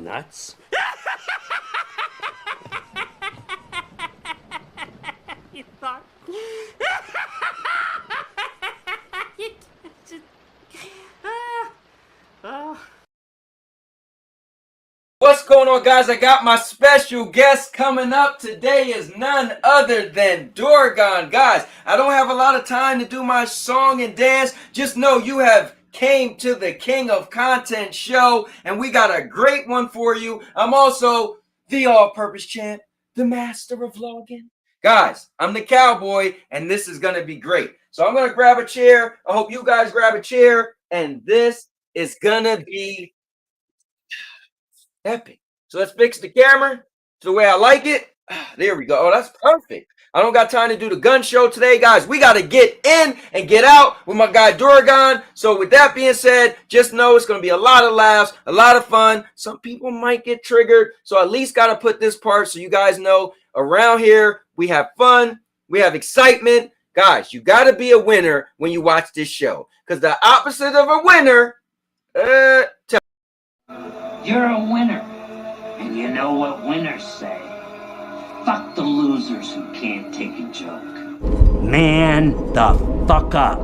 Nuts. You thought? What's going on, guys? I got my special guest coming up. Today is none other than Doragon. Guys, I don't have a lot of time to do my song and dance. Just know you have came to the King of Content show, and we got a great one for you. I'm also the all-purpose champ, the master of vlogging. Guys, I'm the cowboy, and this is going to be great. So I'm going to grab a chair. I hope you guys grab a chair, and this is going to be epic. So let's fix the camera to the way I like it. There we go. Oh, that's perfect. I don't got time to do the gun show today, guys. We got to get in and get out with my guy Doragon. So with that being said, just know it's going to be a lot of laughs, a lot of fun. Some people might get triggered. So at least got to put this part so you guys know around here we have fun, we have excitement. Guys, you got to be a winner when you watch this show, because the opposite of a winner, you're a winner. And you know what winners say. Fuck the losers who can't take a joke. Man the fuck up.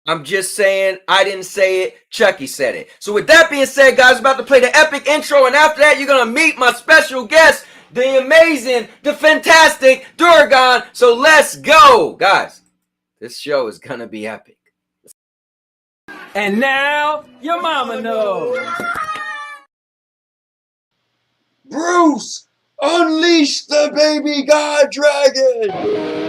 I'm just saying, I didn't say it, Chucky said it. So with that being said, guys, I'm about to play the epic intro, and after that, you're going to meet my special guest, the amazing, the fantastic Doragon. So let's go. Guys, this show is going to be epic. And now, your mama knows. Bruce, unleash the baby god dragon!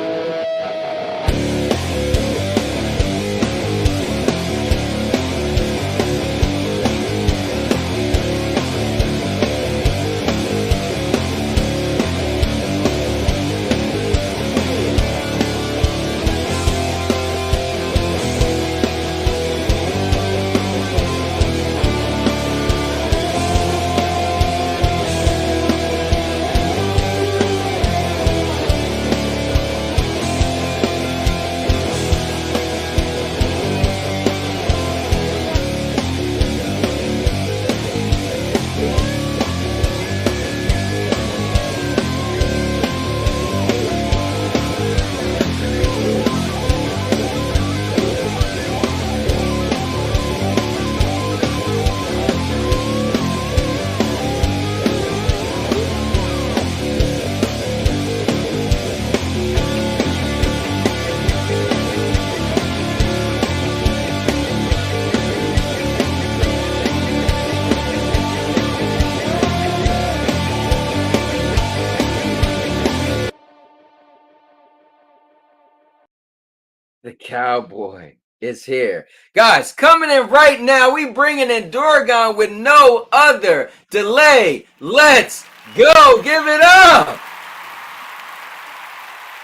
The cowboy is here. Guys, coming in right now, we bringing in Doragon with no other delay. Let's go. Give it up.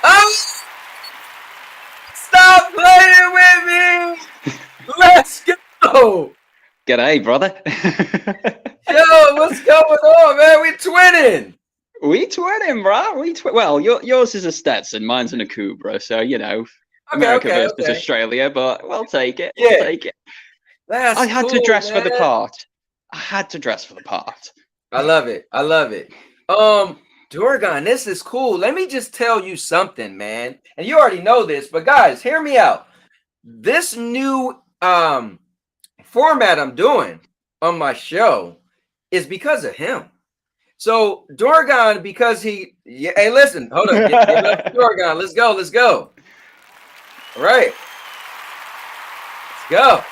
Oh, stop playing with me. Let's go. G'day, brother. Yo, what's going on, man? We twinning. We twinning, bro. Well, yours is a Stetson, mine's an Akubra, so you know, America versus Australia, but we'll take it. Yeah. We'll take it. That's I had cool, to dress for the man. part. I had to dress for the part. I love it. I love it. Doragon, this is cool. Let me just tell you something, man. And you already know this, but guys, hear me out. This new format I'm doing on my show is because of him. So Doragon, because he, hey, listen, hold up, give it up to Doragon. Let's go, let's go. All right, let's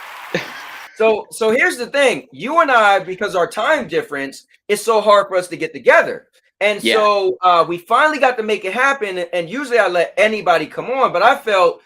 go. So here's the thing. You and I, because our time difference, it's so hard for us to get together. And so we finally got to make it happen. And usually I let anybody come on, but I felt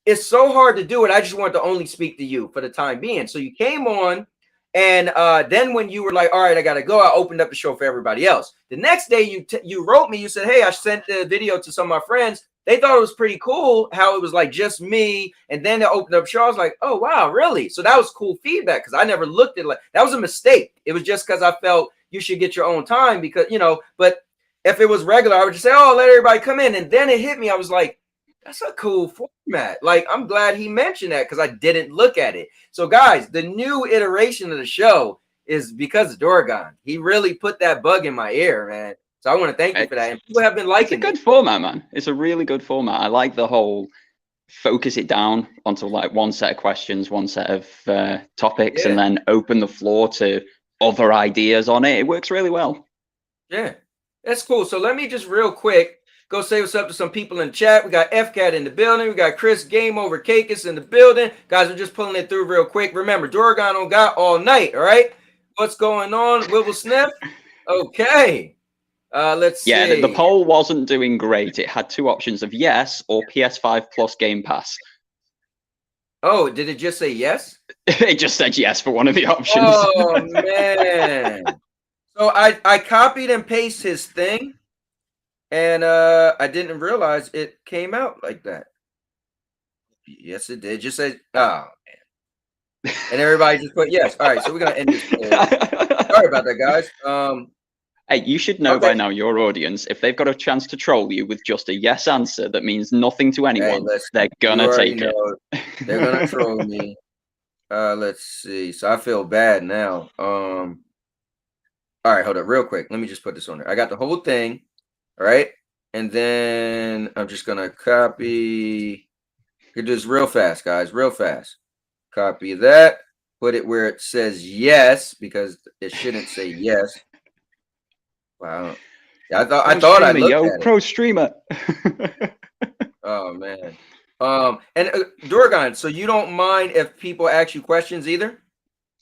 it's so hard to do it. I just wanted to only speak to you for the time being. So you came on, and then when you were like, all right, I got to go, I opened up the show for everybody else. The next day you wrote me, you said, hey, I sent the video to some of my friends. They thought it was pretty cool how it was like just me. And then they opened up show. I was like, oh, wow, really? So that was cool feedback because I never looked at it like that was a mistake. It was just because I felt you should get your own time because, you know, but if it was regular, I would just say, oh, let everybody come in. And then it hit me. I was like, that's a cool format. Like, I'm glad he mentioned that because I didn't look at it. So, guys, the new iteration of the show is because of Doragon. He really put that bug in my ear, man. So I want to thank you for that. And people have been liking it. It's a good format, man. It's a really good format. I like the whole focus it down onto like one set of questions, one set of topics, and then open the floor to other ideas on it. It works really well. Yeah, that's cool. So let me just real quick go say what's up to some people in the chat. We got FCAT in the building. We got Chris Game Over Cakis in the building. Guys, we're just pulling it through real quick. Remember, Doragon don't got all night, all right? What's going on? Wibble Sniff? Okay. Let's see. Yeah, the poll wasn't doing great. It had two options of yes or PS5 plus Game Pass. Oh, did it just say yes? It just said yes for one of the options. Oh, man. So I copied and pasted his thing. And I didn't realize it came out like that. Yes, it did. Just said, oh, man. And everybody just put yes. All right, so we're going to end this. Sorry about that, guys. Hey, you should know by now, your audience, if they've got a chance to troll you with just a yes answer that means nothing to anyone, they're going to take it. They're going to troll me. Let's see. So I feel bad now. All right, hold up real quick. Let me just put this on there. I got the whole thing. All right. And then I'm just going to copy. You do this real fast, guys. Real fast. Copy that. Put it where it says yes, because it shouldn't say yes. Wow. Yeah, I thought I looked at it. Pro streamer. Oh, man. And Doragon, so you don't mind if people ask you questions either?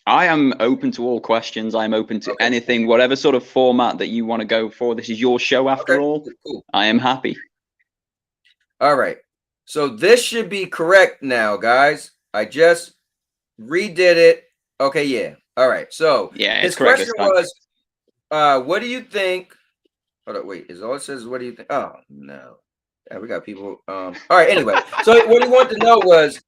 I am open to all questions. I'm open to anything, whatever sort of format that you want to go for. This is your show after all. Cool. I am happy. All right. So this should be correct now, guys. I just redid it. Okay, yeah. All right. So his question was, what do you think? Hold on, wait. Is all it says, what do you think? Oh, no. Yeah, we got people. All right, anyway. So what he wanted to know was,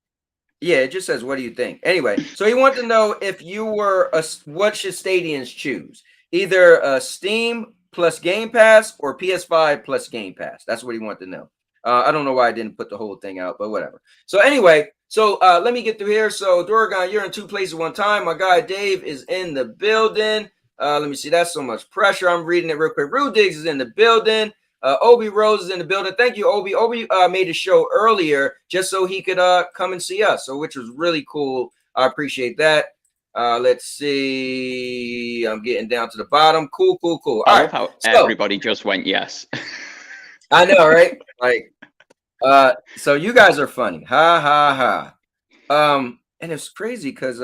yeah, it just says, what do you think? Anyway, so he wanted to know if you were, what should Stadians choose? Either Steam plus Game Pass or PS5 plus Game Pass. That's what he wanted to know. I don't know why I didn't put the whole thing out, but whatever. So anyway, so let me get through here. So Doragon, you're in two places one time. My guy Dave is in the building. Let me see. That's so much pressure. I'm reading it real quick. Rude Diggs is in the building. Obi Rose is in the building. Thank you, Obi. Obi made a show earlier just so he could come and see us, so which was really cool. I appreciate that. Let's see. I'm getting down to the bottom. Cool. All I love how everybody just went yes. I know, right? Like, so you guys are funny. Ha ha ha. And it's crazy because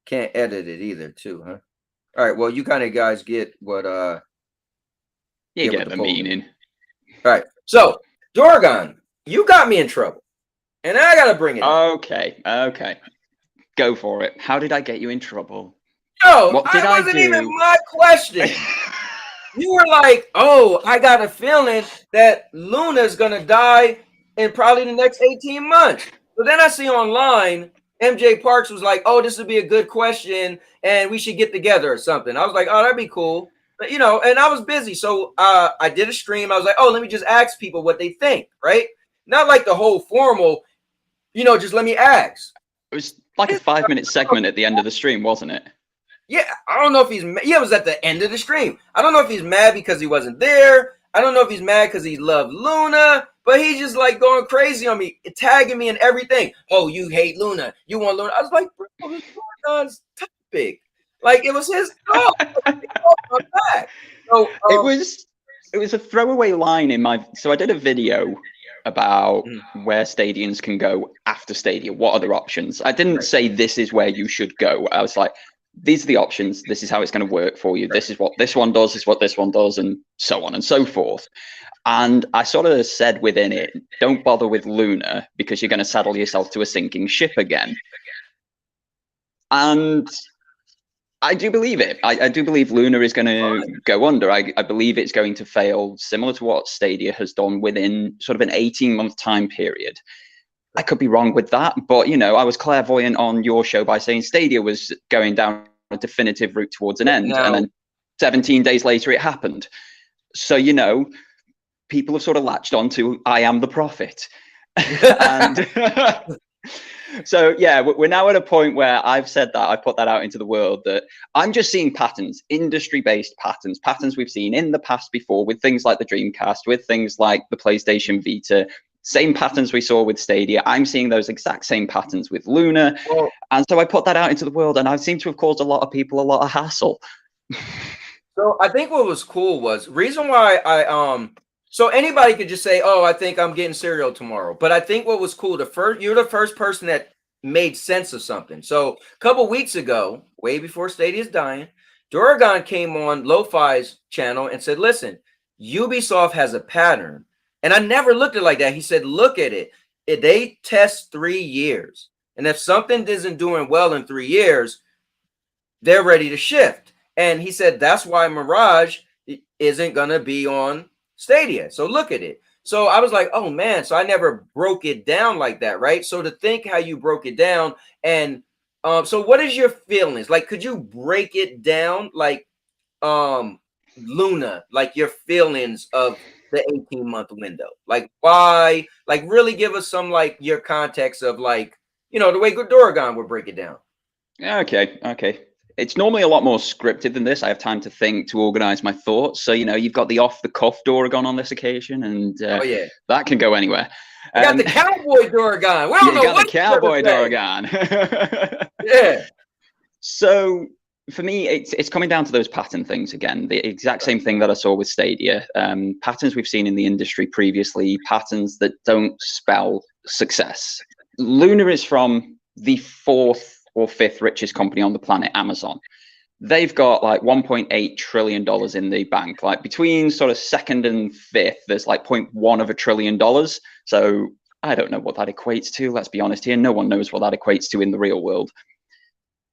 can't edit it either, too, huh? All right. Well, you kind of guys get what you get the meaning. All right. So, Doragon, you got me in trouble. And I gotta bring it up. Okay. Go for it. How did I get you in trouble? No, What did it I wasn't do? even my question. You were like, oh, I got a feeling that Luna's gonna die in probably the next 18 months. So then I see online, MJ Parks was like, oh, this would be a good question and we should get together or something. I was like, oh, that'd be cool. But, you know, and I was busy. So I did a stream. I was like, oh, let me just ask people what they think, right? Not like the whole formal, you know, just let me ask. It was like a 5-minute segment at the end of the stream, wasn't it? Yeah, I don't know if he's yeah, it was at the end of the stream. I don't know if he's mad because he wasn't there. I don't know if he's mad because he loved Luna, but he's just like going crazy on me, tagging me and everything. Oh, you hate Luna. You want Luna. I was like, bro, this is Doragon's topic. Like, it was his back. So, it was a throwaway line in my. So I did a video about where stadiums can go after Stadia. What are their options? I didn't say this is where you should go. I was like, these are the options. This is how it's going to work for you. This is what this one does. This is what this one does, and so on and so forth. And I sort of said within it, don't bother with Luna because you're going to saddle yourself to a sinking ship again. And I do believe it. I do believe Luna is going to go under. I believe it's going to fail, similar to what Stadia has done within sort of an 18-month time period. I could be wrong with that, but, you know, I was clairvoyant on your show by saying Stadia was going down a definitive route towards an end. And then 17 days later, it happened. So, you know, people have sort of latched on to I am the prophet. And so, yeah, we're now at a point where I've said that, I put that out into the world, that I'm just seeing patterns, industry-based patterns we've seen in the past before with things like the Dreamcast, with things like the PlayStation Vita, same patterns we saw with Stadia. I'm seeing those exact same patterns with Luna. Well, and so I put that out into the world, and I seem to have caused a lot of people a lot of hassle. So I think what was cool was reason why so anybody could just say, oh, I think I'm getting cereal tomorrow. But I think what was cool, you're the first person that made sense of something. So a couple weeks ago, way before Stadia's dying, Doragon came on Lo-Fi's channel and said, listen, Ubisoft has a pattern. And I never looked at it like that. He said, look at it. They test 3 years. And if something isn't doing well in 3 years, they're ready to shift. And he said, that's why Mirage isn't going to be on Stadia. So look at it. So I was like, oh, man. So I never broke it down like that, right? So to think how you broke it down. And so what is your feelings? Like, could you break it down like Luna, like your feelings of the 18-month window? Like, why? Like, really give us some, like, your context of, like, you know, the way Doragon would break it down. Okay. It's normally a lot more scripted than this. I have time to think, to organize my thoughts. So, you know, you've got the off-the-cuff Doragon on this occasion, and that can go anywhere. You got the cowboy Doragon. We don't know what the cowboy Doragon. Yeah. So for me, it's coming down to those pattern things again. The exact same thing that I saw with Stadia. Patterns we've seen in the industry previously, patterns that don't spell success. Luna is from the 4th or 5th richest company on the planet, Amazon. They've got like $1.8 trillion in the bank. Like between sort of 2nd and 5th, there's like 0.1 trillion. So I don't know what that equates to. Let's be honest here. No one knows what that equates to in the real world.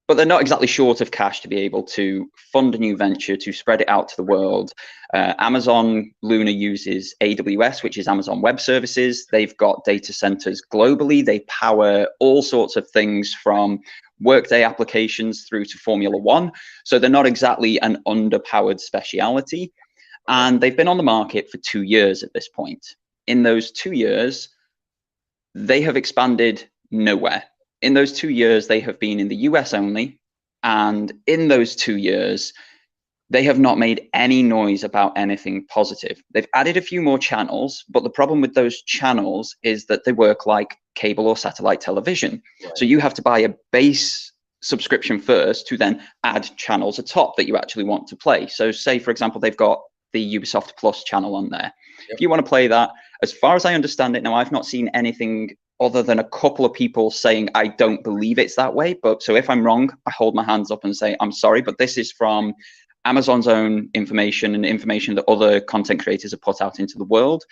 But they're not exactly short of cash to be able to fund a new venture, to spread it out to the world. Amazon Luna uses AWS, which is Amazon Web Services. They've got data centers globally. They power all sorts of things from Workday applications through to Formula One. So they're not exactly an underpowered speciality. And they've been on the market for 2 years at this point. In those 2 years, they have expanded nowhere. In those 2 years, they have been in the US only. And in those 2 years, they have not made any noise about anything positive. They've added a few more channels, but the problem with those channels is that they work like cable or satellite television. Right. So you have to buy a base subscription first to then add channels atop that you actually want to play. So say, for example, they've got the Ubisoft Plus channel on there. Yep. If you want to play that, as far as I understand it now, I've not seen anything other than a couple of people saying, I don't believe it's that way. But so if I'm wrong, I hold my hands up and say, I'm sorry, but this is from Amazon's own information and information that other content creators have put out into the world.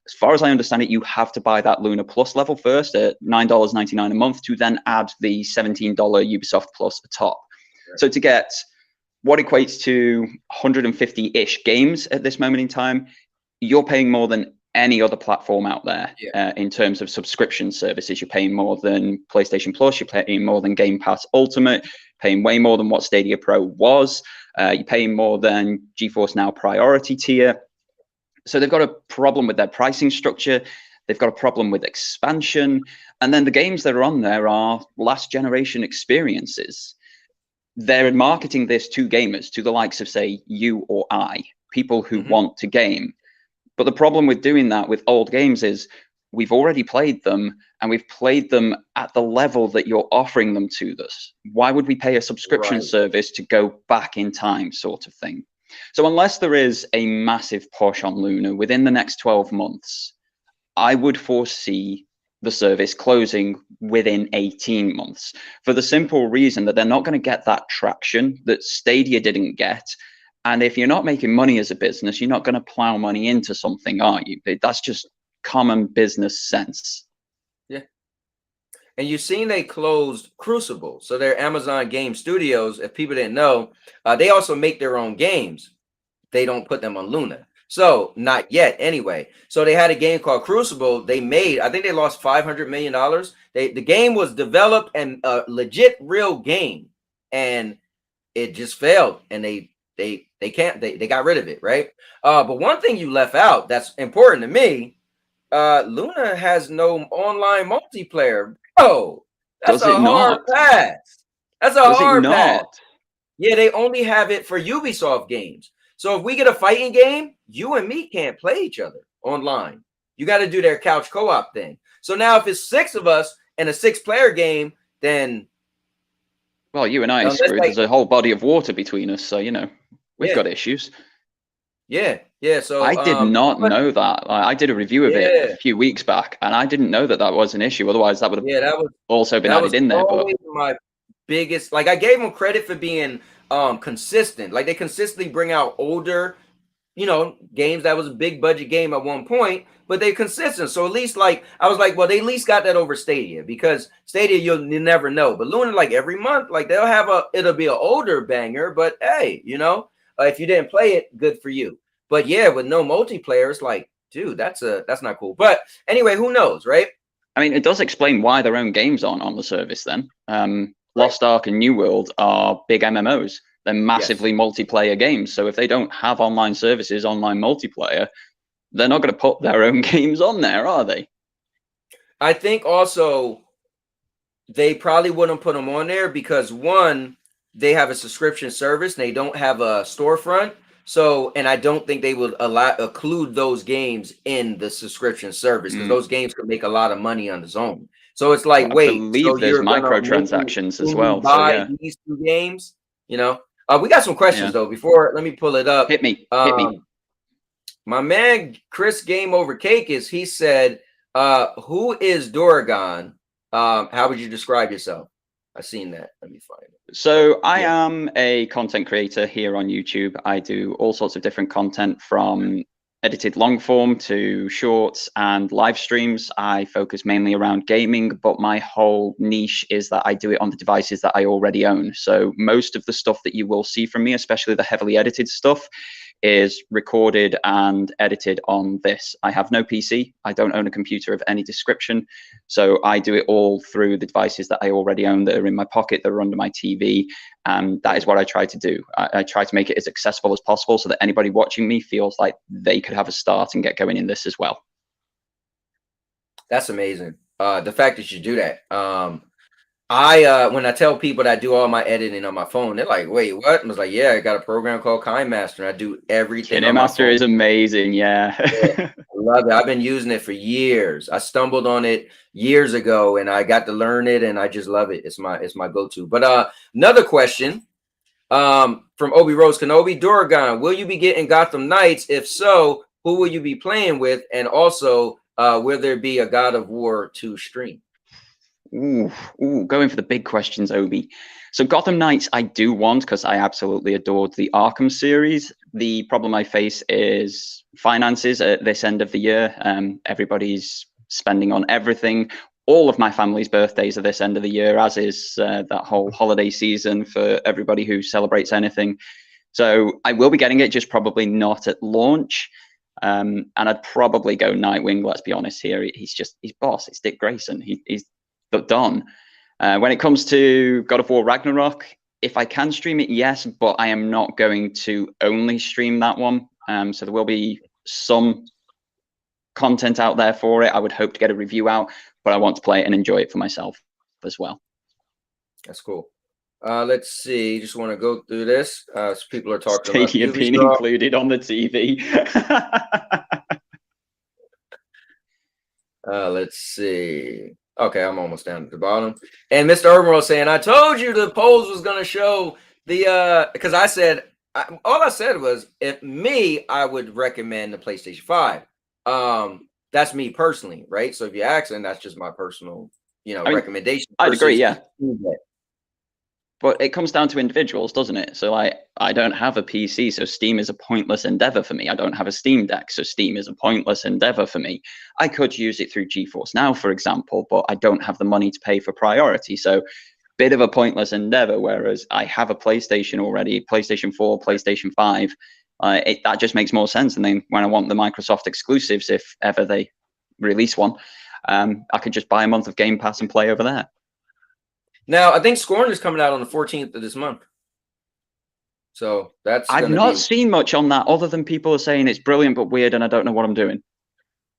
As far as I understand it, you have to buy that Luna Plus level first at $9.99 a month to then add the $17 Ubisoft Plus atop. So to get what equates to 150-ish games at this moment in time, you're paying more than any other platform out there. In terms of subscription services. You're paying more than PlayStation Plus, you're paying more than Game Pass Ultimate, paying way more than what Stadia Pro was, you're paying more than GeForce Now Priority tier. So they've got a problem with their pricing structure, they've got a problem with expansion, and then the games that are on there are last generation experiences. They're marketing this to gamers, to the likes of, say, you or I, people who want to game. But the problem with doing that with old games is we've already played them, and we've played them at the level that you're offering them to us. Why would we pay a subscription service to go back in time, sort of thing? So unless there is a massive push on Luna within the next 12 months, I would foresee the service closing within 18 months for the simple reason that they're not going to get that traction that Stadia didn't get. And if you're not making money as a business, you're not going to plow money into something, are you? That's just common business sense. Yeah. And you've seen they closed Crucible. So they're Amazon Game Studios. If people didn't know, they also make their own games. They don't put them on Luna. So not yet anyway. So they had a game called Crucible. They made, I think they lost $500 million. The game was developed and a legit real game. And it just failed. And they got rid of it, right? But one thing you left out that's important to me, Luna has no online multiplayer. Oh, that's a hard pass. That's a hard pass. Yeah, they only have it for Ubisoft games. So if we get a fighting game, you and me can't play each other online. You got to do their couch co-op thing. So now if it's 6 of us and a 6-player game, then well, you and I are screwed. There's a whole body of water between us, so you know we've got issues. Yeah. So I did not know that. I did a review of it a few weeks back, and I didn't know that was an issue. Otherwise, that would have also been added in there. But my biggest, like, I gave them credit for being consistent. Like, they consistently bring out older, games that was a big budget game at one point, but they're consistent. So at least, like, I was like, well, they at least got that over Stadia, because Stadia you never know. But Luna, like, every month, like, they'll have it'll be an older banger. But hey, if you didn't play it, good for you. But yeah, with no multiplayer, it's like, dude, that's not cool. But anyway, who knows, right? I mean, it does explain why their own games aren't on the service then. Lost Ark and New World are big MMOs. They're massively multiplayer games. So if they don't have online services, online multiplayer, they're not going to put their own games on there, are they? I think also they probably wouldn't put them on there because, one, they have a subscription service and they don't have a storefront. So, and I don't think they would include those games in the subscription service, because those games could make a lot of money on its own. So it's like, I believe there's microtransactions as well. Buy these 2 games, we got some questions though. Before, let me pull it up. Hit me. My man Chris Game Over Cake he said, who is Doragon? How would you describe yourself? I've seen that. Let me find it. So I am a content creator here on YouTube. I do all sorts of different content, from edited long form to shorts and live streams. I focus mainly around gaming, but my whole niche is that I do it on the devices that I already own. So most of the stuff that you will see from me, especially the heavily edited stuff, is recorded and edited on this. I have no PC. I don't own a computer of any description. So I do it all through the devices that I already own, that are in my pocket, that are under my TV. And that is what I try to do. I try to make it as accessible as possible so that anybody watching me feels like they could have a start and get going in this as well. That's amazing. The fact that you do that. When I tell people that I do all my editing on my phone, they're like, wait, what? I was like, yeah, I got a program called KineMaster, and I do everything. KineMaster is amazing, yeah. I love it. I've been using it for years. I stumbled on it years ago, and I got to learn it, and I just love it. It's my go-to. But another question from Obi Rose Kenobi. Doragon, will you be getting Gotham Knights? If so, who will you be playing with? And also, will there be a God of War 2 stream? Ooh, going for the big questions, Obi. So Gotham Knights I do want, because I absolutely adored the Arkham series, The problem I face is finances at this end of the year. Everybody's spending on everything. All of my family's birthdays are this end of the year, as is that whole holiday season for everybody who celebrates anything. So I will be getting it, just probably not at launch. And I'd probably go Nightwing. Let's be honest here. He's boss. It's Dick Grayson. He's done. When it comes to God of War Ragnarok, if I can stream it, yes, but I am not going to only stream that one. So there will be some content out there for it. I would hope to get a review out, but I want to play it and enjoy it for myself as well. That's cool. Let's see. Just want to go through this. So people are talking Stadia about being included on the TV. Let's see. Okay, I'm almost down at the bottom. And Mr. Urban was saying, I told you the polls was going to show the, because I said, all I said was, I would recommend the PlayStation 5. That's me personally, right? So if you're asking, that's just my personal, recommendation. I'd agree, yeah. But it comes down to individuals, doesn't it? So I don't have a PC, so Steam is a pointless endeavor for me. I don't have a Steam Deck, so Steam is a pointless endeavor for me. I could use it through GeForce Now, for example, but I don't have the money to pay for priority. So bit of a pointless endeavor, whereas I have a PlayStation already, PlayStation 4, PlayStation 5. That just makes more sense. And then when I want the Microsoft exclusives, if ever they release one, I could just buy a month of Game Pass and play over there. Now, I think Scorn is coming out on the 14th of this month. So that's I've not seen much on that other than people are saying it's brilliant but weird and I don't know what I'm doing.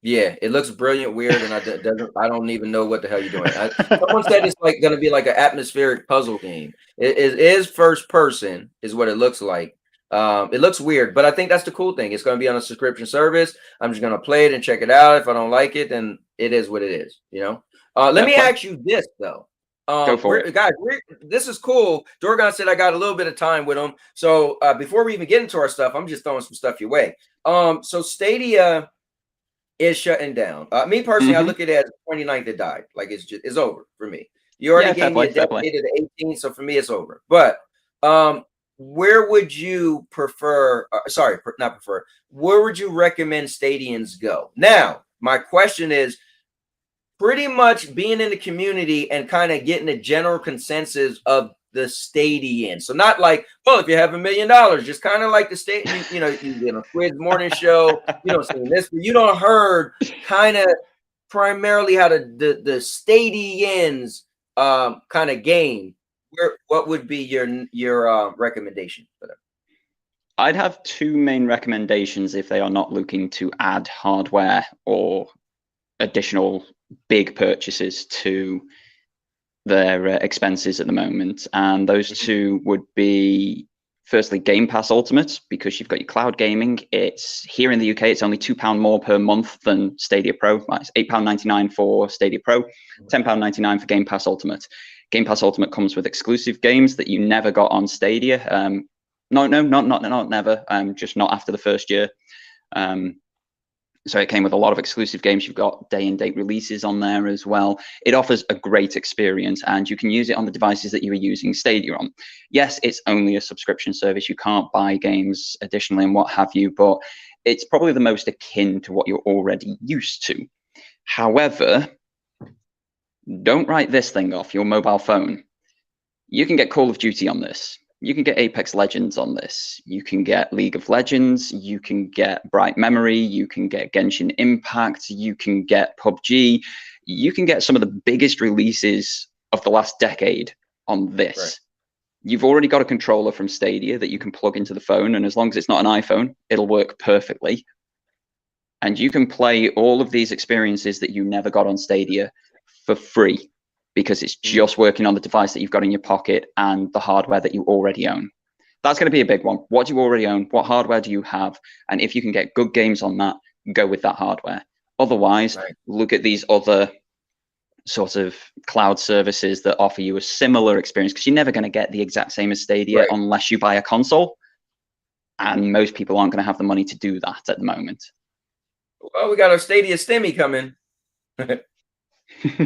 Yeah, it looks brilliant, weird, and I don't even know what the hell you're doing. Someone said it's like going to be like an atmospheric puzzle game. It is first person, is what it looks like. It looks weird, but I think that's the cool thing. It's going to be on a subscription service. I'm just going to play it and check it out. If I don't like it, then it is what it is. Let me ask you this though. Go for it. Guys, this is cool. Doragon said I got a little bit of time with him. So before we even get into our stuff, I'm just throwing some stuff your way. So Stadia is shutting down. Me personally, I look at it as 29th it died. Like it's over for me. You already gave me a date of the 18th, so for me it's over. But where would you prefer? Not prefer. Where would you recommend Stadians go? Now, my question is, pretty much being in the community and kind of getting a general consensus of the Stadian. So not like, well, if you have $1 million, just kind of like the state, you Squid's morning show, you don't see this, but you don't heard kind of primarily how the Stadians kind of game. What would be your recommendation for them? I'd have two main recommendations if they are not looking to add hardware or additional big purchases to their expenses at the moment. And those two would be, firstly, Game Pass Ultimate, because you've got your cloud gaming. It's here in the UK, it's only £2 more per month than Stadia Pro. It's £8.99 for Stadia Pro, £10.99 for Game Pass Ultimate. Game Pass Ultimate comes with exclusive games that you never got on Stadia. Not never, just not after the first year. So it came with a lot of exclusive games. You've got day-and-date releases on there as well. It offers a great experience, and you can use it on the devices that you are using Stadia on. Yes, it's only a subscription service. You can't buy games additionally and what have you, but it's probably the most akin to what you're already used to. However, don't write this thing off your mobile phone. You can get Call of Duty on this. You can get Apex Legends on this. You can get League of Legends. You can get Bright Memory. You can get Genshin Impact. You can get PUBG. You can get some of the biggest releases of the last decade on this. Right. You've already got a controller from Stadia that you can plug into the phone, and as long as it's not an iPhone, it'll work perfectly. And you can play all of these experiences that you never got on Stadia for free, because it's just working on the device that you've got in your pocket and the hardware that you already own. That's going to be a big one. What do you already own? What hardware do you have? And if you can get good games on that, go with that hardware. Otherwise, look at these other sort of cloud services that offer you a similar experience, because you're never going to get the exact same as Stadia unless you buy a console. And most people aren't going to have the money to do that at the moment. Well, we got our Stadia Stimmy coming.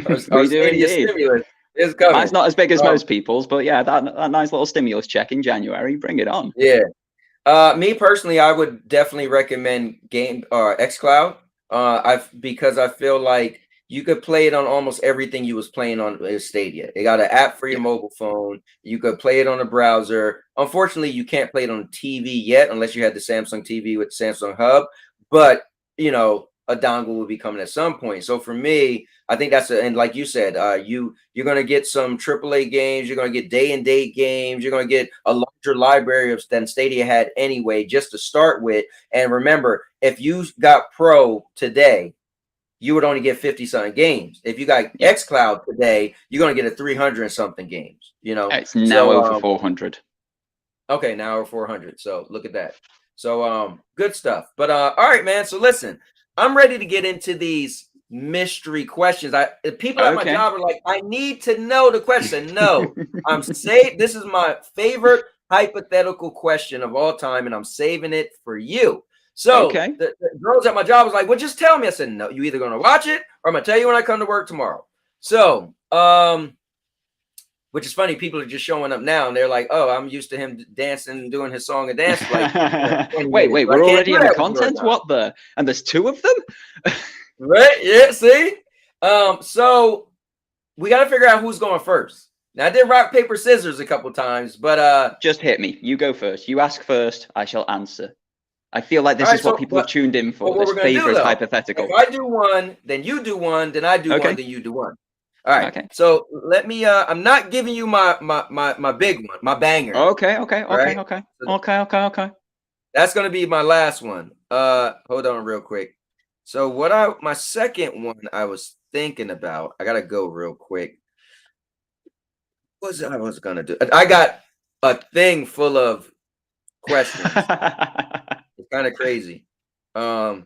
Our Stadia stimulus is coming. It's not as big as most people's, but yeah, that nice little stimulus check in January. Bring it on. Yeah. Me personally, I would definitely recommend Game xCloud. Because I feel like you could play it on almost everything you was playing on Stadia. It got an app for your Yeah. mobile phone. You could play it on a browser. Unfortunately, you can't play it on TV yet unless you had the Samsung TV with Samsung Hub. But you know, a dongle will be coming at some point. So for me, I think and like you said, you're gonna get some AAA games. You're gonna get day and date games. You're gonna get a larger library of than Stadia had anyway, just to start with. And remember, if you got Pro today, you would only get 50 something games. If you got Yeah. xCloud today, you're gonna get a 300 and something games. You know, It's now so over 400. okay, now we're 400. So look at that. So good stuff. But all right, man. So listen, I'm ready to get into these mystery questions. People at my Okay. job are like, I need to know the question. No, I'm saying this is my favorite hypothetical question of all time, and I'm saving it for you. So Okay. the girls at my job was like, well, just tell me. I said, no, you either gonna watch it or I'm gonna tell you when I come to work tomorrow. So which is funny, people are just showing up now and they're like, oh, I'm used to him dancing and doing his song and dance like 20 Wait, minutes, but we're I can't already do in the that with content? Doragon. What the? And there's two of them? Right? Yeah, see? So we got to figure out who's going first. Now, I did rock, paper, scissors a couple times, but Just hit me. You go first. You ask first. I shall answer. I feel like this all right, is what so people have tuned in but for. what This we're gonna do favorite though, hypothetical. if I do one, then you do one, then I do Okay. one, then you do one. All right. Okay. So let me I'm not giving you my big one, my banger. Okay. Right? Okay. That's gonna be my last one. Hold on real quick. So my second one I was thinking about, I gotta go real quick. What was I was gonna do? I got a thing full of questions. It's kind of crazy. No,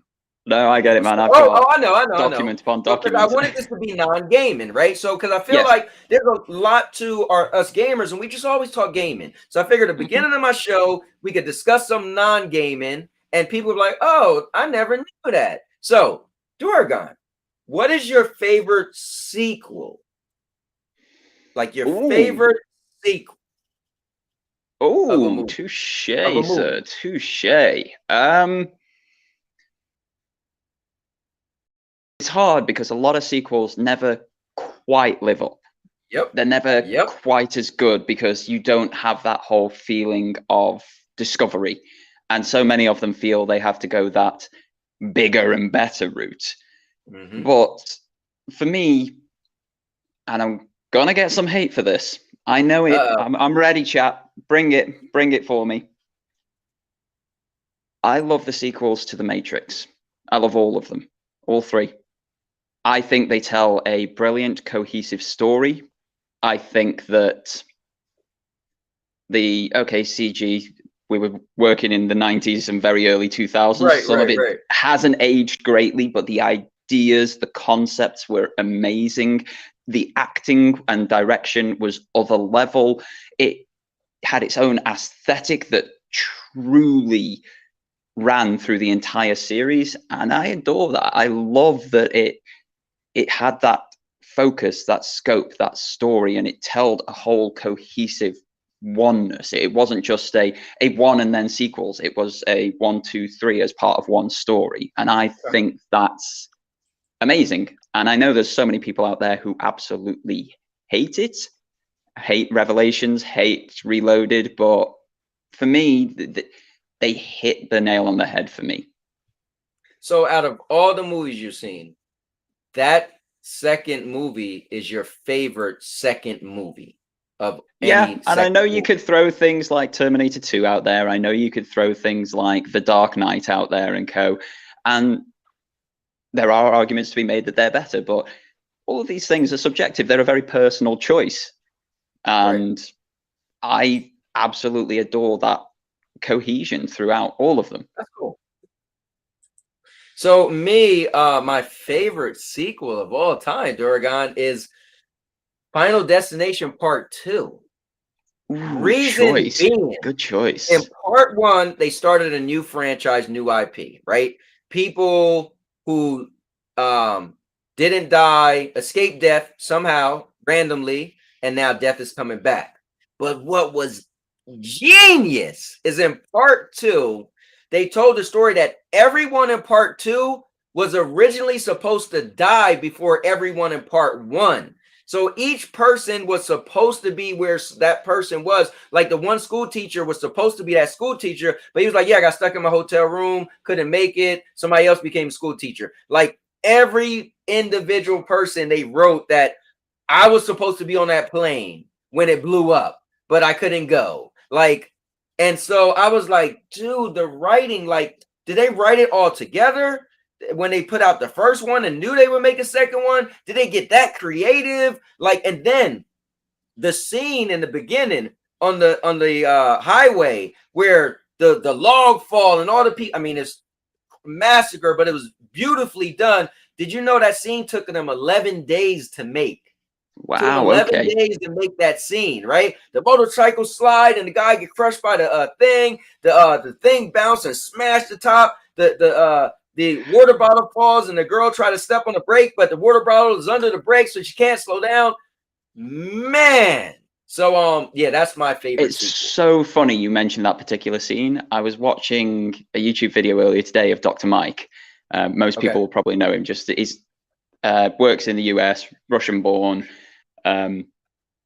I get it, man. I've I got know. document upon Because I document. wanted this to be non-gaming, right? So, because I feel Yes. like there's a lot to us gamers, and we just always talk gaming. So, I figured at the beginning of my show, we could discuss some non-gaming, and people would be like, "Oh, I never knew that." So, Doragon, what is your favorite sequel? Like your Ooh. favorite sequel? Oh, touche, sir. Touche. It's hard because a lot of sequels never quite live up. Yep. They're never Yep. quite as good because you don't have that whole feeling of discovery. And so many of them feel they have to go that bigger and better route. Mm-hmm. But for me, and I'm gonna get some hate for this. I know it. I'm ready, chat. Bring it for me. I love the sequels to The Matrix. I love all of them, all three. I think they tell a brilliant, cohesive story. I think that CG, we were working in the 90s and very early 2000s. Some of it hasn't aged greatly, but the ideas, the concepts were amazing. The acting and direction was other level. It had its own aesthetic that truly ran through the entire series, and I adore that. I love that it had that focus, that scope, that story, and it told a whole cohesive oneness. It wasn't just a one and then sequels. It was a 1, 2, 3 as part of one story, and I think that's amazing. And I know there's so many people out there who absolutely hate it, hate Revelations, hate Reloaded, but for me, they hit the nail on the head for me. So out of all the movies you've seen, that second movie is your favorite second movie of any and I know movie. you could throw things like Terminator 2 out there. I know you could throw things like The Dark Knight out there and co. And there are arguments to be made that they're better, but all of these things are subjective. They're a very personal choice. And I absolutely adore that cohesion throughout all of them. That's cool. So me, my favorite sequel of all time, Doragon, is Final Destination Part 2. Reason being, good choice. In Part 1, they started a new franchise, new IP, right? People who didn't die, escaped death somehow, randomly, and now death is coming back. But what was genius is in part 2. They told the story that everyone in part 2 was originally supposed to die before everyone in part 1. So each person was supposed to be where that person was. Like the one school teacher was supposed to be that school teacher, but he was like, yeah, I got stuck in my hotel room, couldn't make it. Somebody else became a school teacher. Like every individual person, they wrote that I was supposed to be on that plane when it blew up, but I couldn't go. Like, and so I was like, dude, the writing, like, did they write it all together? When they put out the first one and knew they would make a second one, did they get that creative? Like, and then the scene in the beginning on the highway where the log fall and all the people, I mean, it's massacre, but it was beautifully done. Did you know that scene took them 11 days to make? Wow. 11 days to make that scene, right? The motorcycle slide and the guy get crushed by the thing. The thing bounce and smash the top. The water bottle falls and the girl try to step on the brake, but the water bottle is under the brake, so she can't slow down. Man. So yeah, that's my favorite. It's so funny you mentioned that particular scene. I was watching a YouTube video earlier today of Dr. Mike. Most people will probably know him. Just he's works in the US, Russian born,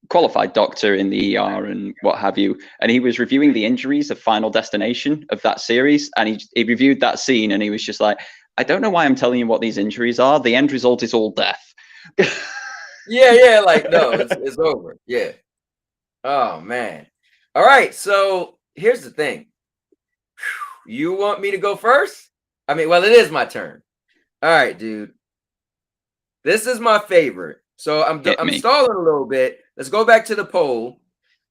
qualified doctor in the ER and what have you. And he was reviewing the injuries of Final Destination of that series. And he reviewed that scene and he was just like, I don't know why I'm telling you what these injuries are. The end result is all death. Yeah, like, no, it's over. Yeah. Oh, man. All right. So here's the thing. You want me to go first? I mean, well, it is my turn. All right, dude. This is my favorite. So I'm stalling a little bit. Let's go back to the poll.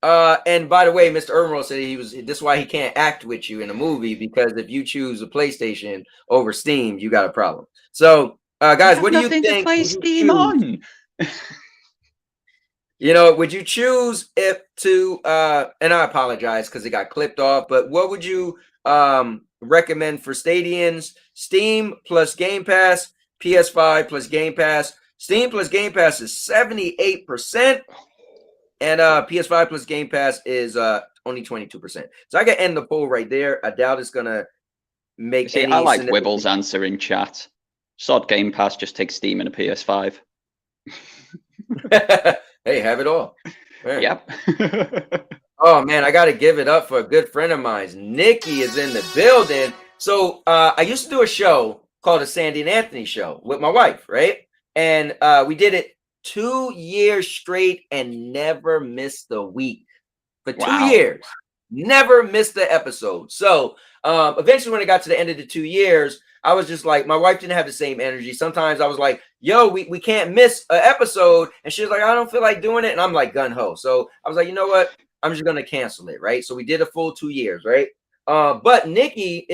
And by the way, Mr. Irmo said this is why he can't act with you in a movie, because if you choose a PlayStation over Steam, you got a problem. So guys, what do you think? To play Steam on? You know, would you choose and I apologize because it got clipped off, but what would you recommend for Stadians? Steam plus Game Pass, PS5 plus Game Pass. Steam plus Game Pass is 78%, and PS5 plus Game Pass is only 22%. So I can end the poll right there. I doubt it's gonna make any. I like Wibble's answer in chat. Sod Game Pass, just take Steam and a PS5. Hey, have it all. Right. Yep. Oh man, I gotta give it up for a good friend of mine. Nikki is in the building. So I used to do a show called the Sandy and Anthony Show with my wife, right? And we did it 2 years straight and never missed a week. For 2 years, never missed the episode. So eventually when it got to the end of the 2 years, I was just like, my wife didn't have the same energy. Sometimes I was like, yo, we can't miss an episode. And she was like, I don't feel like doing it. And I'm like, gun ho. So I was like, you know what? I'm just going to cancel it, right? So we did a full 2 years, right? But Nikki,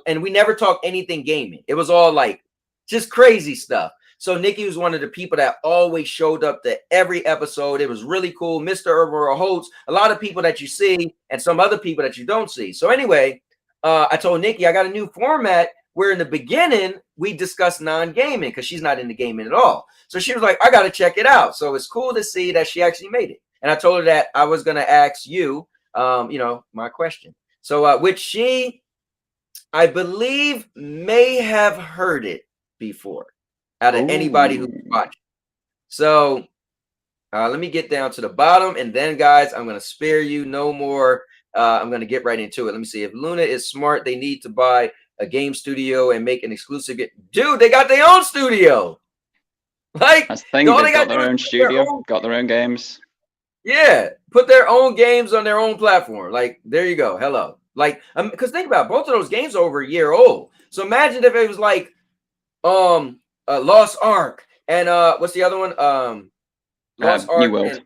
and we never talked anything gaming. It was all like just crazy stuff. So Nikki was one of the people that always showed up to every episode. It was really cool. Mr. Herbert Holtz, a lot of people that you see and some other people that you don't see. So anyway, I told Nikki I got a new format where in the beginning we discussed non-gaming because she's not into gaming at all. So she was like, I got to check it out. So it's cool to see that she actually made it. And I told her that I was going to ask you, my question. So which she, I believe, may have heard it before out of anybody who's watching. So let me get down to the bottom. And then, guys, I'm going to spare you no more. I'm going to get right into it. Let me see. If Luna is smart, they need to buy a game studio and make an exclusive. Dude, they got their own studio. Like, that's the thing. They've got their own studio, got their own games. Yeah, put their own games on their own platform. Like, there you go. Hello. Like, because think about it, both of those games are over a year old. So imagine if it was like Lost Ark and what's the other one? Lost Ark. New World.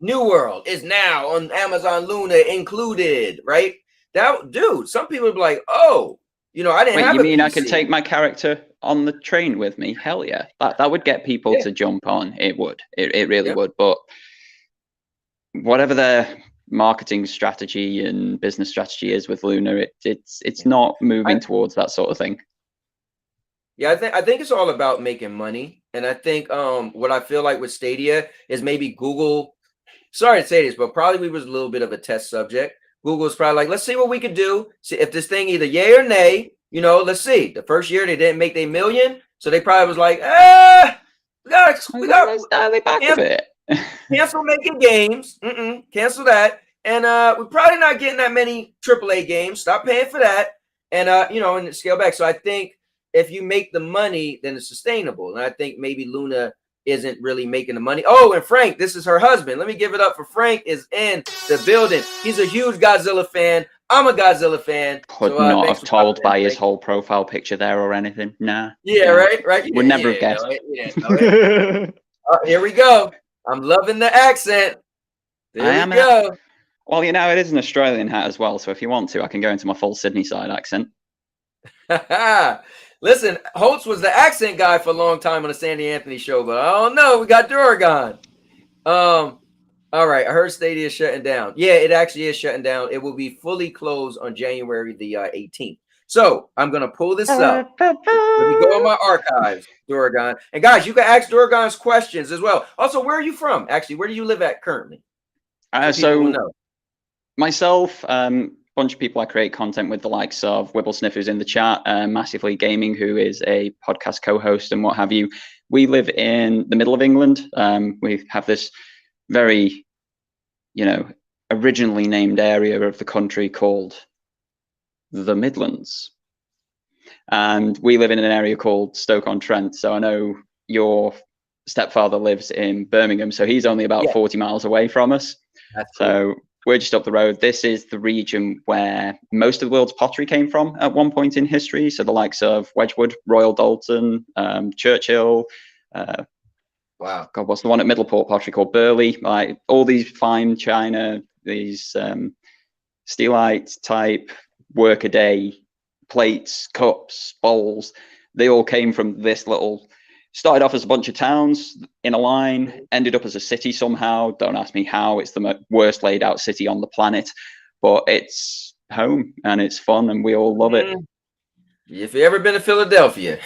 New World is now on Amazon Luna included, right? That dude, some people would be like, oh, I didn't have. You mean I could take my character on the train with me? Hell yeah. That would get people to jump on. It would. It really would. But whatever their marketing strategy and business strategy is with Luna, it's not moving towards that sort of thing. Yeah, I think it's all about making money. And I think what I feel like with Stadia is maybe Google, sorry to say this, but probably was a little bit of a test subject. Google's probably like, let's see what we could do. See if this thing either yay or nay. You know, let's see. The first year they didn't make their million, so they probably was like, we got Let's dial it back a bit. cancel making games. Cancel that. And we're probably not getting that many AAA games. Stop paying for that. And you know, and scale back. So I think if you make the money, then it's sustainable. And I think maybe Luna isn't really making the money. Oh, and Frank, this is her husband. Let me give it up for Frank is in the building. He's a huge Godzilla fan. I'm a Godzilla fan. Could not have told by his whole profile picture there or anything. Nah. Yeah, right. Yeah, would never have guessed. Here we go. I'm loving the accent. There we go. Well, you know, it is an Australian hat as well. So if you want to, I can go into my full Sydney side accent. Listen, Holtz was the accent guy for a long time on the Sandy Anthony show, but I don't know. We got Doragon. All right. I heard Stadia is shutting down. Yeah, it actually is shutting down. It will be fully closed on January the 18th. So I'm going to pull this up. Let me go in my archives, Doragon. And guys, you can ask Doragon's questions as well. Also, where are you from? Actually, where do you live at currently? So myself, bunch of people I create content with, the likes of Wibblesniff, who's in the chat, Massively Gaming, who is a podcast co-host and what have you. We live in the middle of England. We have this very, you know, originally named area of the country called the Midlands. And we live in an area called Stoke-on-Trent. So I know your stepfather lives in Birmingham, so he's only about 40 miles away from us. That's so cool. We're just up the road. This is the region where most of the world's pottery came from at one point in history. So the likes of Wedgwood, Royal Dalton, Churchill. Wow. God, what's the one at Middleport pottery called? Burley. Like all these fine china, these steelite type workaday plates, cups, bowls. They all came from this little. Started off as a bunch of towns in a line, ended up as a city somehow. Don't ask me how. It's the worst laid out city on the planet, but it's home and it's fun and we all love it. If you ever been to Philadelphia,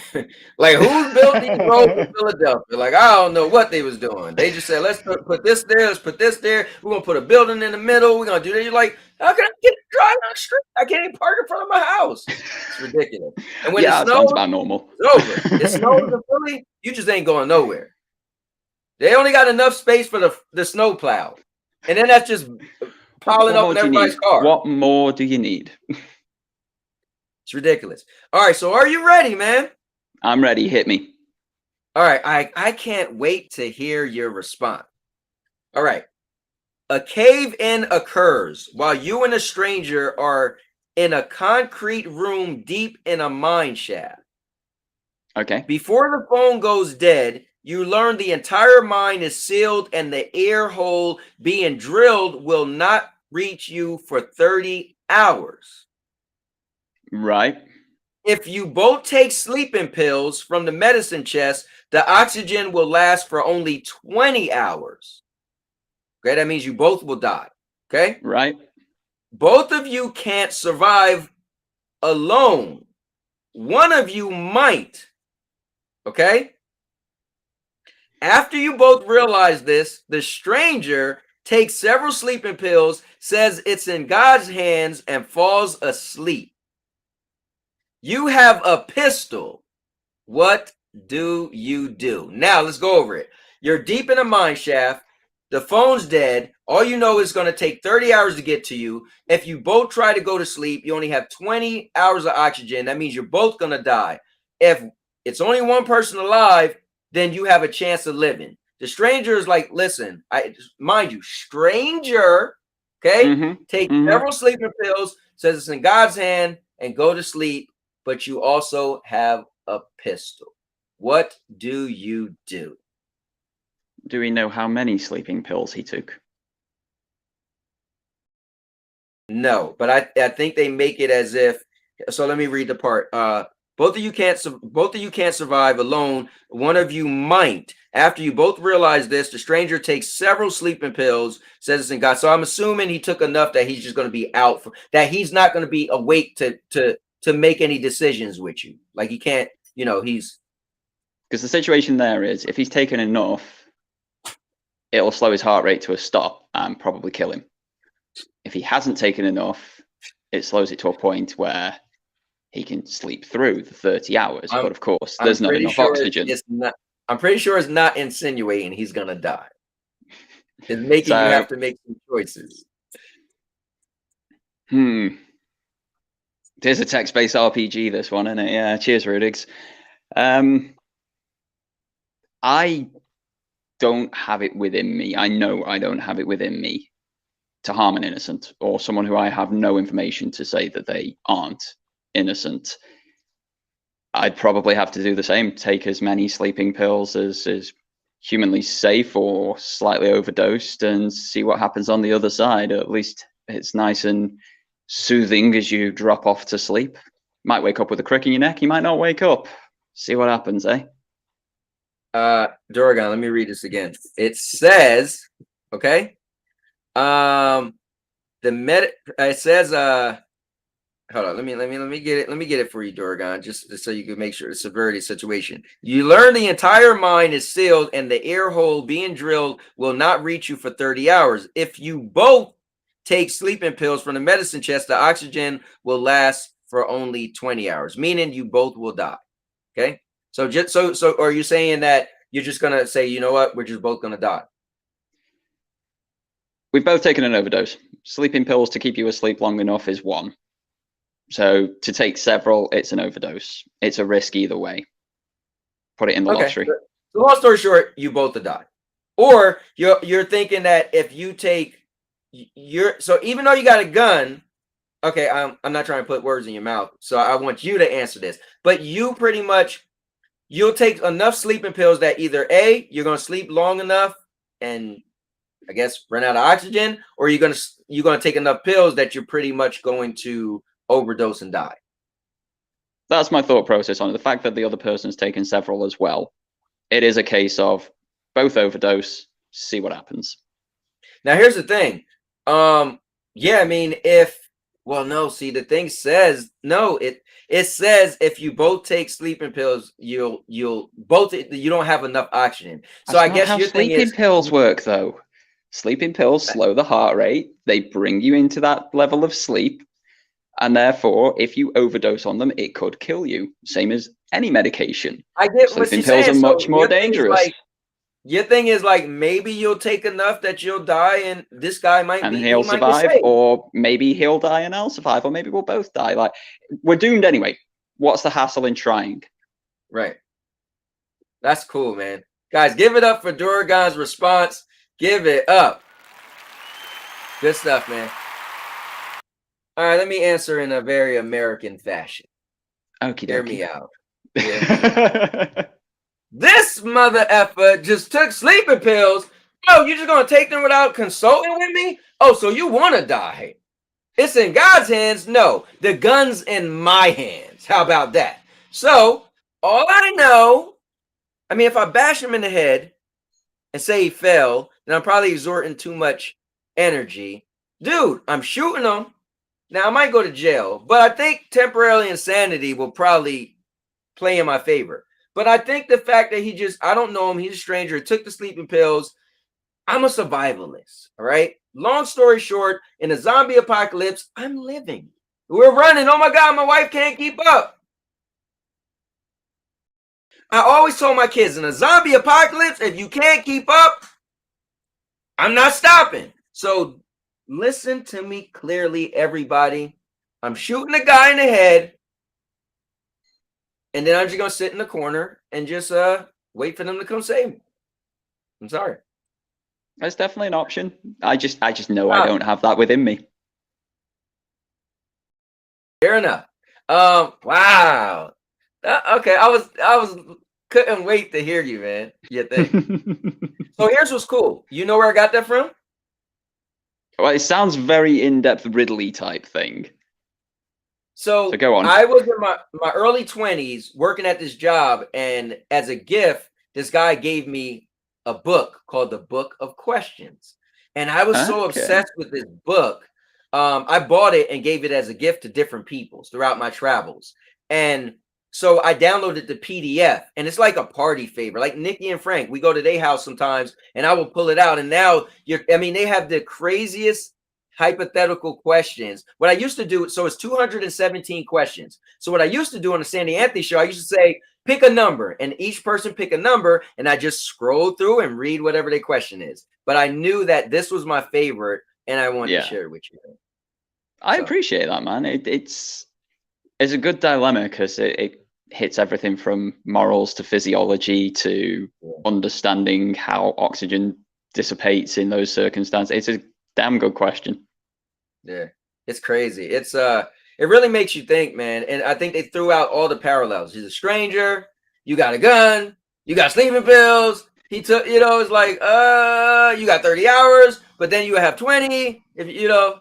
like who built these roads in Philadelphia? Like, I don't know what they was doing. They just said, let's put this there, let's put this there. We're going to put a building in the middle. We're going to do that. You're like, how can I get drive down the street? I can't even park in front of my house. It's ridiculous. And when it snows, sounds about normal. It's over. It snows in Philly, you just ain't going nowhere. They only got enough space for the snow plow. And then that's just piling up in everybody's car. What more do you need? It's ridiculous. All right, so are you ready, man? I'm ready. Hit me. All right, I can't wait to hear your response. All right. A cave-in occurs while you and a stranger are in a concrete room deep in a mine shaft. Okay. Before the phone goes dead, you learn the entire mine is sealed and the air hole being drilled will not reach you for 30 hours. Right. If you both take sleeping pills from the medicine chest, the oxygen will last for only 20 hours. Okay, that means you both will die. Okay? Right. Both of you can't survive alone. One of you might. Okay? After you both realize this, the stranger takes several sleeping pills, says it's in God's hands, and falls asleep. You have a pistol. What do you do? Now, let's go over it. You're deep in a mine shaft. The phone's dead. All you know is going to take 30 hours to get to you. If you both try to go to sleep, you only have 20 hours of oxygen. That means you're both going to die. If it's only one person alive, then you have a chance of living. The stranger is like, listen, mind you, stranger, okay? Take several sleeping pills, says it's in God's hand, and go to sleep. But you also have a pistol. What do you do? Do we know how many sleeping pills he took? No, but I think they make it as if. So let me read the part. Both of you can't survive alone. One of you might. After you both realize this, the stranger takes several sleeping pills. Says it's in God. So I'm assuming he took enough that he's just going to be out. That he's not going to be awake to make any decisions with you. Like he can't. You know, he's. Because the situation there is, if he's taken enough, it'll slow his heart rate to a stop and probably kill him. If he hasn't taken enough, it slows it to a point where he can sleep through the 30 hours. But of course, there's not enough oxygen. I'm pretty sure it's not insinuating he's gonna die. It's making you have to make some choices. There's a text-based RPG, this one, isn't it? Yeah, cheers, Rudigs. I don't have it within me. I know I don't have it within me to harm an innocent or someone who I have no information to say that they aren't innocent. I'd probably have to do the same, take as many sleeping pills as is humanly safe or slightly overdosed and see what happens on the other side. At least it's nice and soothing as you drop off to sleep. Might wake up with a crick in your neck, you might not wake up. See what happens, eh? Doragon, let me read this again. It says, okay, it says, hold on, let me get it for you, Doragon, just so you can make sure the severity of the situation. You learn the entire mind is sealed and the ear hole being drilled will not reach you for 30 hours. If you both take sleeping pills from the medicine chest, the oxygen will last for only 20 hours, meaning you both will die. Okay. So just so are you saying that you're just gonna say, you know what, we're just both gonna die? We've both taken an overdose. Sleeping pills to keep you asleep long enough is one. So to take several, it's an overdose. It's a risk either way. Put it in the lottery. So long story short, you both will die. Or you're thinking that if you take so even though you got a gun, okay, I'm not trying to put words in your mouth, so I want you to answer this. But you pretty much, you'll take enough sleeping pills that either A, you're gonna sleep long enough and I guess run out of oxygen, or you're gonna take enough pills that you're pretty much going to overdose and die. That's my thought process on it. The fact that the other person's taken several as well. It is a case of both overdose, see what happens. Now here's the thing. Yeah, I mean, see, the thing says no, it says if you both take sleeping pills, you don't have enough oxygen. So That's I guess how your thing sleeping is pills work though. Sleeping pills slow the heart rate, they bring you into that level of sleep, and therefore if you overdose on them, it could kill you. Same as any medication. I get sleeping pills are much more dangerous. Your thing is like maybe you'll take enough that you'll die and this guy might and he'll survive, or maybe he'll die and I'll survive, or maybe we'll both die. Like, we're doomed anyway. What's the hassle in trying? Right. That's cool, man. Guys, give it up for Doragon's response. Give it up. Good stuff, man. All right, let me answer in a very American fashion. Okie Hear dokie. me out. This mother effer just took sleeping pills. Oh, you just gonna take them without consulting with me? Oh, so you want to die? It's in God's hands. No, the gun's in my hands. How about that? So all I know, I mean, if I bash him in the head and say he fell, then I'm probably exerting too much energy. Dude, I'm shooting him. Now I might go to jail, but I think temporary insanity will probably play in my favor. But I think the fact that I don't know him, he's a stranger, took the sleeping pills. I'm a survivalist, all right? Long story short, in a zombie apocalypse, I'm living. We're running. Oh my God, my wife can't keep up. I always told my kids, in a zombie apocalypse, if you can't keep up, I'm not stopping. So listen to me clearly, everybody. I'm shooting the guy in the head. And then I'm just gonna sit in the corner and just wait for them to come save me. I'm sorry. That's definitely an option. I just know I don't have that within me. Fair enough. Wow. Okay, I was couldn't wait to hear you, man. You think? So here's what's cool. You know where I got that from? Well, it sounds very in-depth riddly type thing. So go on. I was in my early 20s working at this job, and as a gift, this guy gave me a book called The Book of Questions. And I was so obsessed with this book. I bought it and gave it as a gift to different people throughout my travels. And so I downloaded the PDF, and it's like a party favor. Like Nikki and Frank, we go to their house sometimes, and I will pull it out. And now they have the craziest hypothetical questions. What I used to do, so it's 217 questions. So what I used to do on the Sandy Anthony show, I used to say, pick a number, and each person pick a number, and I just scroll through and read whatever their question is. But I knew that this was my favorite, and I wanted to share it with you. I appreciate that, man. It's a good dilemma because it hits everything from morals to physiology to understanding how oxygen dissipates in those circumstances. It's a damn good question. Yeah, it's crazy. It's it really makes you think, man. And I think they threw out all the parallels. He's a stranger. You got a gun. You got sleeping pills. He took, you know, it's like, you got 30 hours, but then you have 20. If you know,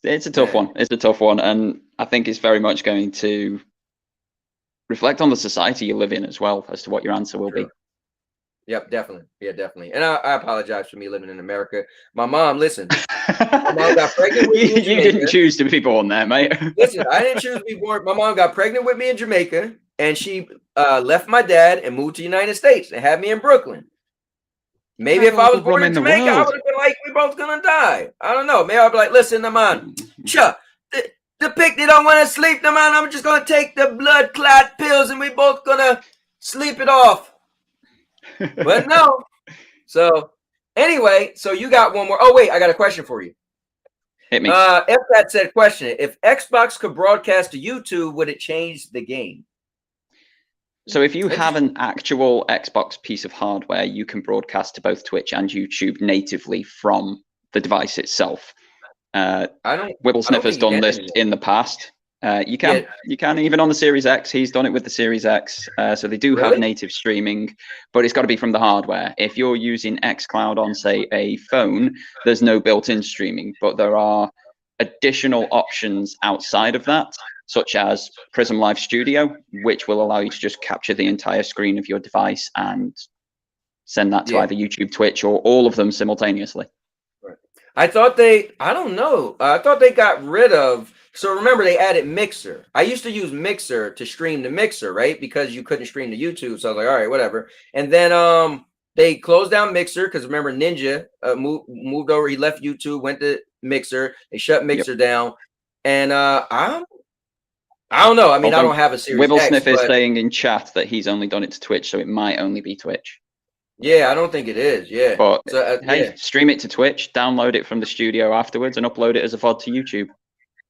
it's a tough one. It's a tough one, and I think it's very much going to reflect on the society you live in as well as to what your answer will be. Yep, definitely. Yeah, definitely. And I apologize for me living in America. My mom, listen, my mom got pregnant with me in Jamaica. You didn't choose to be born there, mate. Listen, I didn't choose to be born. My mom got pregnant with me in Jamaica, and she left my dad and moved to the United States and had me in Brooklyn. Maybe if I was born in Jamaica, I would have been like, we both gonna die. I don't know. Maybe I'd be like, listen, man, the picnic don't want to sleep, man. I'm just gonna take the blood clot pills, and we both gonna sleep it off. But no. So anyway, so you got one more. Oh wait, I got a question for you. Hit me. If that said question, if Xbox could broadcast to YouTube, would it change the game? So if you have an actual Xbox piece of hardware, you can broadcast to both Twitch and YouTube natively from the device itself. Whipplesniffer has done this in the past. You can even on the Series X. He's done it with the Series X. So they do have native streaming, but it's got to be from the hardware. If you're using xCloud on, say, a phone, there's no built-in streaming, but there are additional options outside of that, such as Prism Live Studio, which will allow you to just capture the entire screen of your device and send that to either YouTube, Twitch, or all of them simultaneously. I thought I don't know. I thought they got rid of. So remember, they added Mixer. I used to use Mixer to stream to Mixer, right? Because you couldn't stream to YouTube. So I was like, all right, whatever. And then they closed down Mixer because remember, Ninja moved over. He left YouTube, went to Mixer. They shut Mixer down. And I don't know. I mean, I don't have a Series X. Whipplesniff is saying in chat that he's only done it to Twitch, so it might only be Twitch. Yeah, I don't think it is. Yeah. But hey, stream it to Twitch, download it from the studio afterwards, and upload it as a VOD to YouTube.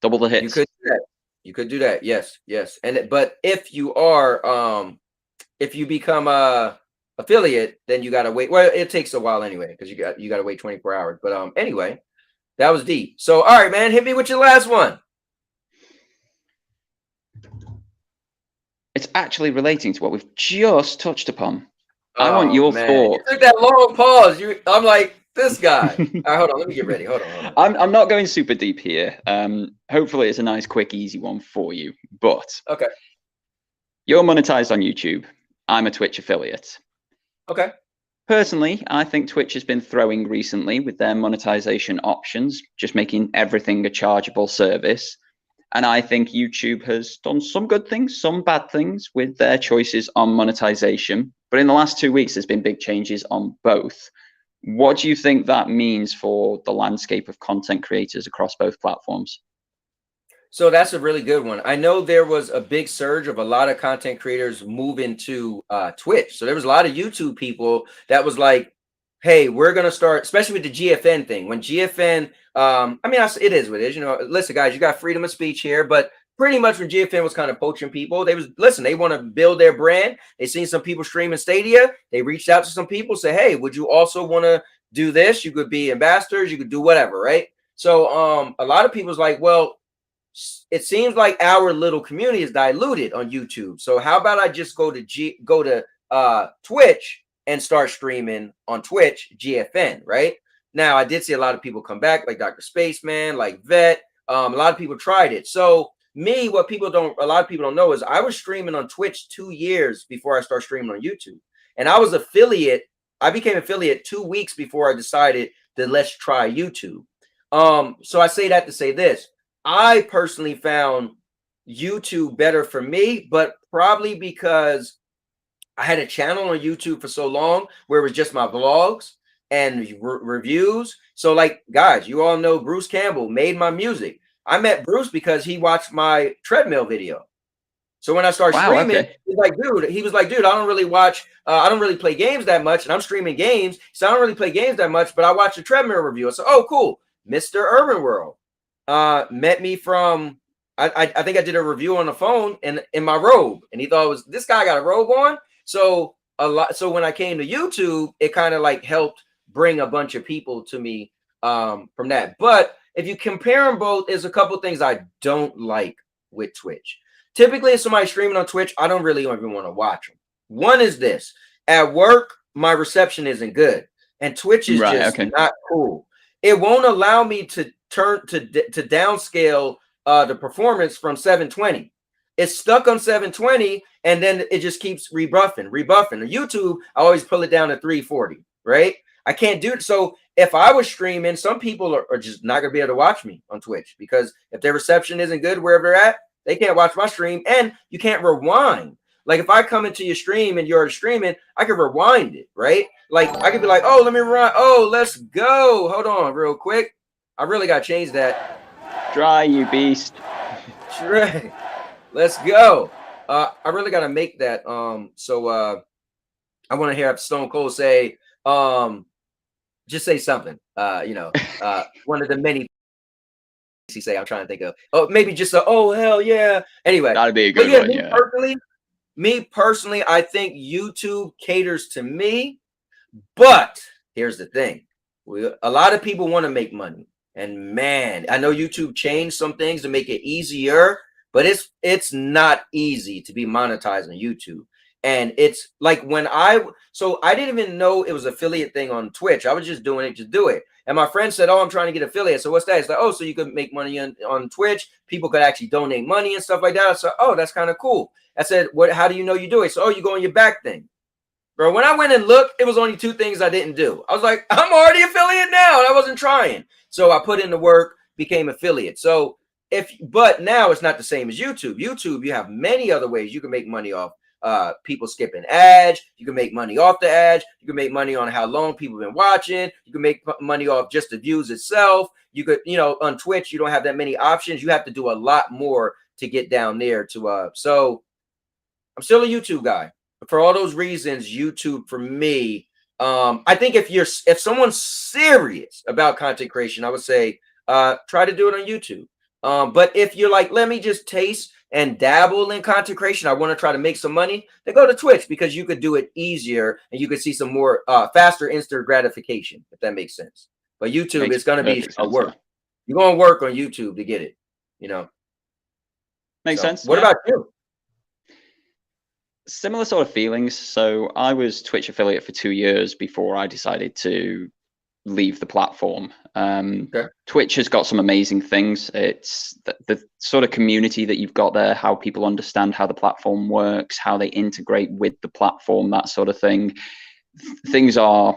Double the hits. You could do that. You could do that. Yes, yes. And but if you are if you become a affiliate, then you gotta wait. Well, it takes a while anyway, because you gotta wait 24 hours. But anyway, that was deep. So all right, man, hit me with your last one. It's actually relating to what we've just touched upon. I want your thoughts. You took that long pause. I'm like, this guy. All right, hold on. Let me get ready. Hold on. I'm not going super deep here. Hopefully, it's a nice, quick, easy one for you. But okay, you're monetized on YouTube. I'm a Twitch affiliate. Okay. Personally, I think Twitch has been throwing recently with their monetization options, just making everything a chargeable service. And I think YouTube has done some good things, some bad things with their choices on monetization. But in the last 2 weeks, there's been big changes on both. What do you think that means for the landscape of content creators across both platforms? So that's a really good one. I know there was a big surge of a lot of content creators moving to Twitch. So there was a lot of YouTube people that was like, hey, we're going to start, especially with the GFN thing. When GFN, I mean, it is what it is. You know, listen, guys, you got freedom of speech here, but pretty much when GFN was kind of poaching people, they want to build their brand. They seen some people streaming Stadia. They reached out to some people, say, hey, would you also want to do this? You could be ambassadors. You could do whatever, right? So a lot of people's like, well, it seems like our little community is diluted on YouTube. So how about I just go to Twitch and start streaming on Twitch, GFN, right? Now, I did see a lot of people come back, like Dr. Spaceman, like Vet. A lot of people tried it. So me, a lot of people don't know is I was streaming on Twitch 2 years before I started streaming on YouTube. And I was affiliate. I became affiliate 2 weeks before I decided to let's try YouTube. So I say that to say this. I personally found YouTube better for me, but probably because I had a channel on YouTube for so long where it was just my vlogs. and reviews. So like, guys, you all know Bruce Campbell made my music. I met Bruce because he watched my treadmill video. So when I started streaming, he was like, dude, I don't really watch, I don't really play games that much, and I'm streaming games, so I don't really play games that much, but I watch a treadmill review. I said, oh, cool. Mr. Urban World met me from, I think I did a review on the phone in my robe, and he thought it was, this guy got a robe on. So when I came to YouTube, it kind of like helped bring a bunch of people to me from that. But if you compare them both, there's a couple things I don't like with Twitch. Typically, if somebody's streaming on Twitch, I don't really even want to watch them. One is this: at work, my reception isn't good, and Twitch is not cool. It won't allow me to turn to downscale the performance from 720. It's stuck on 720, and then it just keeps rebuffing. On YouTube, I always pull it down to 340. Right? I can't do it. So if I was streaming, some people are just not gonna be able to watch me on Twitch because if their reception isn't good wherever they're at, they can't watch my stream, and you can't rewind. Like if I come into your stream and you're streaming, I can rewind it, right? Like I could be like, oh, let me rewind. Oh, let's go. Hold on real quick. I really got to change that. Try, you beast. Right. Let's go. I really got to make that. So I want to hear Stone Cold say, just say something. One of the many he say, I'm trying to think of, oh, maybe just a, oh, hell yeah. Anyway, that'd be a good one. Yeah. Me personally, I think YouTube caters to me, but here's the thing. A lot of people want to make money, and man, I know YouTube changed some things to make it easier, but it's not easy to be monetized on YouTube. And it's like I didn't even know it was affiliate thing on Twitch. I was just doing it to do it. And my friend said, oh, I'm trying to get affiliate. So what's that? It's like, oh, so you could make money on Twitch. People could actually donate money and stuff like that. So, oh, that's kind of cool. I said, how do you know you do it? So, oh, you go on your back thing. Bro, when I went and looked, it was only 2 things I didn't do. I was like, I'm already affiliate now. And I wasn't trying. So I put in the work, became affiliate. So but now it's not the same as YouTube. YouTube, you have many other ways you can make money off. People skipping ads. You can make money off the ads. You can make money on how long people have been watching. You can make money off just the views itself. You could, on Twitch, you don't have that many options. You have to do a lot more to get down there to so I'm still a YouTube guy. For all those reasons, YouTube for me, I think if someone's serious about content creation, I would say try to do it on YouTube. But if you're like, let me just taste and dabble in content creation, I want to try to make some money, then go to Twitch because you could do it easier and you could see some more faster instant gratification, if that makes sense. But YouTube is going to be a work. You're going to work on YouTube to get it, Makes sense. What about you? Similar sort of feelings. So I was Twitch affiliate for 2 years before I decided to leave the platform. Twitch has got some amazing things. It's the sort of community that you've got there, how people understand how the platform works, how they integrate with the platform, that sort of thing. Things are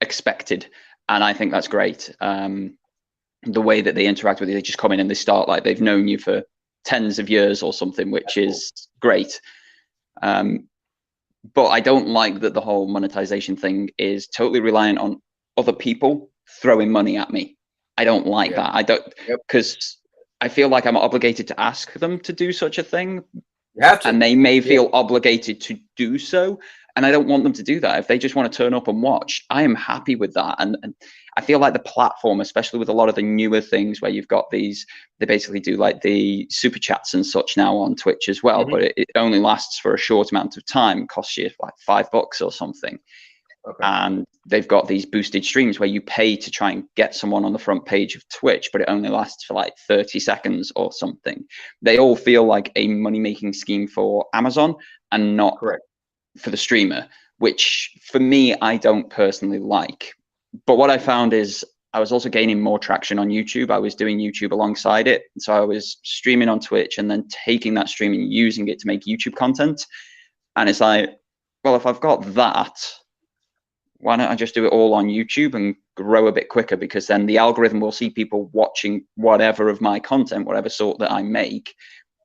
expected, and I think that's great. The way that they interact with you, they just come in and they start like they've known you for tens of years or something, which is great. But I don't like that the whole monetization thing is totally reliant on other people throwing money at me. I don't like that. I don't, because I feel like I'm obligated to ask them to do such a thing. You have to. And they may feel obligated to do so. And I don't want them to do that. If they just want to turn up and watch, I am happy with that. And I feel like the platform, especially with a lot of the newer things where you've got these, they basically do like the super chats and such now on Twitch as well, but it only lasts for a short amount of time, costs you like $5 or something. Okay. And they've got these boosted streams where you pay to try and get someone on the front page of Twitch, but it only lasts for like 30 seconds or something. They all feel like a money-making scheme for Amazon and not for the streamer, which for me, I don't personally like. But what I found is I was also gaining more traction on YouTube. I was doing YouTube alongside it. So I was streaming on Twitch and then taking that stream and using it to make YouTube content. And it's like, well, if I've got that, why don't I just do it all on YouTube and grow a bit quicker? Because then the algorithm will see people watching whatever of my content, whatever sort that I make,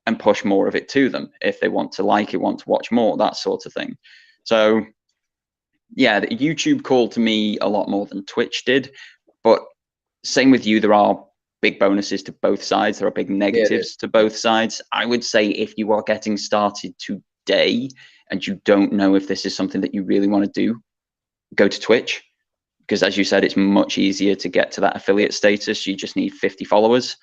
and push more of it to them if they want to like it, want to watch more, that sort of thing. So yeah, YouTube called to me a lot more than Twitch did, but same with you. There are big bonuses to both sides. There are big negatives to both sides. I would say if you are getting started today and you don't know if this is something that you really want to do, go to Twitch, because as you said, it's much easier to get to that affiliate status. You just need 50 followers.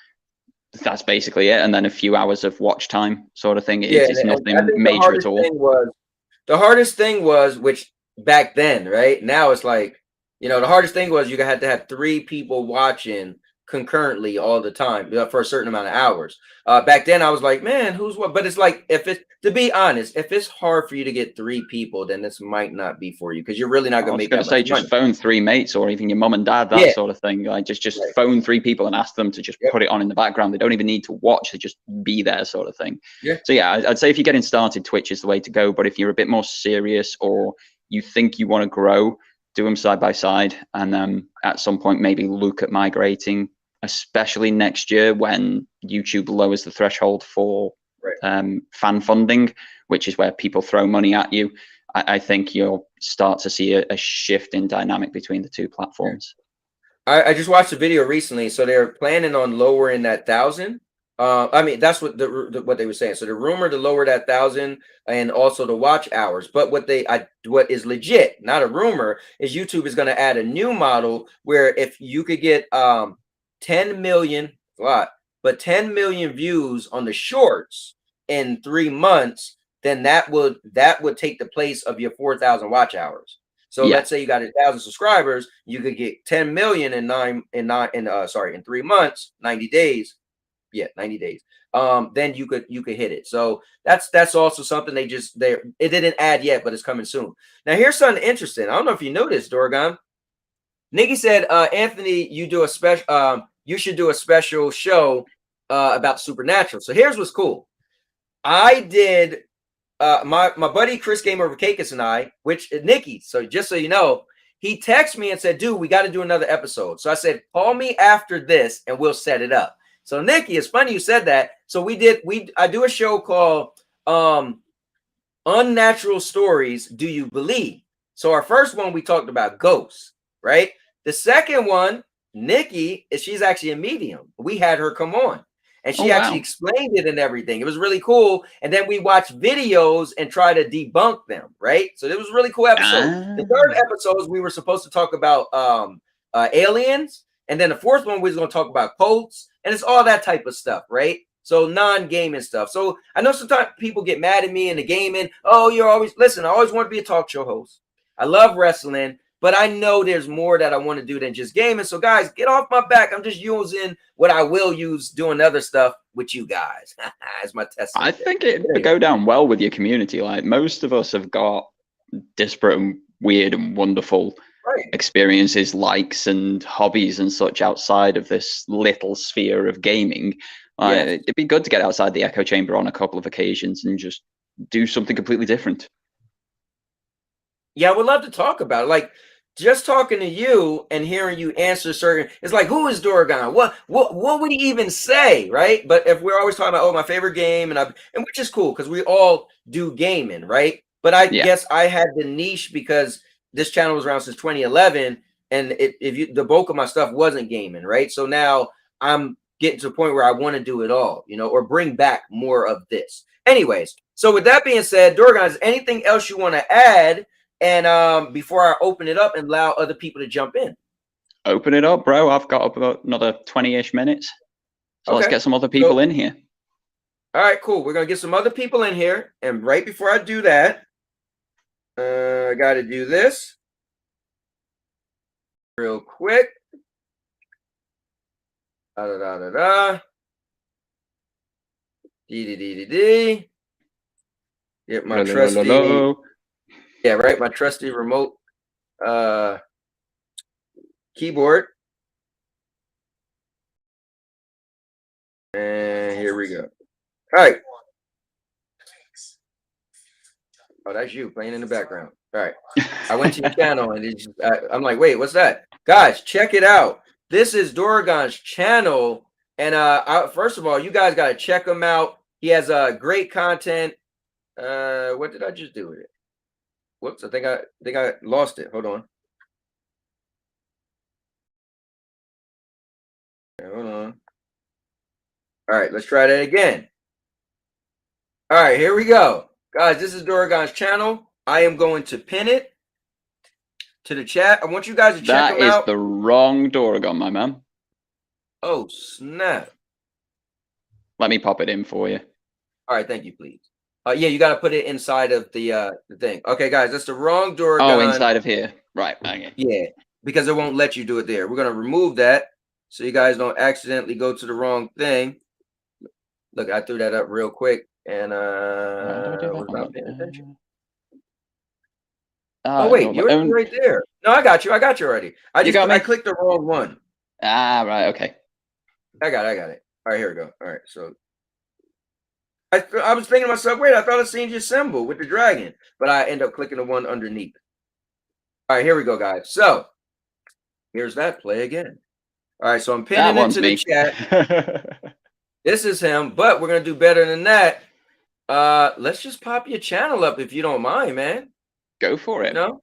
That's basically it, and then a few hours of watch time, sort of thing. It's nothing major at all. The hardest thing was, which back then, right? Now it's like, you know, the hardest thing was you had to have 3 people watching concurrently all the time for a certain amount of hours. Back then I was like, man, who's what? But it's like, if it's, to be honest, if it's hard for you to get 3 people, then this might not be for you, because you're really not going to make that much money. Just phone 3 mates, or even your mom and dad, that sort of thing. Like just Right. phone 3 people and ask them to just put it on in the background. They don't even need to watch; they just be there, sort of thing. Yeah. So yeah, I'd say if you're getting started, Twitch is the way to go. But if you're a bit more serious, or you think you want to grow, do them side by side, and at some point maybe look at migrating, especially next year when YouTube lowers the threshold for fan funding, which is where people throw money at you. I think you'll start to see a shift in dynamic between the 2 platforms. I just watched a video recently, so they're planning on lowering that 1,000. I mean, that's what what they were saying. So the rumor to lower that 1,000 and also the watch hours. But what is legit, not a rumor, is YouTube is going to add a new model where if you could get 10 million, a lot, but 10 million views on the shorts in 3 months, then that would take the place of your 4,000 watch hours. So let's say you got 1,000 subscribers, you could get 10 million in 3 months, 90 days. Yeah, 90 days. Then you could hit it. So that's also something it didn't add yet, but it's coming soon. Now here's something interesting. I don't know if you know this, Doragon. Nikki said, Anthony, you should do a special show about supernatural. So here's what's cool. I did my buddy Chris Game Over Cakus and I, which Nikki, so just so you know, he texted me and said, dude, we got to do another episode. So I said, call me after this and we'll set it up. So Nikki, it's funny you said that. So I do a show called Unnatural Stories Do You Believe? So our first one, we talked about ghosts, right? The second one, Nikki, she's actually a medium. We had her come on and she actually explained it and everything. It was really cool. And then we watched videos and try to debunk them, right? So it was a really cool episode. The third episode, we were supposed to talk about aliens. And then the fourth one, we was going to talk about cults. And it's all that type of stuff, right? So non-gaming stuff. So I know sometimes people get mad at me in the gaming. Oh, I always want to be a talk show host. I love wrestling, but I know there's more that I want to do than just gaming. So guys, get off my back. I'm just using what I will use doing other stuff with you guys. As my test. I think it would go down well with your community. Like most of us have got disparate and weird and wonderful experiences, likes and hobbies and such outside of this little sphere of gaming. It'd be good to get outside the echo chamber on a couple of occasions and just do something completely different. Yeah, I would love to talk about it. Like just talking to you and hearing you answer certain, it's like, who is Doragon? What would he even say, right? But if we're always talking about, my favorite game, and which is cool because we all do gaming, right? But I guess I had the niche because this channel was around since 2011, and the bulk of my stuff wasn't gaming, right? So now I'm getting to a point where I want to do it all, or bring back more of this. Anyways, so with that being said, Doragon, is anything else you want to add? And before I open it up and allow other people to jump in. Open it up, bro. I've got about another 20-ish minutes. So let's get some other people in here. All right, cool. We're going to get some other people in here. And right before I do that, I got to do this real quick. D. Get my trusty. Yeah, right. My trusty remote keyboard. And here we go. All right. Oh, that's you playing in the background. All right. I went to your channel and I'm like, wait, what's that? Guys, check it out. This is Doragon's channel. And first of all, you guys got to check him out. He has great content. What did I just do with it? Whoops, I think I lost it. Hold on. Hold on. All right, let's try that again. All right, here we go. Guys, this is Doragon's channel. I am going to pin it to the chat. I want you guys to check That him is out. the wrong Doragon, my man. Oh, snap. Let me pop it in for you. All right, thank you, please. Yeah, you got to put it inside of the thing. Okay, guys, that's the wrong Doragon. Oh, inside of here. Right, okay. Yeah, because it won't let you do it there. We're going to remove that so you guys don't accidentally go to the wrong thing. Look, I threw that up real quick and was not paying attention. Oh, wait, no, you're right there. No, I got you. I got you already. I clicked the wrong one. Ah, right, okay. I got it. All right, here we go. All right, so I was thinking to myself, wait, I thought I seen your symbol with the dragon, but I end up clicking the one underneath. All right, here we go, guys. So here's that play again. All right, so I'm pinning it to the chat. This is him, but we're gonna do better than that. Let's just pop your channel up if you don't mind, man. Go for it. You know,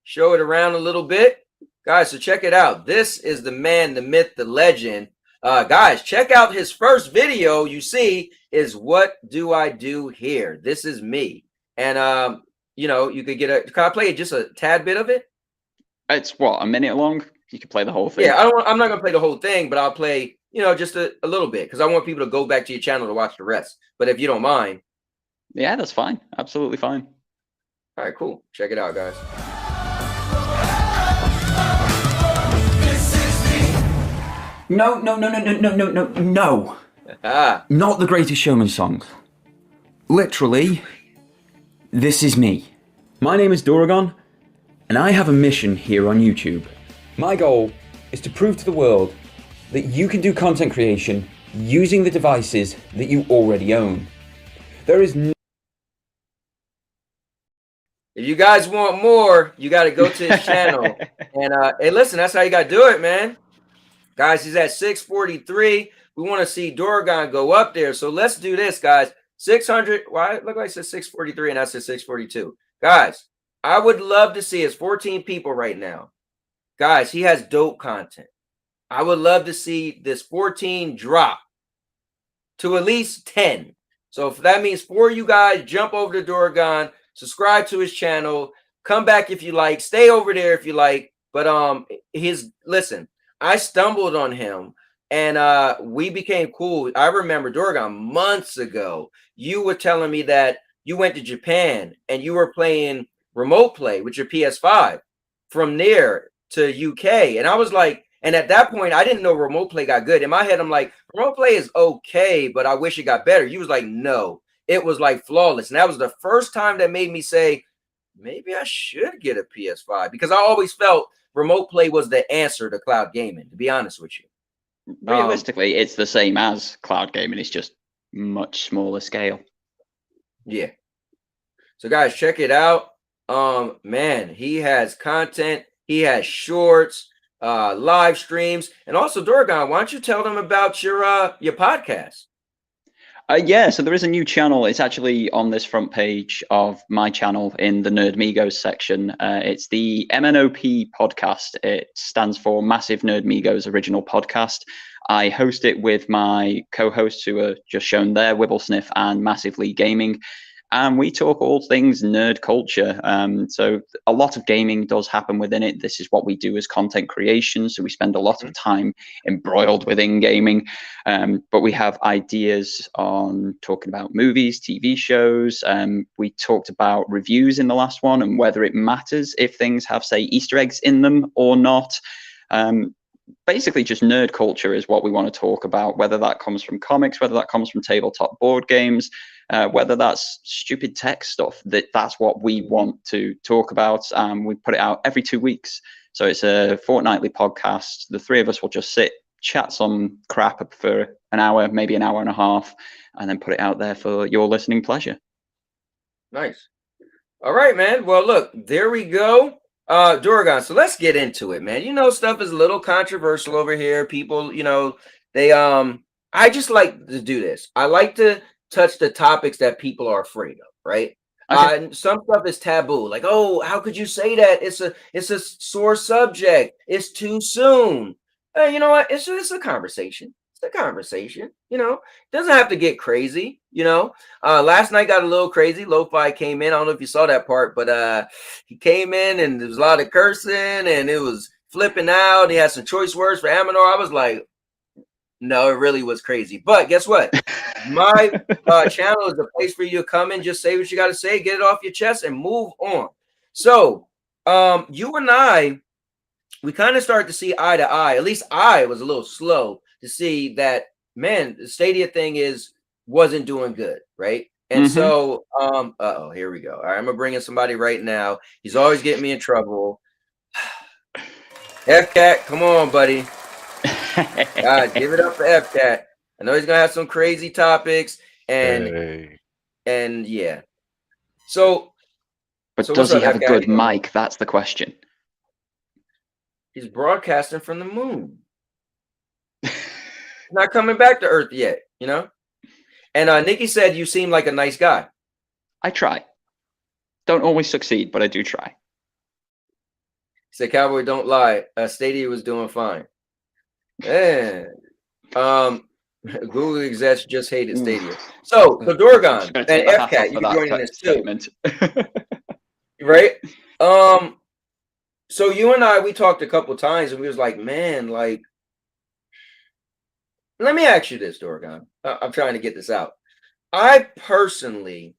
show it around a little bit, guys. So check it out. This is the man, the myth, the legend. Guys, check out his first video. You see, is what do I do here? This is me, and you know, you could get a. Can I play just a tad bit of it? It's what, a minute long? You could play the whole thing. Yeah, I'm not gonna play the whole thing, but I'll play, you know, just a little bit because I want people to go back to your channel to watch the rest. But if you don't mind, yeah, that's fine. Absolutely fine. All right, cool. Check it out, guys. No. Not the Greatest Showman song. Literally, this is me. My name is Doragon, and I have a mission here on YouTube. My goal is to prove to the world that you can do content creation using the devices that you already own. There is no... If you guys want more, you got to go to his channel. And hey, listen, that's how you got to do it, man. Guys, he's at 643. We want to see Doragon go up there. So let's do this, guys. 600. Why? It looked like it says 643 and I said 642. Guys, I would love to see. It's 14 people right now. Guys, he has dope content. I would love to see this 14 drop to at least 10. So if that means 4 of you guys, jump over to Doragon, subscribe to his channel, come back if you like, stay over there if you like. But listen, I stumbled on him and we became cool. I remember Doragon months ago, you were telling me that you went to Japan and you were playing remote play with your PS5 from there to UK. And I was like, and at that point, I didn't know remote play got good. In my head, I'm like, remote play is okay, but I wish it got better. You was like, no, it was like flawless. And that was the first time that made me say, maybe I should get a PS5 because I always felt remote play was the answer to cloud gaming, to be honest with you. Realistically, it's the same as cloud gaming. It's just much smaller scale. Yeah. So guys, check it out. Man, he has content. He has shorts, live streams, and also Doragon. Why don't you tell them about your podcast? Yeah, so there is a new channel. It's actually on this front page of my channel in the Nerdmigos section. It's the MNOP podcast. It stands for Massive Nerdmigos Original Podcast. I host it with my co-hosts who are just shown there, Wibblesniff and Massively Gaming. And we talk all things nerd culture. So a lot of gaming does happen within it. This is what we do as content creation. So we spend a lot of time embroiled within gaming. But we have ideas on talking about movies, TV shows. We talked about reviews in the last one and whether it matters if things have, say, Easter eggs in them or not. Basically just nerd culture is what we want to talk about, whether that comes from comics, whether that comes from tabletop board games, whether that's stupid tech stuff. That's what we want to talk about. We put it out every 2 weeks. So it's a fortnightly podcast. The three of us will just sit, chat some crap for an hour, maybe an hour and a half, and then put it out there for your listening pleasure. Nice. All right, man. Well, look, there we go. Doragon, so let's get into it, man. You know, stuff is a little controversial over here. People, you know, they I just like to do this. I like to touch the topics that people are afraid of, right? Okay. Some stuff is taboo. Like, oh, how could you say that? It's a sore subject. It's too soon. You know what? It's a conversation. It's a conversation. You know, it doesn't have to get crazy. You know, last night got a little crazy. Lo-Fi came in. I don't know if you saw that part, but he came in and there was a lot of cursing and it was flipping out. He had some choice words for Aminor. I was like, no, it really was crazy. But guess what? My channel is a place for you to come in, just say what you got to say, get it off your chest, and move on. So, you and I, we kind of started to see eye to eye. At least I was a little slow to see that, man, the Stadia thing wasn't doing good, right? And so, uh-oh, here we go. All right, I'm gonna bring in somebody right now. He's always getting me in trouble. FCat, come on, buddy. Guys, give it up for FCat. I know he's gonna have some crazy topics, and yeah. So, But so does what's he up, have a FCat? good mic? That's the question. He's broadcasting from the moon. Not coming back to Earth yet, you know. And Nikki said you seem like a nice guy. I try. Don't always succeed, but I do try. He said, "Cowboy, don't lie. Stadia was doing fine." Man, Google execs just hated Stadia. So Doragon and FCat, you can join in this statement. Right? So you and I, we talked a couple times, and we was like, man, like, let me ask you this, Doragon. I'm trying to get this out. I personally,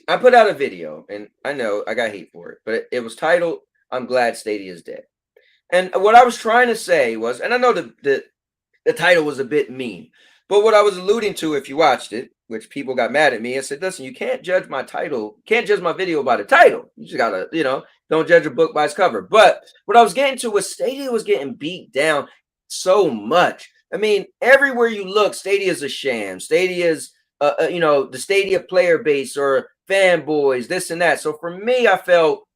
I put out a video, and I know I got hate for it, but it was titled, "I'm Glad Stadia is Dead." And what I was trying to say was, and I know the title was a bit mean, but what I was alluding to, if you watched it, which people got mad at me and said, listen, you can't judge my title, can't judge my video by the title. You just gotta, you know, don't judge a book by its cover. But what I was getting to was Stadia was getting beat down so much. I mean, everywhere you look, Stadia is a sham. Stadia is, you know, the Stadia player base or fanboys, this and that. So for me, I felt,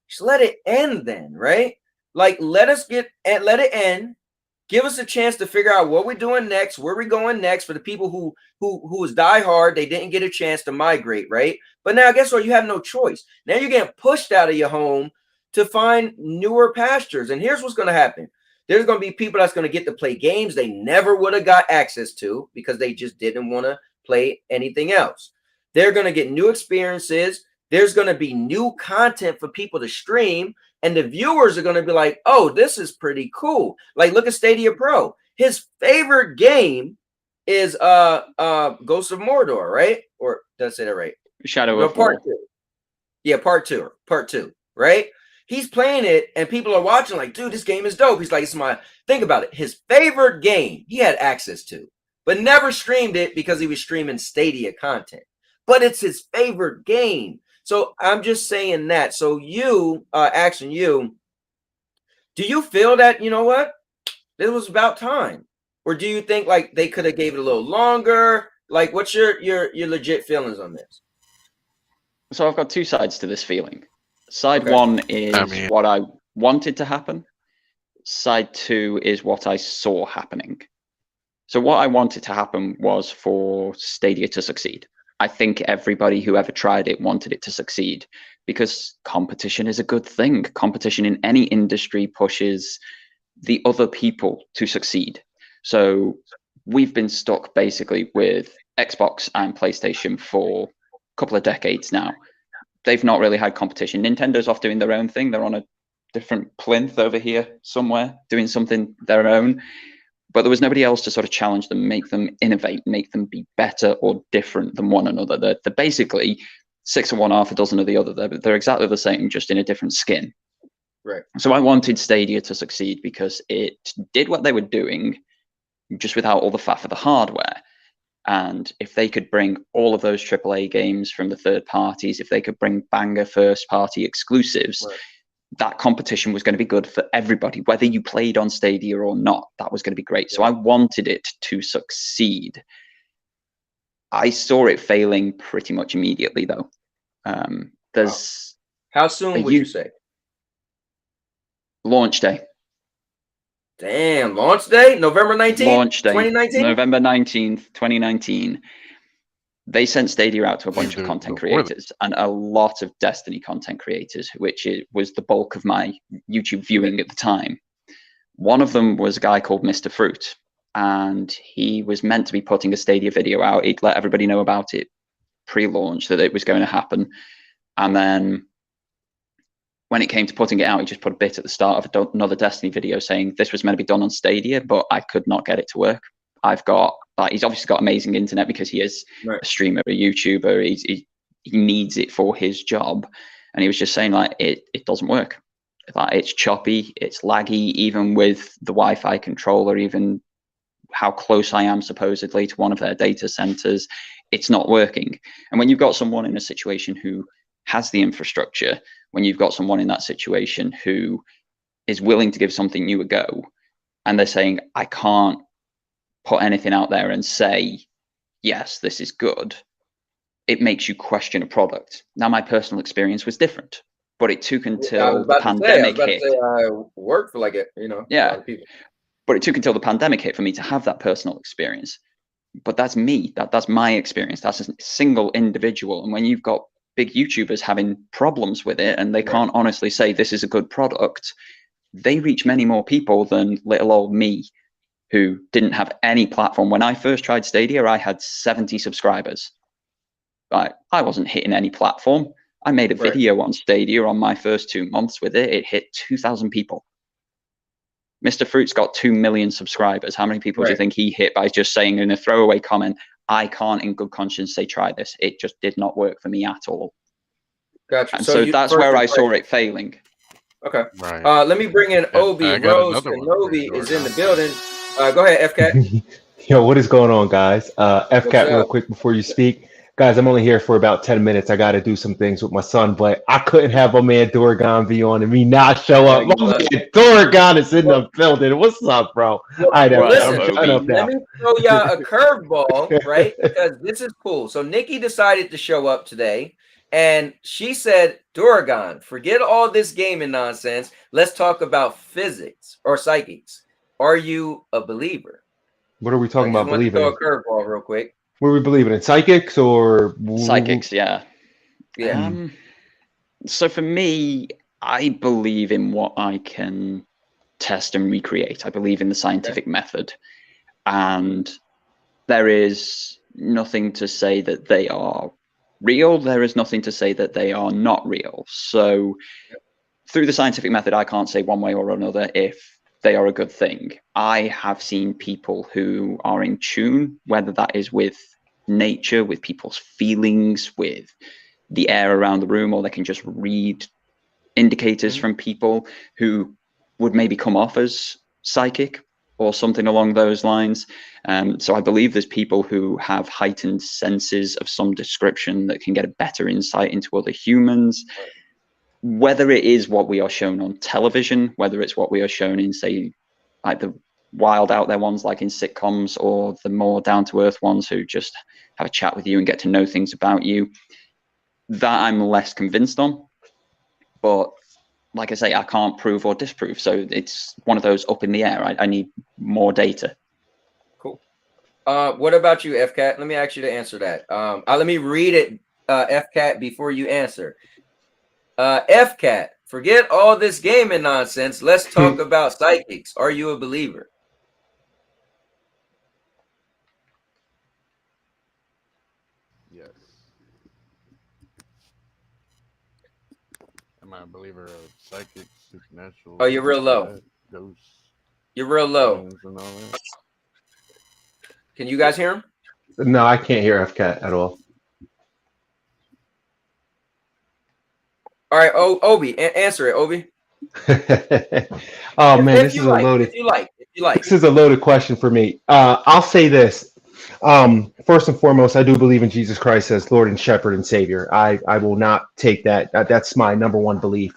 just let it end then, right? Like, let it end. Give us a chance to figure out what we're doing next, where we're going next. For the people who was diehard, they didn't get a chance to migrate, right? But now, guess what? You have no choice. Now you're getting pushed out of your home to find newer pastures. And here's what's going to happen. There's going to be people that's going to get to play games they never would have got access to because they just didn't want to play anything else. They're going to get new experiences. There's going to be new content for people to stream. And the viewers are going to be like, oh, this is pretty cool. Like, look at Stadia Pro. His favorite game is Ghost of Mordor, right? Or did I say that right? Shadow of War. Part 2. Yeah, part two, right? He's playing it and people are watching like, dude, this game is dope. He's like, think about it. His favorite game he had access to, but never streamed it because he was streaming Stadia content. But it's his favorite game. So I'm just saying that. So you, asking you, do you feel that, you know what, it was about time? Or do you think like they could have gave it a little longer? Like, what's your legit feelings on this? So I've got two sides to this feeling. Side one is what I wanted to happen. Side two is what I saw happening. So what I wanted to happen was for Stadia to succeed. I think everybody who ever tried it wanted it to succeed because competition is a good thing. Competition in any industry pushes the other people to succeed. So we've been stuck basically with Xbox and PlayStation for a couple of decades now. They've not really had competition. Nintendo's off doing their own thing. They're on a different plinth over here somewhere doing something their own. But there was nobody else to sort of challenge them, make them innovate, make them be better or different than one another. They're basically 6 of one, half a dozen of the other. They're exactly the same, just in a different skin. Right. So I wanted Stadia to succeed because it did what they were doing, just without all the faff of the hardware. And if they could bring all of those AAA games from the third parties, if they could bring banger first-party exclusives, right, that competition was going to be good for everybody, whether you played on Stadia or not. That was going to be great. So I wanted it to succeed. I saw it failing pretty much immediately, though. There's How soon would you say? Launch day. Damn, launch day? November 19th? Launch day. 2019? November 19th, 2019. they sent Stadia out to a bunch of Either content before that. creators and a lot of Destiny content creators, which was the bulk of my YouTube viewing at the time. One of them was a guy called Mr. Fruit, and he was meant to be putting a Stadia video out. He'd let everybody know about it pre-launch, that it was going to happen. And then when it came to putting it out, he just put a bit at the start of another Destiny video saying this was meant to be done on Stadia, but I could not get it to work. He's obviously got amazing internet because he is a streamer, a YouTuber. He needs it for his job. And he was just saying, like, it doesn't work. Like, it's choppy, it's laggy, even with the Wi-Fi controller, even how close I am supposedly to one of their data centers, it's not working. And when you've got someone in a situation who has the infrastructure, when you've got someone in that situation who is willing to give something new a go, and they're saying, I can't put anything out there and say, yes, this is good, it makes you question a product. Now, my personal experience was different, but it took until the pandemic hit. I worked for like it, you know. Yeah. A lot of people. But it took until the pandemic hit for me to have that personal experience. But that's me. That's my experience. That's a single individual. And when you've got big YouTubers having problems with it and they can't honestly say this is a good product, they reach many more people than little old me, who didn't have any platform. When I first tried Stadia, I had 70 subscribers. I wasn't hitting any platform. I made a video on Stadia on my first 2 months with it. It hit 2,000 people. Mr. Fruit's got 2 million subscribers. How many people do you think he hit by just saying in a throwaway comment, I can't in good conscience say try this. It just did not work for me at all. Gotcha. And so that's where I saw it failing. Okay. Right. Let me bring in Obi. Rose Kenobi is in the building. Go ahead, FCAT. Yo, what is going on, guys? FCAT, real quick before you speak. Guys, I'm only here for about 10 minutes. I got to do some things with my son, but I couldn't have my man Doragon be on and me not show up. My man Doragon is in the building. What's up, bro? Let me throw y'all a curveball, right? Because this is cool. So Nikki decided to show up today, and she said, Doragon, forget all this gaming nonsense. Let's talk about physics or psychics. Are you a believer? What are we talking about believing? Throw a curveball real quick. What are we believing in? Psychics or psychics? Yeah. Yeah. So for me, I believe in what I can test and recreate. I believe in the scientific method, and there is nothing to say that they are real. There is nothing to say that they are not real. So through the scientific method, I can't say one way or another if they are a good thing. I have seen people who are in tune, whether that is with nature, with people's feelings, with the air around the room, or they can just read indicators from people who would maybe come off as psychic or something along those lines. So I believe there's people who have heightened senses of some description that can get a better insight into other humans. Whether it is what we are shown on television, whether it's what we are shown in, say, like the wild out there ones like in sitcoms, or the more down-to-earth ones who just have a chat with you and get to know things about you, that I'm less convinced on. But like I say, I can't prove or disprove. So it's one of those up in the air. I need more data. Cool. What about you, FCAT? Let me ask you to answer that. Let me read it, FCAT, before you answer. FCAT, forget all this gaming nonsense. Let's talk about psychics. Are you a believer? Yes. Am I a believer of psychics, supernatural? Oh, you're real low. Ghosts. You're real low. And all that? Can you guys hear him? No, I can't hear FCAT at all. All right, Obi, answer it, Obi. Oh man, this is a loaded. If you like. This is a loaded question for me. I'll say this. First and foremost, I do believe in Jesus Christ as Lord and Shepherd and Savior. I will not take that. That's my number one belief.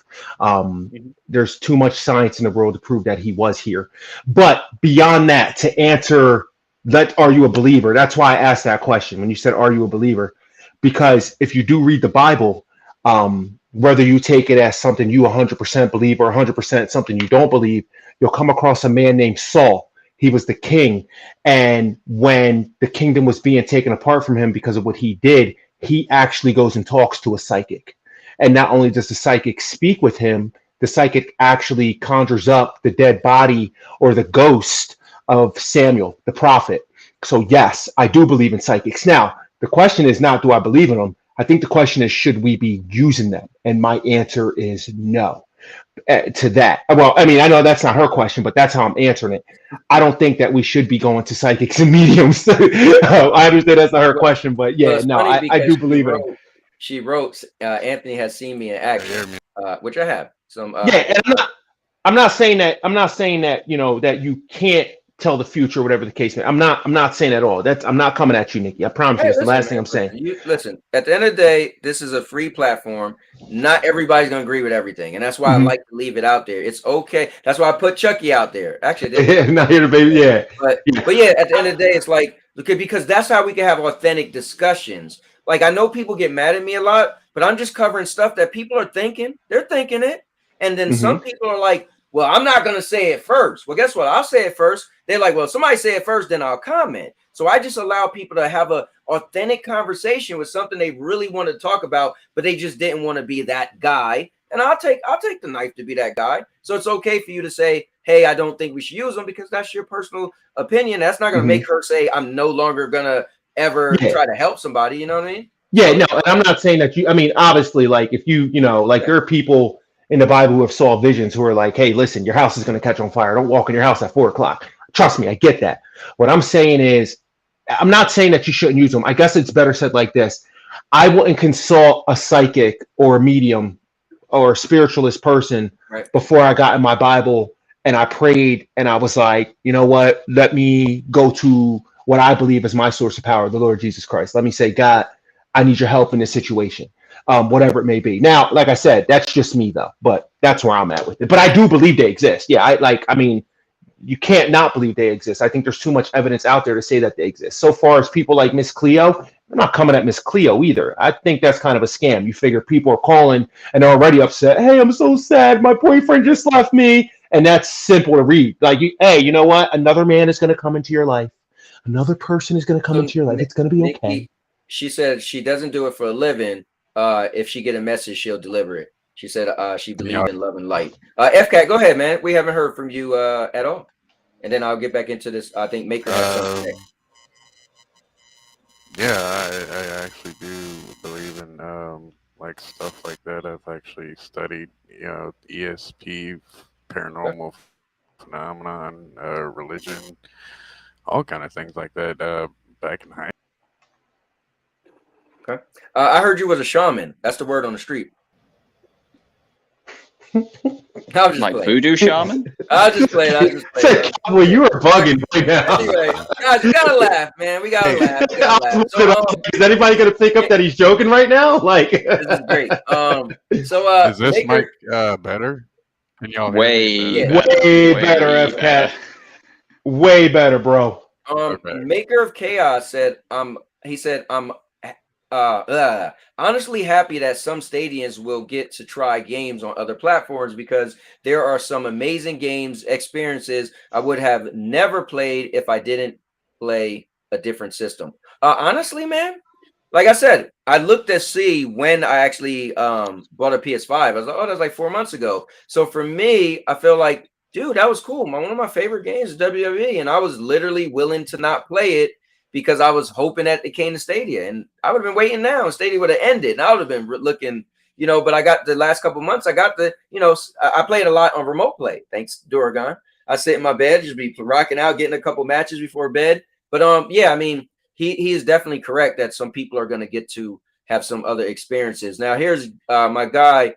There's too much science in the world to prove that he was here. But beyond that, to answer that, are you a believer? That's why I asked that question when you said, are you a believer? Because if you do read the Bible, whether you take it as something you 100% believe or 100% something you don't believe, you'll come across a man named Saul. He was the king. And when the kingdom was being taken apart from him because of what he did, he actually goes and talks to a psychic. And not only does the psychic speak with him, the psychic actually conjures up the dead body or the ghost of Samuel, the prophet. So yes, I do believe in psychics. Now, the question is not, do I believe in them? I think the question is, should we be using them? And my answer is no to that. Well, I mean, I know that's not her question, but that's how I'm answering it. I don't think that we should be going to psychics and mediums. I understand that's not her question, but yeah, no, I do believe in them. She wrote, Anthony has seen me in action, which I have. Some yeah, and I'm not saying that that you can't tell the future, whatever the case may be. I'm not saying at all. I'm not coming at you, Nikki. I promise you. It's the last thing I'm saying. Listen, at the end of the day, this is a free platform. Not everybody's gonna agree with everything, and that's why I like to leave it out there. It's okay. That's why I put Chucky out there. Actually, not here to baby. Yeah, but yeah, at the end of the day, it's like, because that's how we can have authentic discussions. Like, I know people get mad at me a lot, but I'm just covering stuff that people are thinking. They're thinking it, and then some people are like, well, I'm not going to say it first. Well, guess what? I'll say it first. They're like, well, somebody say it first, then I'll comment. So I just allow people to have a authentic conversation with something they really want to talk about, but they just didn't want to be that guy. And I'll take the knife to be that guy. So it's okay for you to say, hey, I don't think we should use them, because that's your personal opinion. That's not going to make her say, I'm no longer going to ever try to help somebody. You know what I mean? Yeah, no, and I'm not saying that I mean, obviously, like, if there are people in the Bible who have saw visions who are like, hey, listen, your house is going to catch on fire. Don't walk in your house at 4:00. Trust me, I get that. What I'm saying is, I'm not saying that you shouldn't use them. I guess it's better said like this. I wouldn't consult a psychic or a medium or a spiritualist person before I got in my Bible and I prayed and I was like, you know what? Let me go to what I believe is my source of power, the Lord Jesus Christ. Let me say, God, I need your help in this situation. Whatever it may be. Now, like I said, that's just me though, but that's where I'm at with it. But I do believe they exist. Yeah, I mean, you can't not believe they exist. I think there's too much evidence out there to say that they exist. So far as people like Miss Cleo, I'm not coming at Miss Cleo either. I think that's kind of a scam. You figure people are calling and they're already upset. Hey, I'm so sad. My boyfriend just left me. And that's simple to read. Like, hey, you know what? Another man is going to come into your life. Another person is going to come into your life. It's going to be okay. She said she doesn't do it for a living. If she get a message, she'll deliver it. She said she believes in love and light. FCAT, go ahead, man. We haven't heard from you at all. And then I'll get back into this. I think Maker has something to say. Yeah, I actually do believe in like stuff like that. I've actually studied, ESP, paranormal phenomenon, religion, all kind of things like that back in high. Okay. I heard you was a shaman. That's the word on the street. I was just like playing. Voodoo shaman? I was just playing. Well, you are bugging right now. Anyway, guys, we gotta laugh, man. We gotta laugh. So, is anybody gonna pick up that he's joking right now? Like, this is great. Is this mic better? Can y'all way better, FCAT. Way better, bro. Maker of Chaos said, he said, I'm honestly happy that some stadiums will get to try games on other platforms, because there are some amazing games experiences I would have never played if I didn't play a different system. Honestly, man, like I said, I looked to see when I actually bought a PS5. I was like, oh, that was like 4 months ago. So for me, I feel like, dude, that was cool. One of my favorite games is WWE, and I was literally willing to not play it because I was hoping that it came to Stadia, and I would have been waiting now, and Stadia would have ended, and I would have been looking, but I got the last couple months, I got the, I played a lot on remote play. Thanks, Doragon. I sit in my bed, just be rocking out, getting a couple matches before bed. But yeah, I mean, he is definitely correct that some people are going to get to have some other experiences. Now, here's my guy,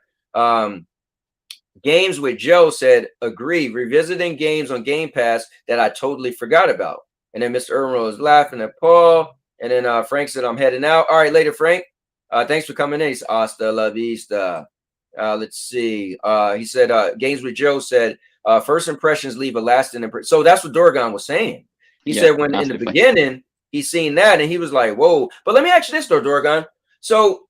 Games with Joe said, agree, revisiting games on Game Pass that I totally forgot about. And then Mr. Irwin was laughing at Paul. And then Frank said, I'm heading out. All right, later, Frank. Thanks for coming in. He said, hasta la vista. Let's see. He said, Games with Joe said, first impressions leave a lasting impression. So that's what Doragon was saying. He said when in the beginning, he's seen that and he was like, whoa. But let me ask you this, though, Doragon. So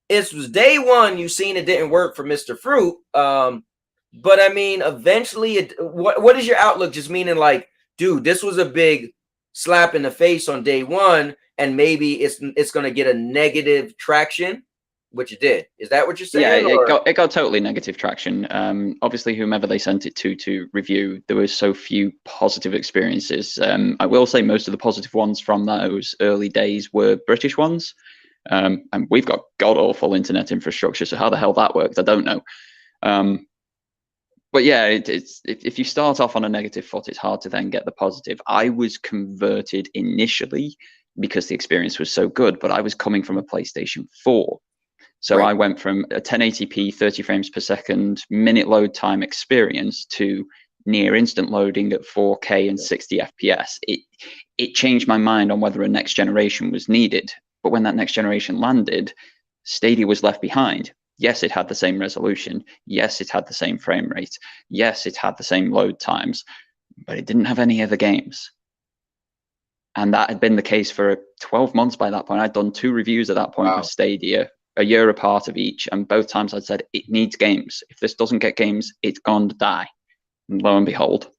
it was day one you seen it didn't work for Mr. Fruit. But I mean, eventually, what is your outlook? Just meaning like, dude, this was a big slap in the face on day one, and maybe it's going to get a negative traction, which it did. Is that what you're saying? Yeah, it got totally negative traction. Obviously, whomever they sent it to review, there was so few positive experiences. I will say most of the positive ones from those early days were British ones. And we've got god awful internet infrastructure, so how the hell that worked, I don't know. But yeah, if you start off on a negative foot, it's hard to then get the positive. I was converted initially because the experience was so good, but I was coming from a PlayStation 4. So I went from a 1080p, 30 frames per second, minute load time experience to near instant loading at 4K and 60 FPS. It changed my mind on whether a next generation was needed. But when that next generation landed, Stadia was left behind. Yes, it had the same resolution. Yes, it had the same frame rate. Yes, it had the same load times, but it didn't have any other games. And that had been the case for 12 months by that point. I'd done 2 reviews at that point of Stadia, a year apart of each, and both times I'd said, it needs games. If this doesn't get games, it's gone to die. And lo and behold.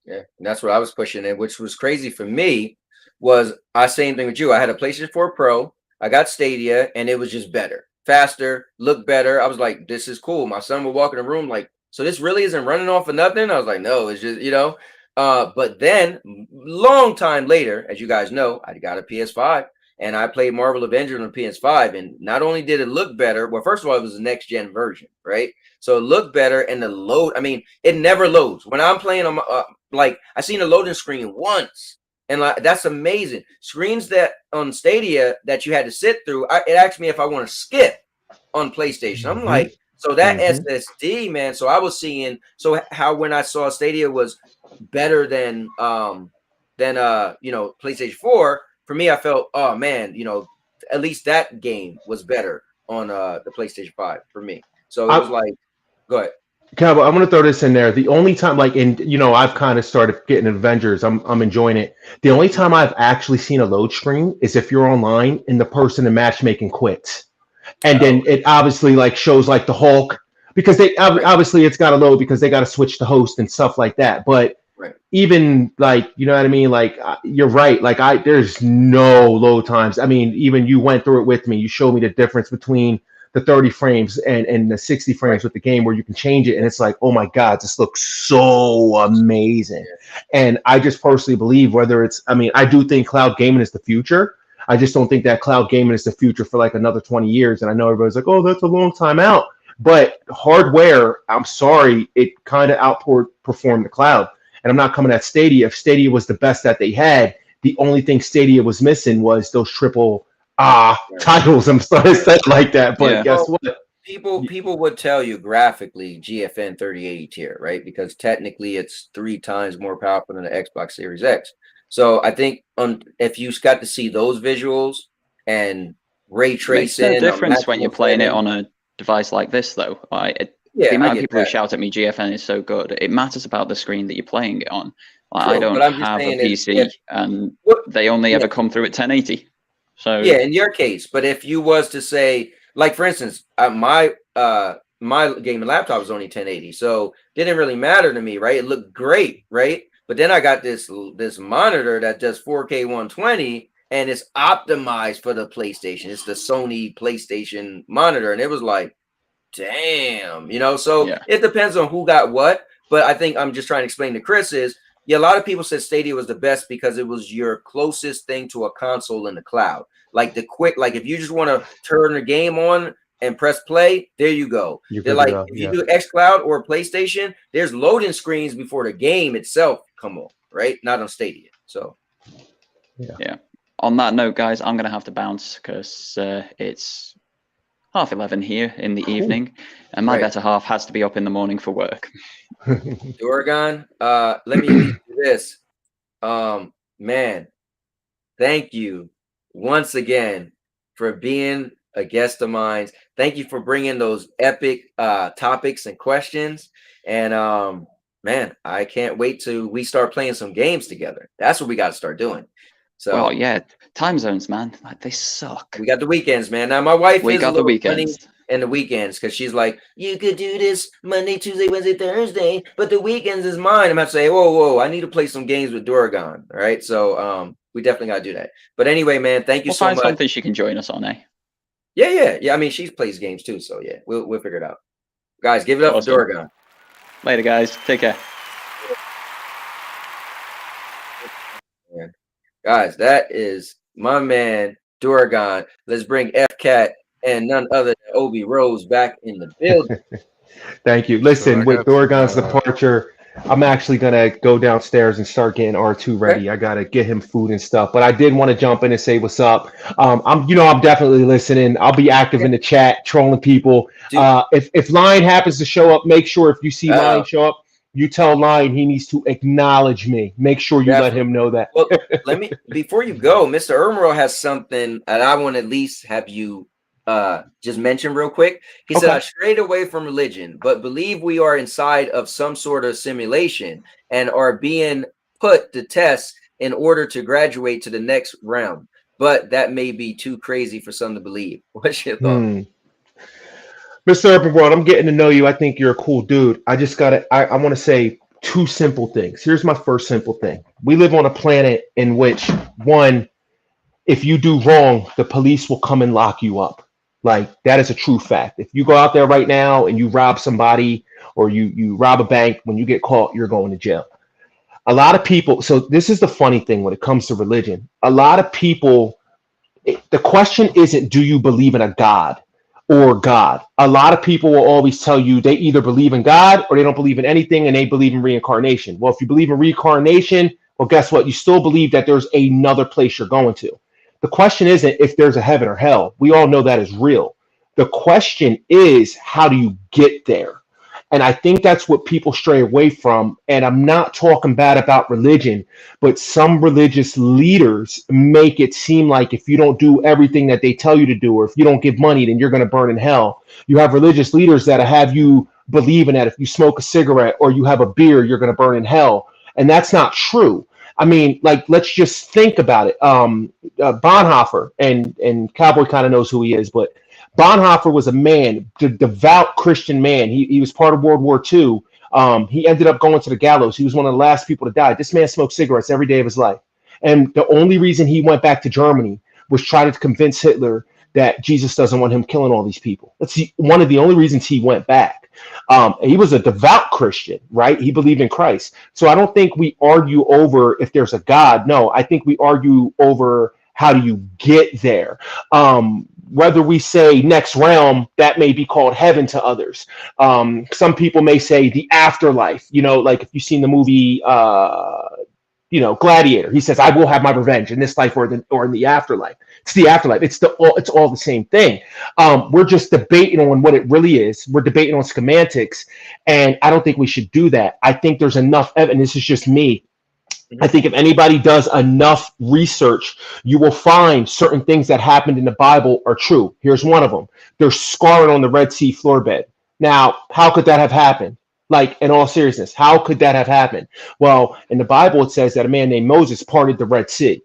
Yeah, and that's what I was pushing in, which was crazy for me, was same thing with you. I had a PlayStation 4 Pro, I got Stadia, and it was just better. Faster, looked better. I was like, this is cool. My son would walk in the room like, so this really isn't running off of nothing? I was like, no, it's just, but then long time later, as you guys know, I got a PS5 and I played Marvel Avengers on the PS5, and not only did it look better, well, first of all, it was a next gen version, right? So it looked better, and the load, I mean, it never loads. When I'm playing on my, I seen a loading screen once, and that's amazing. Screens that on Stadia that you had to sit through, it asked me if I want to skip on PlayStation. I'm like, so that SSD, man. So I was seeing, so how when I saw Stadia was better than PlayStation 4, for me, I felt, oh man, at least that game was better on the PlayStation 5 for me. So it was like, go ahead. Cabo, I'm gonna throw this in there. The only time, I've kind of started getting Avengers. I'm enjoying it. The only time I've actually seen a load screen is if you're online and the person in matchmaking quits, and then it obviously shows the Hulk, because they obviously it's got to load because they got to switch the host and stuff like that. But even you know what I mean? You're right. There's no load times. I mean, even you went through it with me. You showed me the difference between the 30 frames and the 60 frames with the game, where you can change it, and it's like, oh my god, this looks so amazing. And I just personally believe, whether it's, I do think cloud gaming is the future. I just don't think that cloud gaming is the future for another 20 years. And I know everybody's like, oh, that's a long time out, but hardware, I'm sorry, it kind of outperformed the cloud. And I'm not coming at Stadia. If Stadia was the best that they had, the only thing Stadia was missing was those triple titles. I'm sorry to say it like that, but guess what? People would tell you graphically GFN 3080 tier, right? Because technically it's 3 times more powerful than the Xbox Series X. So I think if you got to see those visuals and ray tracing, it makes no difference when you're playing it on a device like this, though. The amount of people who shout at me GFN is so good, it matters about the screen that you're playing it on. I don't have a PC, and they only ever come through at 1080. So yeah, in your case. But if you was to say, for instance, my gaming laptop was only 1080, so it didn't really matter to me, right? It looked great, right? But then I got this monitor that does 4K 120, and it's optimized for the PlayStation. It's the Sony PlayStation monitor, and it was like, damn, So it depends on who got what. But I think I'm just trying to explain to Chris is, a lot of people said Stadia was the best because it was your closest thing to a console in the cloud. If you just want to turn the game on and press play, there you go. They're like, if you do xCloud or PlayStation, there's loading screens before the game itself come on, right? Not on Stadia. So, yeah. On that note, guys, I'm going to have to bounce because it's 11:30 here in the evening, and my better half has to be up in the morning for work. Doragon, let me leave you this. Man, thank you once again for being a guest of mine. Thank you for bringing those epic topics and questions. And man, I can't wait till we start playing some games together. That's what we got to start doing. So, well, yeah, time zones, man, they suck. We got the weekends, man. Now my wife got the weekends. and the weekends, because she's like, you could do this Monday, Tuesday, Wednesday, Thursday, but the weekends is mine. I'm gonna say, whoa, I need to play some games with Doragon. All right, so we definitely gotta do that. But anyway, man, thank you We'll so find much. something she can join us on, eh? Yeah. I mean, she plays games too, so yeah, we'll figure it out. Guys, give it up Awesome. for Doragon. Later, guys. Take care. Man. Guys, that is my man Doragon. Let's bring F-Cat and none other than Obi Rose back in the building. Thank you. Listen, I with got Doragon's some, departure, I'm actually gonna go downstairs and start getting R2 ready. I gotta get him food and stuff. But I did want to jump in and say what's up. I'm definitely listening. I'll be active in the chat, trolling people. If Lion happens to show up, make sure if you see Lion show up, you tell Lion he needs to acknowledge me. Make sure you let him know that. Well, let me before you go, Mr. Ermero has something that I want to at least have you just mention real quick. He said, I strayed away from religion, but believe we are inside of some sort of simulation and are being put to test in order to graduate to the next realm. But that may be too crazy for some to believe. What's your thought? Mr. Urban World, I'm getting to know you. I think you're a cool dude. I want to say two simple things. Here's my first simple thing. We live on a planet in which, one, if you do wrong, the police will come and lock you up. Like, that is a true fact. If you go out there right now and you rob somebody or you rob a bank, when you get caught, you're going to jail. A lot of people, so this is the funny thing when it comes to religion. A lot of people, the question isn't, do you believe in a God or God? A lot of people will always tell you they either believe in God or they don't believe in anything and they believe in reincarnation. Well, if you believe in reincarnation, well, guess what? You still believe that there's another place you're going to. The question isn't if there's a heaven or hell. We all know that is real. The question is, how do you get there? And I think that's what people stray away from. And I'm not talking bad about religion, but some religious leaders make it seem like if you don't do everything that they tell you to do, or if you don't give money, then you're going to burn in hell. You have religious leaders that have you believing that if you smoke a cigarette or you have a beer, you're going to burn in hell. And that's not true. I mean, like, let's just think about it. Bonhoeffer, and Cowboy kind of knows who he is, but Bonhoeffer was a man, a devout Christian man. He was part of World War II. He ended up going to the gallows. He was one of the last people to die. This man smoked cigarettes every day of his life. And the only reason he went back to Germany was trying to convince Hitler that Jesus doesn't want him killing all these people. That's one of the only reasons he went back. He was a devout Christian, right? He believed in Christ. So I don't think we argue over if there's a God. No, I think we argue over how do you get there. Whether we say next realm, that may be called heaven to others. Some people may say the afterlife, like if you've seen the movie, Gladiator, he says, I will have my revenge in this life or in the afterlife. It's the afterlife. It's all the same thing. We're just debating on what it really is. We're debating on semantics. And I don't think we should do that. I think there's enough evidence. This is just me. I think if anybody does enough research, you will find certain things that happened in the Bible are true. Here's one of them. There's scarring on the Red Sea floorbed. Now, how could that have happened? Like, in all seriousness, how could that have happened? Well, in the Bible, it says that a man named Moses parted the Red Sea.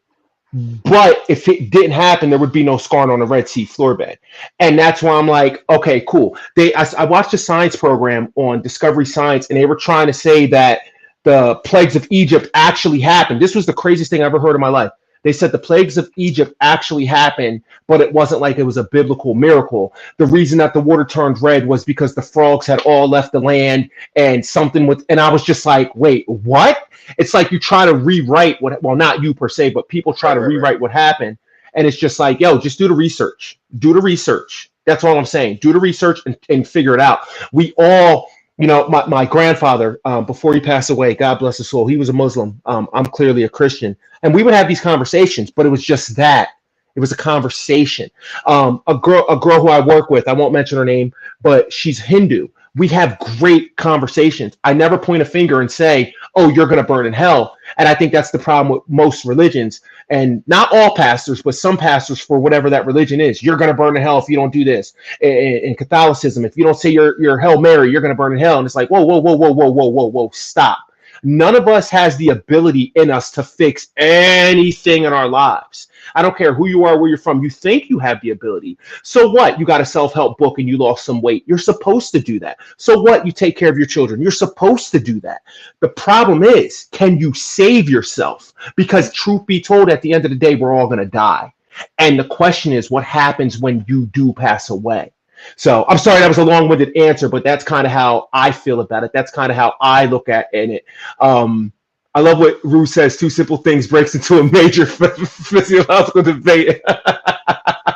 But if it didn't happen, there would be no scarring on the Red Sea floorbed. And that's why I'm like, okay, cool. I watched a science program on Discovery Science, and they were trying to say that the plagues of Egypt actually happened. This was the craziest thing I ever heard in my life. They said the plagues of Egypt actually happened, but it wasn't like it was a biblical miracle. The reason that the water turned red was because the frogs had all left the land and I was just like, wait, what? It's like you try to rewrite well, not you per se, but people try to rewrite what happened. And it's just like, yo, just do the research. Do the research. That's all I'm saying. Do the research and figure it out. We all, my grandfather, before he passed away, God bless his soul, he was a Muslim. I'm clearly a Christian. And we would have these conversations, but it was just that. It was a conversation. A girl who I work with, I won't mention her name, but she's Hindu. We have great conversations. I never point a finger and say, oh, you're going to burn in hell. And I think that's the problem with most religions. And not all pastors, but some pastors for whatever that religion is. You're going to burn in hell if you don't do this. In Catholicism, if you don't say your Hail Mary, you're going to burn in hell. And it's like, whoa, stop. None of us has the ability in us to fix anything in our lives. I don't care who you are, where you're from. You think you have the ability. So what? You got a self-help book and you lost some weight. You're supposed to do that. So what? You take care of your children. You're supposed to do that. The problem is, can you save yourself? Because truth be told, at the end of the day, we're all going to die. And the question is, what happens when you do pass away? So I'm sorry that was a long-winded answer, but that's kind of how I feel about it. That's kind of how I look at it. I love what Rue says, two simple things breaks into a major physiological debate.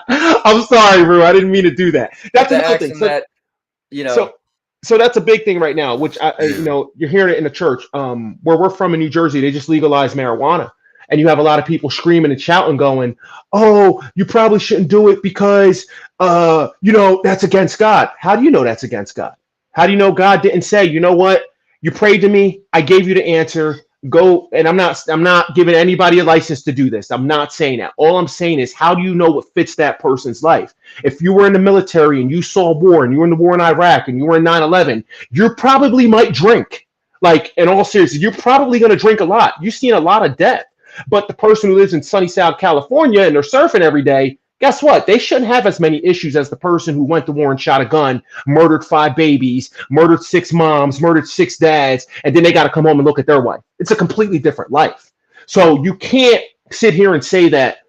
I'm sorry, Rue. I didn't mean to do that. That's another thing. So that's a big thing right now, which you're hearing it in the church. Where we're from in New Jersey, they just legalized marijuana. And you have a lot of people screaming and shouting, going, "Oh, you probably shouldn't do it because, that's against God." How do you know that's against God? How do you know God didn't say, "You know what? You prayed to me. I gave you the answer. Go." And I'm not giving anybody a license to do this. I'm not saying that. All I'm saying is, how do you know what fits that person's life? If you were in the military and you saw war and you were in the war in Iraq and you were in 9/11, you probably might drink. Like, in all seriousness, you're probably going to drink a lot. You've seen a lot of death. But the person who lives in sunny South California and they're surfing every day, guess what? They shouldn't have as many issues as the person who went to war and shot a gun, murdered 5 babies, murdered 6 moms, murdered 6 dads, and then they got to come home and look at their wife. It's a completely different life. So you can't sit here and say that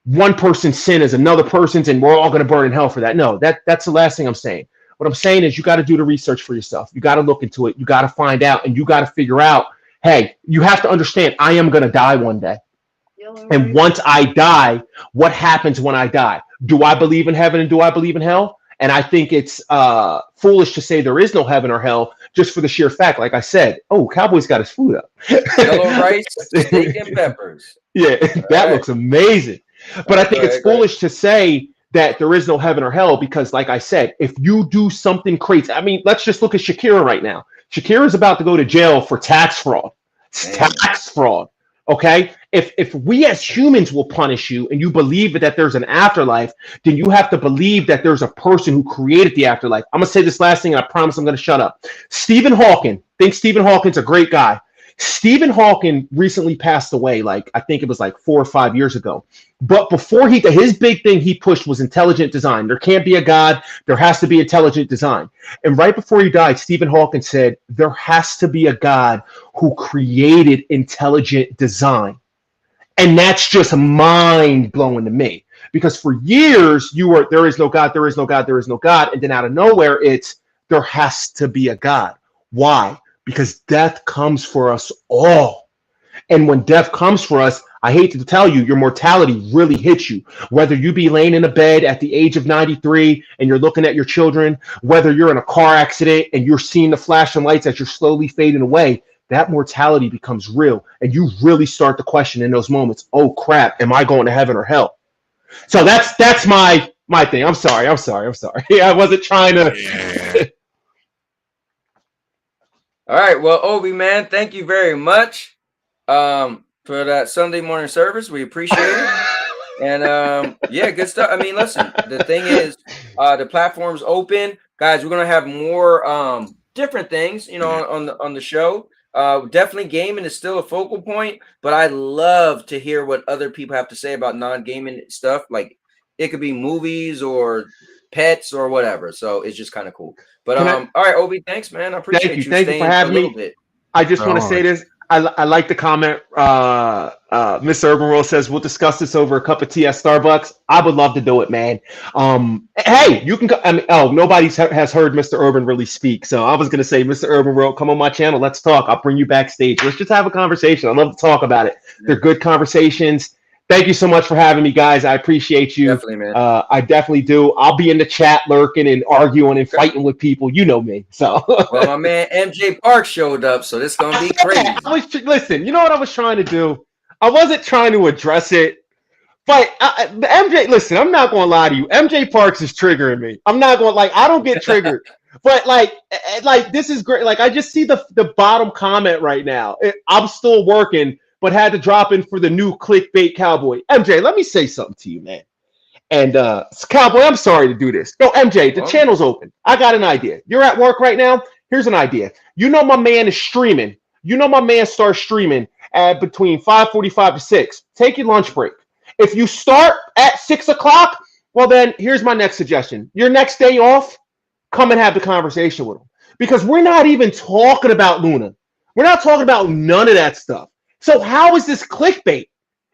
one person's sin is another person's and we're all going to burn in hell for that. No, that's the last thing I'm saying. What I'm saying is you got to do the research for yourself. You got to look into it. You got to find out, and you got to figure out, hey, you have to understand, I am going to die one day. And once I die, what happens when I die? Do I believe in heaven and do I believe in hell? And I think it's foolish to say there is no heaven or hell just for the sheer fact, like I said, oh, Cowboy's got his food up. Yellow rice, steak, and peppers. Yeah, that looks amazing. But I think it's foolish to say that there is no heaven or hell because, like I said, if you do something crazy, I mean, let's just look at Shakira right now. Shakira is about to go to jail for tax fraud. Tax fraud. Okay, if we as humans will punish you and you believe that there's an afterlife, then you have to believe that there's a person who created the afterlife. I'm gonna say this last thing and I promise I'm gonna shut up. Stephen Hawking, think Stephen Hawking's a great guy. Stephen Hawking recently passed away, like I think it was like 4 or 5 years ago. But before his big thing he pushed was intelligent design. There can't be a God. There has to be intelligent design. And right before he died, Stephen Hawking said, there has to be a God who created intelligent design. And that's just mind blowing to me. Because for years there is no God, there is no God, there is no God. And then out of nowhere, it's there has to be a God. Why? Because death comes for us all. And when death comes for us, I hate to tell you, your mortality really hits you. Whether you be laying in a bed at the age of 93 and you're looking at your children, whether you're in a car accident and you're seeing the flashing lights as you're slowly fading away, that mortality becomes real. And you really start to question in those moments, oh crap, am I going to heaven or hell? So that's my thing. I'm sorry. I wasn't trying to... All right, well, Obi, man, thank you very much for that Sunday morning service. We appreciate it. And yeah, good stuff. I mean, listen, the thing is, the platform's open. Guys, we're gonna have more different things, on the show. Definitely gaming is still a focal point, but I love to hear what other people have to say about non-gaming stuff. Like it could be movies or pets or whatever. So it's just kind of cool. But all right, Obi, thanks, man. I appreciate you. Thank you for having me. I just want to say this. I like the comment. Mr. Urban World says we'll discuss this over a cup of tea at Starbucks. I would love to do it, man. Hey, you can. Nobody has heard Mr. Urban really speak. So I was gonna say, Mr. Urban World, come on my channel. Let's talk. I'll bring you backstage. Let's just have a conversation. I love to talk about it. They're good conversations. Thank you so much for having me, guys. I appreciate you. Definitely, man. I definitely do. I'll be in the chat lurking and arguing and fighting with people. You know me. So well, my man MJ Park showed up, so this is gonna be crazy. Listen, you know what I was trying to do? I wasn't trying to address it, but MJ, listen, I'm not gonna lie to you. MJ Parks is triggering me. I'm not gonna I don't get triggered. But like this is great. Like I just see the bottom comment right now. I'm still working, but had to drop in for the new clickbait cowboy. MJ, let me say something to you, man. And Cowboy, I'm sorry to do this. No, MJ, the channel's open. I got an idea. You're at work right now. Here's an idea. You know my man is streaming. You know my man starts streaming at between 5:45 to 6. Take your lunch break. If you start at 6 o'clock, well then here's my next suggestion. Your next day off, come and have the conversation with him. Because we're not even talking about Luna. We're not talking about none of that stuff. So how is this clickbait?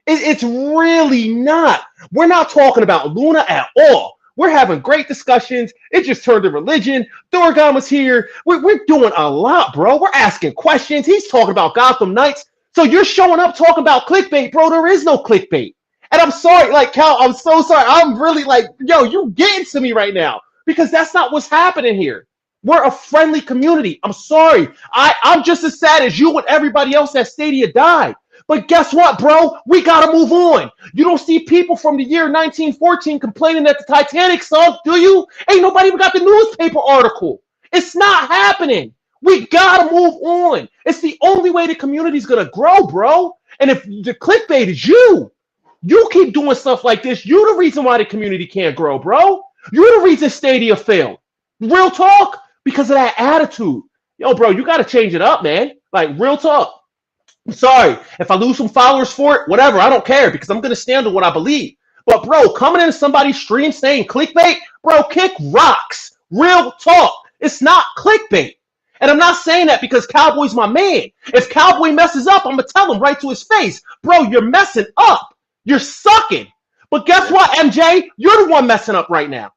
It's really not. We're not talking about Luna at all. We're having great discussions. It just turned to religion. Doragon was here. We're doing a lot, bro. We're asking questions. He's talking about Gotham Knights. So you're showing up talking about clickbait, bro. There is no clickbait. And I'm sorry, like, Cal, I'm so sorry. I'm really like, yo, you getting to me right now. Because that's not what's happening here. We're a friendly community. I'm sorry. I'm just as sad as you and everybody else that Stadia died. But guess what, bro? We gotta move on. You don't see people from the year 1914 complaining that the Titanic sunk, do you? Ain't nobody even got the newspaper article. It's not happening. We gotta move on. It's the only way the community's gonna grow, bro. And if the clickbait is you keep doing stuff like this, you're the reason why the community can't grow, bro. You're the reason Stadia failed. Real talk, because of that attitude. Yo, bro, you gotta change it up, man. Like, real talk. I'm sorry. If I lose some followers for it, whatever, I don't care because I'm going to stand on what I believe. But, bro, coming into somebody's stream saying clickbait, bro, kick rocks. Real talk. It's not clickbait. And I'm not saying that because Cowboy's my man. If Cowboy messes up, I'm going to tell him right to his face, bro, you're messing up. You're sucking. But guess what, MJ? You're the one messing up right now.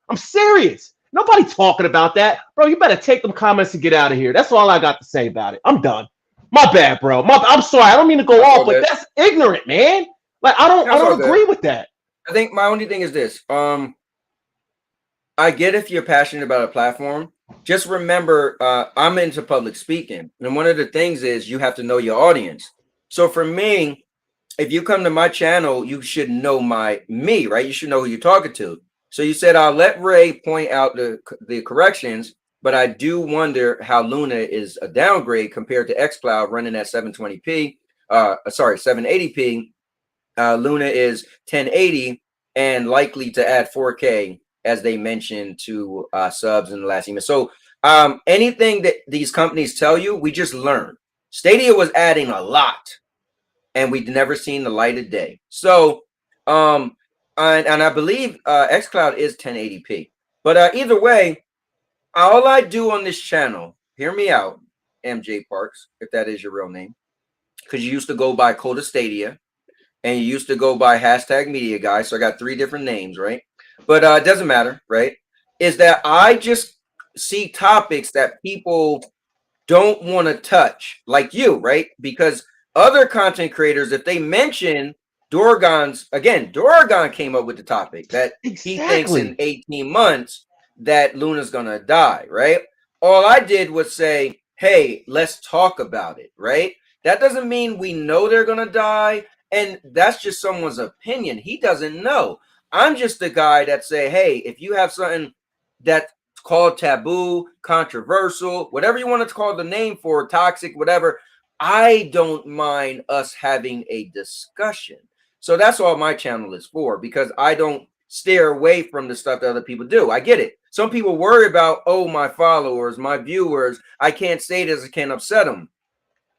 I'm serious. Nobody talking about that. Bro, you better take them comments and get out of here. That's all I got to say about it. I'm done. My bad, bro. I'm sorry. I don't mean to go off, but that's ignorant, man. Like I don't agree with that. I think my only thing is this. I get if you're passionate about a platform. Just remember, I'm into public speaking, and one of the things is you have to know your audience. So for me, if you come to my channel, you should know me, right? You should know who you're talking to. So you said I'll let Ray point out the corrections. But I do wonder how Luna is a downgrade compared to xCloud running at 720p. 780p. Luna is 1080 and likely to add 4K, as they mentioned to subs in the last email. So anything that these companies tell you, we just learn. Stadia was adding a lot, and we'd never seen the light of day. So, and I believe xCloud is 1080p. But either way, all I do on this channel, hear me out, MJ Parks, if that is your real name, because you used to go by Coda Stadia, and you used to go by #MediaGuy, so I got 3 different names, right? But it doesn't matter, right? Is that I just see topics that people don't want to touch, like you, right? Because other content creators, if they mention Doragon came up with the topic that he thinks in 18 months that Luna's gonna die, right? All I did was say, hey, let's talk about it, right? That doesn't mean we know they're gonna die, and that's just someone's opinion. He doesn't know. I'm just the guy that say, hey, if you have something that's called taboo, controversial, whatever you want to call the name for, toxic, whatever, I don't mind us having a discussion. So that's all my channel is for, because I don't steer away from the stuff that other people do. I get it. Some people worry about, oh, my followers, my viewers, I can't say this, I can't upset them.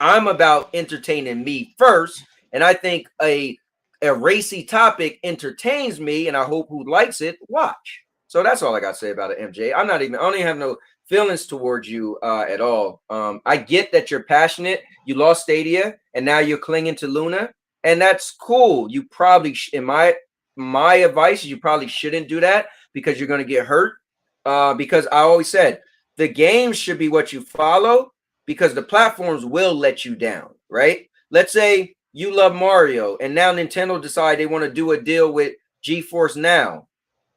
I'm about entertaining me first, and I think a racy topic entertains me, and I hope who likes it watch. So that's all I got to say about it, MJ. I don't even have no feelings towards you at all. I get that you're passionate. You lost Stadia, and now you're clinging to Luna, and that's cool. You probably, in my advice, you probably shouldn't do that because you're going to get hurt. Because I always said the games should be what you follow, because the platforms will let you down, right? Let's say you love Mario, and now Nintendo decide they want to do a deal with GeForce Now,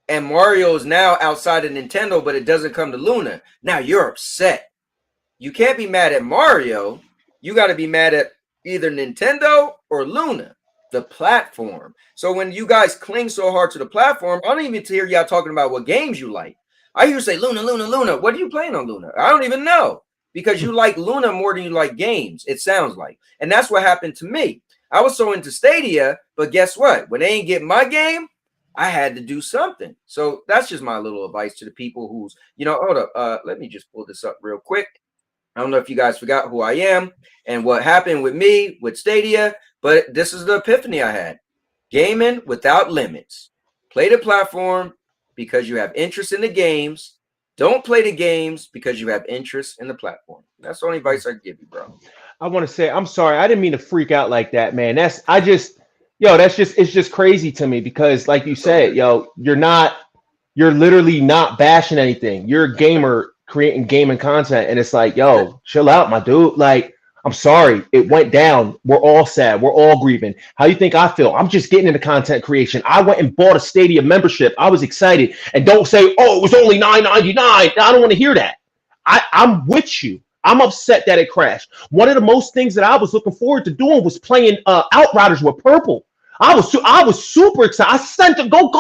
and Mario is now outside of Nintendo, but it doesn't come to Luna. Now you're upset. You can't be mad at Mario. You got to be mad at either Nintendo or Luna, the platform. So when you guys cling so hard to the platform, I don't even hear y'all talking about what games you like. I hear you say, Luna, Luna, Luna. What are you playing on Luna? I don't even know, because you like Luna more than you like games, it sounds like. And that's what happened to me. I was so into Stadia, but guess what? When they ain't getting my game, I had to do something. So that's just my little advice to the people who's, hold up. Let me just pull this up real quick. I don't know if you guys forgot who I am and what happened with me with Stadia, but this is the epiphany I had. Gaming without limits. Play the platform because you have interest in the games. Don't play the games because you have interest in the platform. That's the only advice I can give you, bro. I want to say I'm sorry. I didn't mean to freak out like that, man. It's just crazy to me because, like you said, yo, you're literally not bashing anything. You're a gamer creating gaming content, and it's like, yo, chill out, my dude. Like, I'm sorry, it went down. We're all sad. We're all grieving. How you think I feel? I'm just getting into content creation. I went and bought a Stadia membership. I was excited. And don't say, oh, it was only $9.99. I don't want to hear that. I'm with you. I'm upset that it crashed. One of the most things that I was looking forward to doing was playing Outriders with Purple. I was super excited. I sent her, go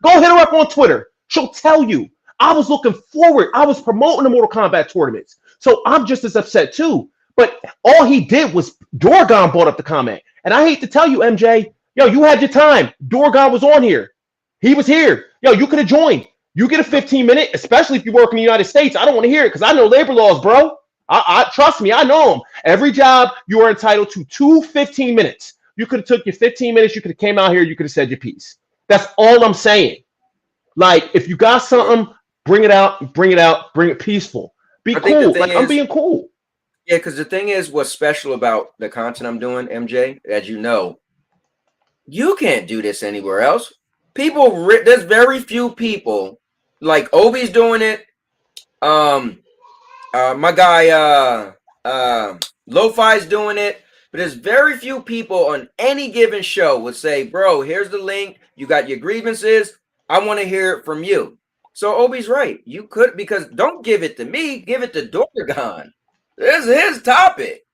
hit her up on Twitter. She'll tell you. I was looking forward. I was promoting the Mortal Kombat tournaments. So I'm just as upset too. But all he did was Doragon brought up the comment. And I hate to tell you, MJ, yo, you had your time. Doragon was on here. He was here. Yo, you could have joined. You get a 15-minute, especially if you work in the United States. I don't want to hear it because I know labor laws, bro. I trust me, I know them. Every job, you are entitled to 2 15 minutes. You could have took your 15 minutes. You could have came out here. You could have said your piece. That's all I'm saying. Like, if you got something, bring it out, bring it peaceful. Be cool. Like, I'm being cool. Yeah, because the thing is, what's special about the content I'm doing, MJ, as you know, you can't do this anywhere else. There's very few people, like Obi's doing it. My guy Lo-Fi's doing it, but there's very few people on any given show would say, bro, here's the link. You got your grievances. I want to hear it from you. So Obi's right. You could, because don't give it to me, give it to Doragon. This is his topic.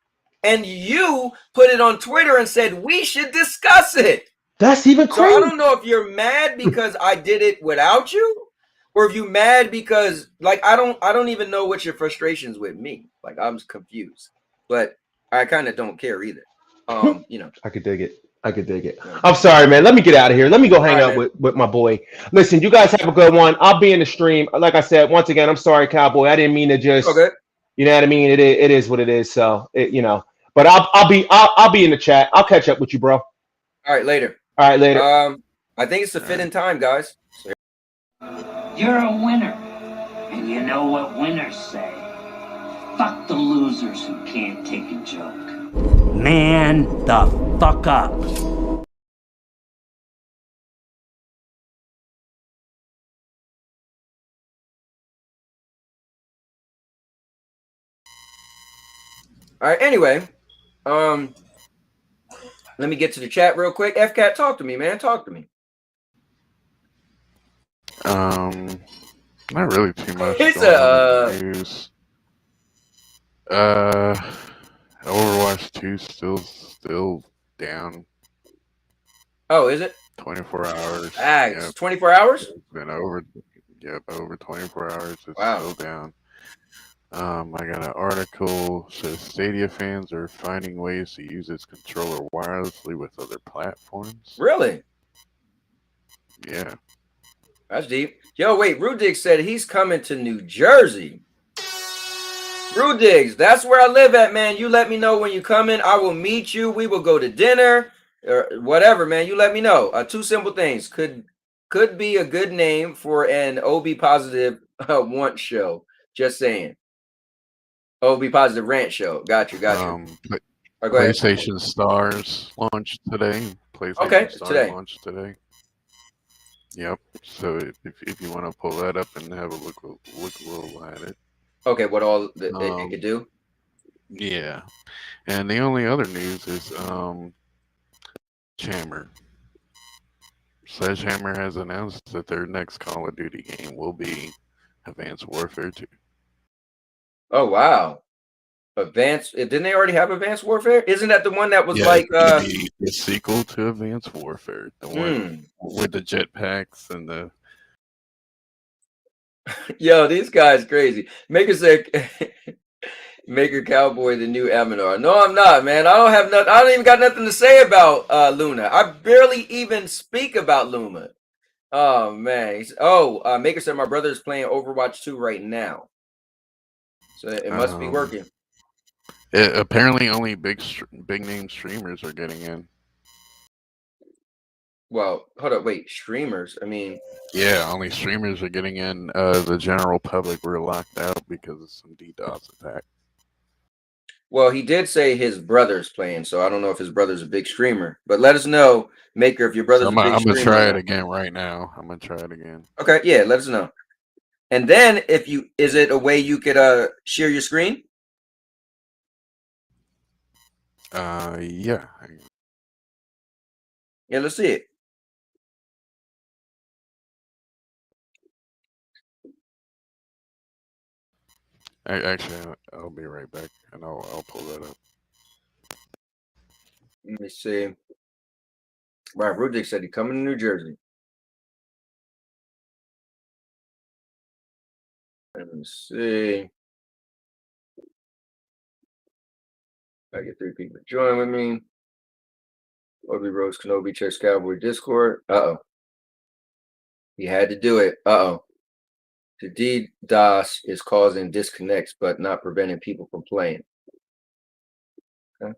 And you put it on Twitter and said we should discuss it. That's even crazy. So I don't know if you're mad because I did it without you, or if you mad because, like, I don't even know what your frustrations with me. Like, I'm confused. But I kind of don't care either. You know. I could dig it. I'm sorry, man. Let me get out of here. Let me go hang out with my boy. Listen, you guys have a good one. I'll be in the stream. Like I said, once again, I'm sorry, Cowboy. I didn't mean to just. Okay. You know what I mean? It is what it is. So you know. But I'll be in the chat. I'll catch up with you, bro. All right, later. All right, later. I think it's the fitting time, guys. You're a winner. And you know what winners say. Fuck the losers who can't take a joke. Man the fuck up. All right, anyway, let me get to the chat real quick. FCat, talk to me, man. Talk to me. Not really too much. It's news. Overwatch 2 still down. Oh, is it? 24 hours. Yep. 24 hours? It's been over 24 hours. It's still down. I got an article says Stadia fans are finding ways to use its controller wirelessly with other platforms. Really? Yeah. That's deep. Yo, wait, Rudig said he's coming to New Jersey. Rudigs, that's where I live at, man. You let me know when you coming. I will meet you. We will go to dinner or whatever, man. You let me know. 2 simple things. Could be a good name for an OB positive want show. Just saying. OB positive rant show. Got you. PlayStation Stars launched today. PlayStation Stars launched today. Yep. So if you want to pull that up and have a look a little at it. Okay, what all they could do? Yeah, and the only other news is Sledgehammer has announced that their next Call of Duty game will be Advanced Warfare 2. Oh wow. Didn't they already have Advanced Warfare? Isn't that the one that was the sequel to Advanced Warfare, the one with the jetpacks and the Yo, these guys crazy. Maker said Maker Cowboy the new Aminar. No, I'm not, man. I don't even got nothing to say about Luna. I barely even speak about Luna. Oh man. Maker said my brother is playing Overwatch 2 right now. So it must be working. Apparently, only big name streamers are getting in. Well, hold up, wait, streamers? I mean, yeah, only streamers are getting in. The general public were locked out because of some DDoS attack. Well, he did say his brother's playing, so I don't know if his brother's a big streamer. But let us know, Maker, if your brother's a big streamer. I'm gonna try it again right now. I'm gonna try it again. Okay, yeah, let us know. And then if you, is it a way you could share your screen? Yeah. Yeah, let's see it. Actually, I'll be right back, and I'll pull that up. Let me see. Right, Rudik said he's coming to New Jersey. Let me see. I get 3 people to join with me. Obi Rose Kenobi checks Cowboy Discord. He had to do it. The DDoS is causing disconnects, but not preventing people from playing. Okay.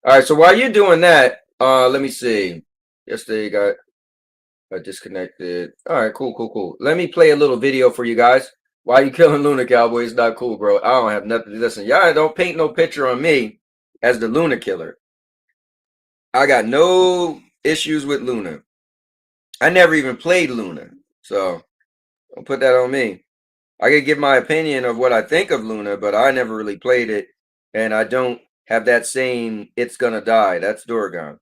All right. So while you're doing that, let me see. Yesterday got disconnected. All right. Cool. Let me play a little video for you guys. Why you killing Luna Cowboy? It's not cool, bro. I don't have nothing to listen. Y'all don't paint no picture on me as the Luna killer. I got no issues with Luna. I never even played Luna, so don't put that on me. I could give my opinion of what I think of Luna, but I never really played it, and I don't have that same "it's gonna die." That's Doragon.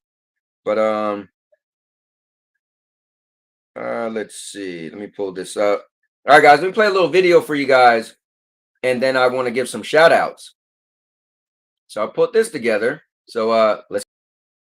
But let's see. Let me pull this up. All right, guys, let me play a little video for you guys, and then I want to give some shout outs. So I put this together. So let's.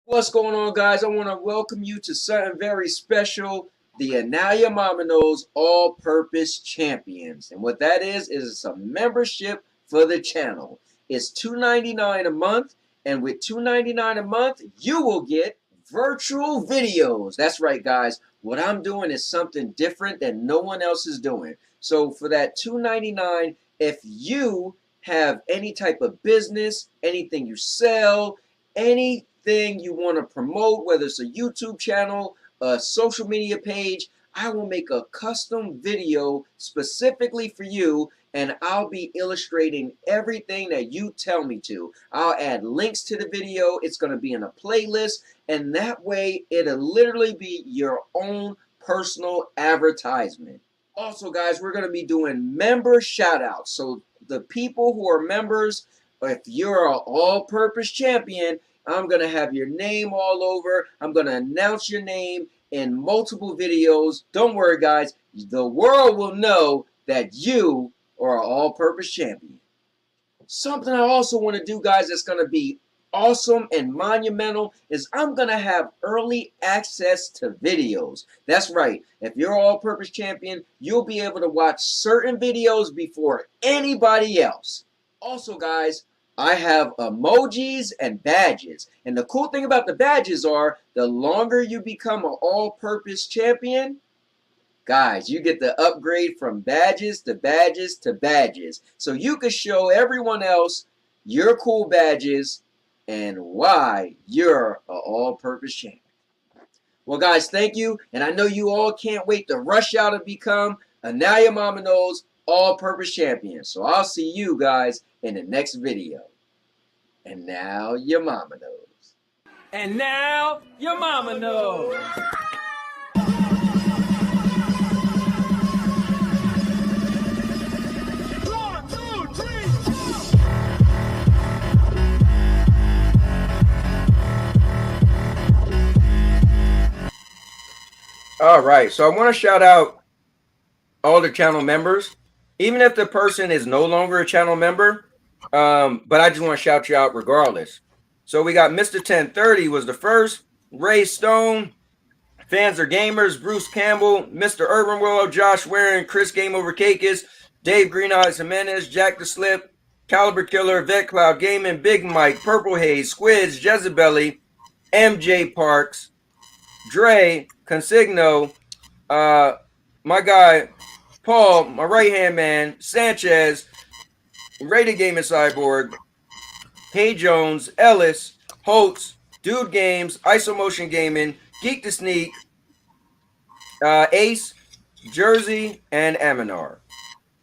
What's going on, guys? I want to welcome you to something very special. The And Now Your Mama Knows All-Purpose Champions. And what that is a membership for the channel. It's $2.99 a month. And with $2.99 a month, you will get virtual videos. That's right, guys. What I'm doing is something different that no one else is doing. So for that $2.99, if you have any type of business, anything you sell, anything you want to promote, whether it's a YouTube channel, a social media page, I will make a custom video specifically for you, and I'll be illustrating everything that you tell me to. I'll add links to the video. It's going to be in a playlist, and that way it'll literally be your own personal advertisement. Also, guys, we're going to be doing member shout-outs. So the people who are members, if you're an all-purpose champion, I'm going to have your name all over. I'm going to announce your name in multiple videos. Don't worry, guys. The world will know that you are an all-purpose champion. Something I also want to do, guys, that's going to be awesome and monumental is I'm going to have early access to videos. That's right. If you're an all-purpose champion, you'll be able to watch certain videos before anybody else. Also, guys, I have emojis and badges. And the cool thing about the badges are the longer you become an all-purpose champion, guys, you get the upgrade from badges to badges to badges. So you can show everyone else your cool badges and why you're an all-purpose champion. Well, guys, thank you. And I know you all can't wait to rush out and become a Now Your Mama Knows all-purpose champion. So I'll see you guys in the next video. And now your mama knows. And now your mama knows. All right, so I want to shout out all the channel members, even if the person is no longer a channel member. But I just want to shout you out regardless. So we got Mr. 1030 was the first, Ray Stone, Fans Are Gamers, Bruce Campbell, Mr. Urban World, Josh Warren, Chris Game Over Cakeis, Dave Green Eyes Jimenez, Jack the Slip, Caliber Killer, Vet Cloud Gaming, Big Mike, Purple Haze, Squids, Jezebelly, MJ Parks, Dre, Consigno, my guy Paul, my right-hand man, Sanchez, Rated Gaming Cyborg, Hey Jones, Ellis, Holtz, Dude Games, Isomotion Gaming, Geek to Sneak, Ace, Jersey, and Aminar.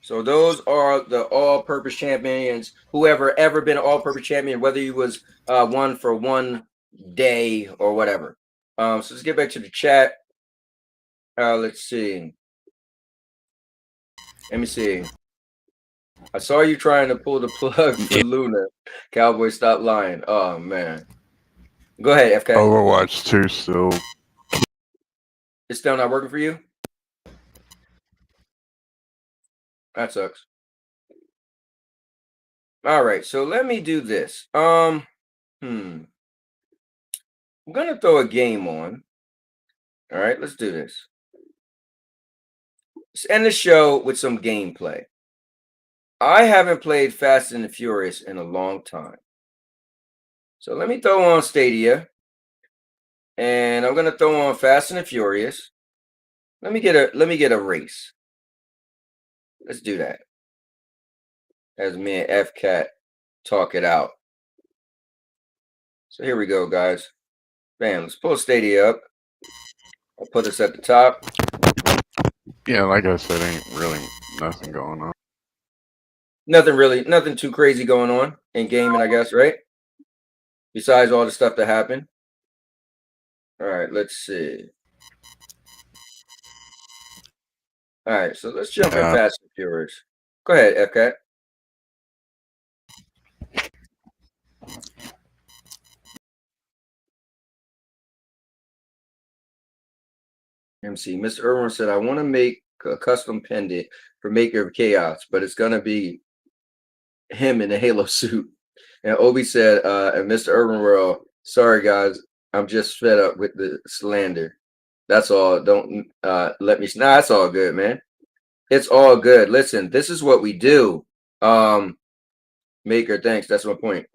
So those are the all-purpose champions. Whoever ever been an all-purpose champion, whether you was one for one day or whatever. So let's get back to the chat. Let's see. Let me see. I saw you trying to pull the plug for Luna. Cowboy, stop lying. Oh man. Go ahead, FK. Overwatch 2 still. It's still not working for you? That sucks. All right, so let me do this. I'm gonna throw a game on. All right, let's do this. Let's end the show with some gameplay. I haven't played Fast and the Furious in a long time. So let me throw on Stadia. And I'm gonna throw on Fast and the Furious. Let me get a race. Let's do that. As me and FCat talk it out. So here we go, guys. Bam, let's pull Stadia up. I'll put us at the top. Yeah, like I said, ain't really nothing going on. Nothing too crazy going on in gaming, I guess, right? Besides all the stuff that happened. All right, let's see. All right, so let's jump in Fast and Furious. Go ahead, FCat. MC, Mr. Irwin said, I want to make a custom pendant for Maker of Chaos, but it's going to be him in the Halo suit. And Obi said, and Mr. Irwin World, sorry, guys, I'm just fed up with the slander. That's all. Don't let me. Nah, that's all good, man. It's all good. Listen, this is what we do. Maker, thanks. That's my point.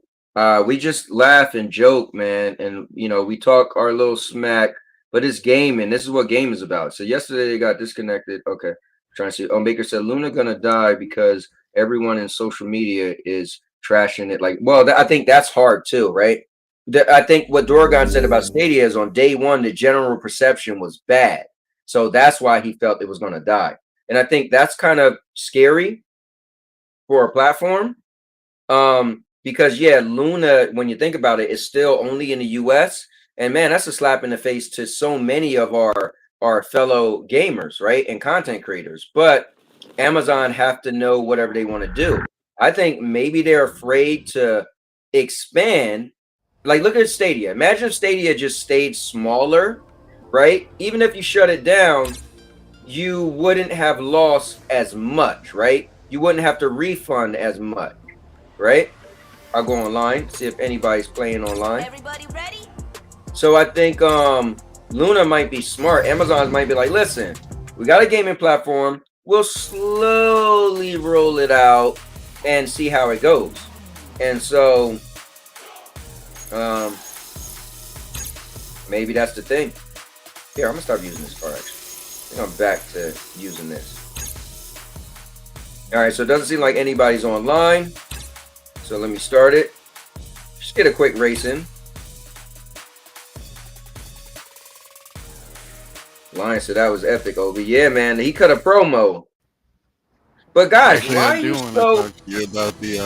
We just laugh and joke, man. And, you know, we talk our little smack. But it's gaming. This is what game is about. So yesterday they got disconnected. Okay. Trying to see. Oh, Maker said Luna gonna die because everyone in social media is trashing it. Like, well, I think that's hard too, right? I think what Doragon said about Stadia is on day one, the general perception was bad. So that's why he felt it was gonna die. And I think that's kind of scary for a platform. Because yeah, Luna, when you think about it, is still only in the US. And man, that's a slap in the face to so many of our fellow gamers, right? And content creators. But Amazon have to know whatever they want to do. I think maybe they're afraid to expand. Like, look at Stadia. Imagine if Stadia just stayed smaller, right? Even if you shut it down, you wouldn't have lost as much, right? You wouldn't have to refund as much, right? I'll go online, see if anybody's playing online. Everybody ready? So I think Luna might be smart. Amazon might be like, listen, we got a gaming platform. We'll slowly roll it out and see how it goes. And so maybe that's the thing. Here, I'm gonna start using this card actually. I think I'm back to using this. All right, so it doesn't seem like anybody's online. So let me start it. Just get a quick race in. Lion said that was epic, Obi. Yeah, man, he cut a promo. But guys, Actually, why I are do you want to so? talk to you about the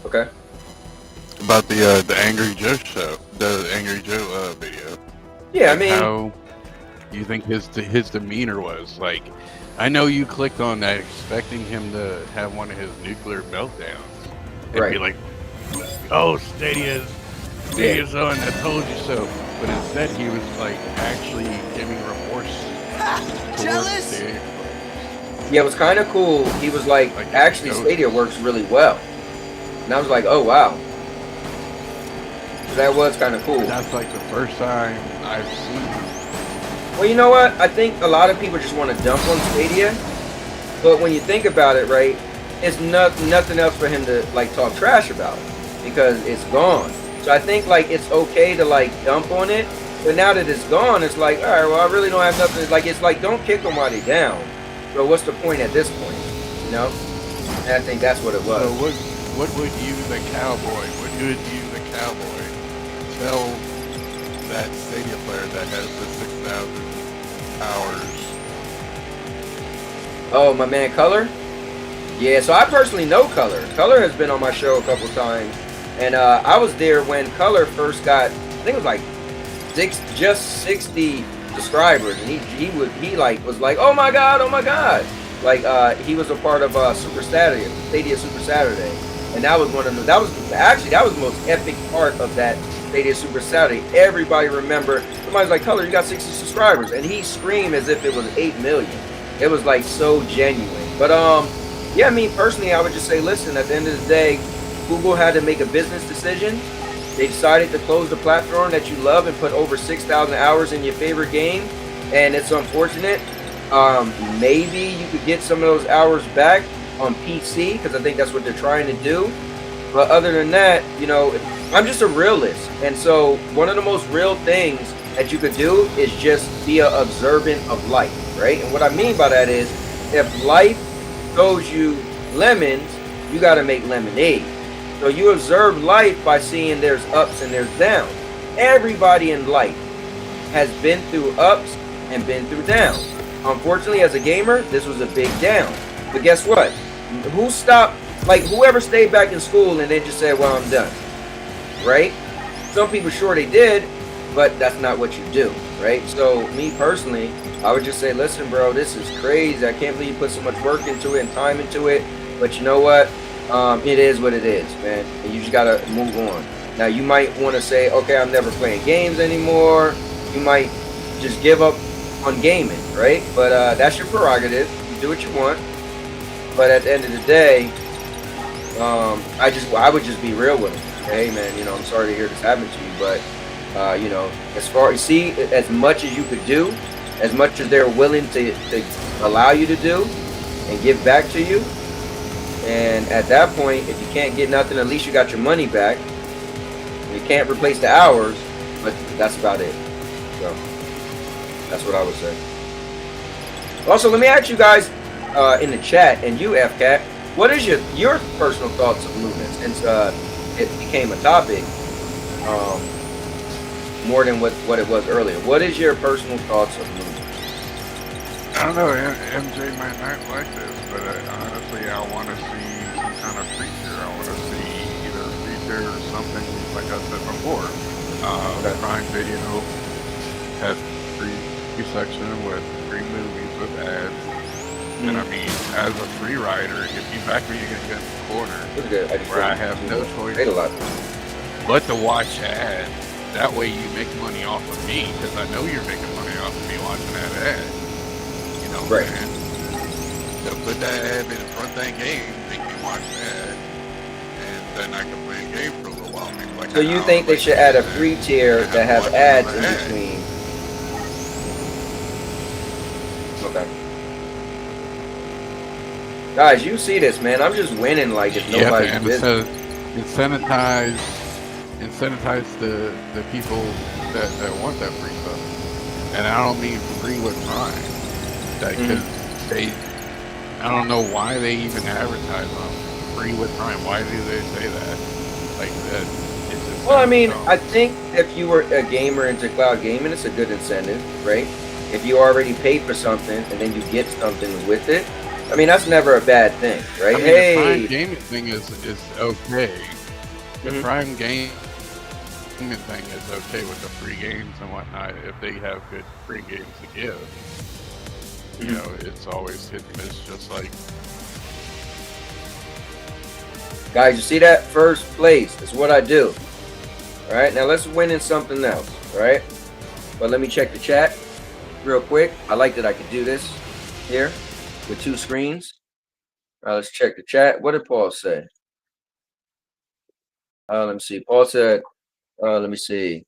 Okay. About the Angry Joe show, the Angry Joe video. Yeah, Like I mean, how you think his demeanor was like. I know you clicked on that expecting him to have one of his nuclear meltdowns. And Right. be like, oh, Stadia's so, and I told you so. But instead, he was like actually giving remorse. Jealous? Stadia. yeah, it was kind of cool. He was like, Like, actually, Joe- Stadia works really well. And I was like, oh wow, so that was kind of cool. That's like the first time I've seen. Well, you know what? I think a lot of people just want to dump on Stadia, but when you think about it, right, it's nothing else for him to like talk trash about because it's gone. So I think like it's okay to like dump on it, but now that it's gone, it's like, all right, well, I really don't have nothing. Like, it's like, don't kick them while they're down. So what's the point at this point? You know? And I think that's what it was. So what would you, the cowboy, tell that Stadia player that has the 6,000 hours? Oh, my man Color? Yeah, so I personally know Color. Color has been on my show a couple times. And I was there when Color first got, I think it was like just 60 subscribers. And he was like, oh my God. Like he was a part of Stadia Super Saturday. And that was that was the most epic part of that Stadia Super Saturday. Everybody remember, somebody's like, Color, you got 60 subscribers. And he screamed as if it was 8 million. It was like so genuine. But yeah, I mean, personally, I would just say, listen, at the end of the day, Google had to make a business decision. They decided to close the platform that you love and put over 6,000 hours in your favorite game. And it's unfortunate. Maybe you could get some of those hours back on PC, because I think that's what they're trying to do. But other than that, you know, I'm just a realist. And so one of the most real things that you could do is just be an observant of life, right? And what I mean by that is, if life shows you lemons, you got to make lemonade. So you observe life by seeing there's ups and there's downs. Everybody in life has been through ups and been through downs. Unfortunately, as a gamer, this was a big down. But guess what? Who stopped? Like, whoever stayed back in school and then just said, well, I'm done, right? Some people sure they did, but that's not what you do, right? So me personally, I would just say, listen, bro, this is crazy. I can't believe you put so much work into it and time into it. But you know what? It is what it is, man. And you just got to move on. Now, you might want to say, okay, I'm never playing games anymore. You might just give up on gaming, right? But that's your prerogative. You do what you want. But at the end of the day, I would just be real with them. Hey, man, you know, I'm sorry to hear this happen to you, but you know, as much as you could do, as much as they're willing to allow you to do and give back to you. And at that point, if you can't get nothing, at least you got your money back. You can't replace the hours, but that's about it. So that's what I would say. Also, let me ask you guys in the chat, and you, FCat, what is your personal thoughts of movement, since it became a topic more than what it was earlier? What is your personal thoughts of movement? I don't know, MJ might not like this, but honestly, I want to see some kind of feature. I want to see either a feature or something, like I said before. Prime Video has free section with free movies with ads. And I mean, as a free rider, if you back me, you're going to get in the corner where I have no choice but to watch ads. That way you make money off of me, because I know you're making money off of me watching that ad. You know, right? So put that ad in front of that game, make me watch that, and then I can play a game for a little while. Maybe like so you think they should add a free tier that have ads in between? Okay. Guys, you see this, man. I'm just winning like it's nobody's business. Incentivize the people that want that free stuff. And I don't mean free with Prime. I don't know why they even advertise on free with Prime. Why do they say that? Like that. It's just well, I mean, I think if you were a gamer into cloud gaming, it's a good incentive, right? If you already paid for something and then you get something with it, I mean, that's never a bad thing, right? I mean, hey, the Prime gaming thing is okay. The Prime gaming thing is okay with the free games and whatnot if they have good free games to give. You know, it's always hit and miss, just like. Guys, you see that? First place. That's what I do. All right, now let's win in something else, all right? But let me check the chat real quick. I like that I could do this here with two screens. All right, let's check the chat. What did Paul say? Let me see. Paul said, let me see.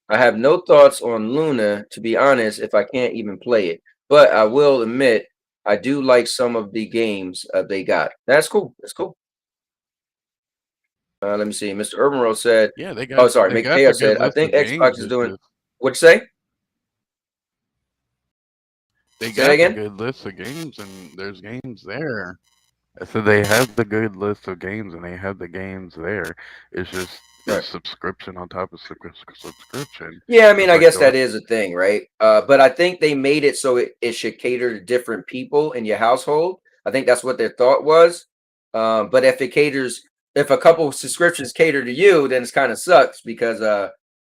I have no thoughts on Luna, to be honest, if I can't even play it. But I will admit, I do like some of the games they got. That's cool. That's cool. Let me see. Mr. Urban Rose said, yeah, they got. Oh, sorry. McKay said, I think Xbox is doing. What'd you say? They Say that got the again? good list of games, and there's games there. I said they have the good list of games, and they have the games there. It's just Right. it's subscription on top of subscription. Yeah, I mean, Just I like guess the that is a thing, right? But I think they made it so it should cater to different people in your household. I think that's what their thought was. But if a couple subscriptions cater to you, then it's kind of sucks because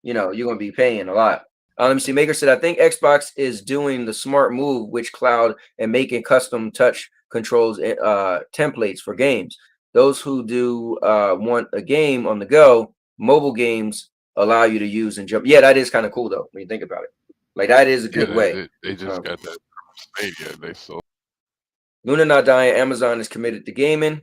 you're gonna be paying a lot. Let me see. Maker said, I think Xbox is doing the smart move, which cloud and making custom touch controls templates for games. Those who do want a game on the go, mobile games allow you to use and jump. Yeah, that is kind of cool though when you think about it. Like that is a yeah, good way. they just got that from Stadia. They sold. Luna not dying. Amazon is committed to gaming.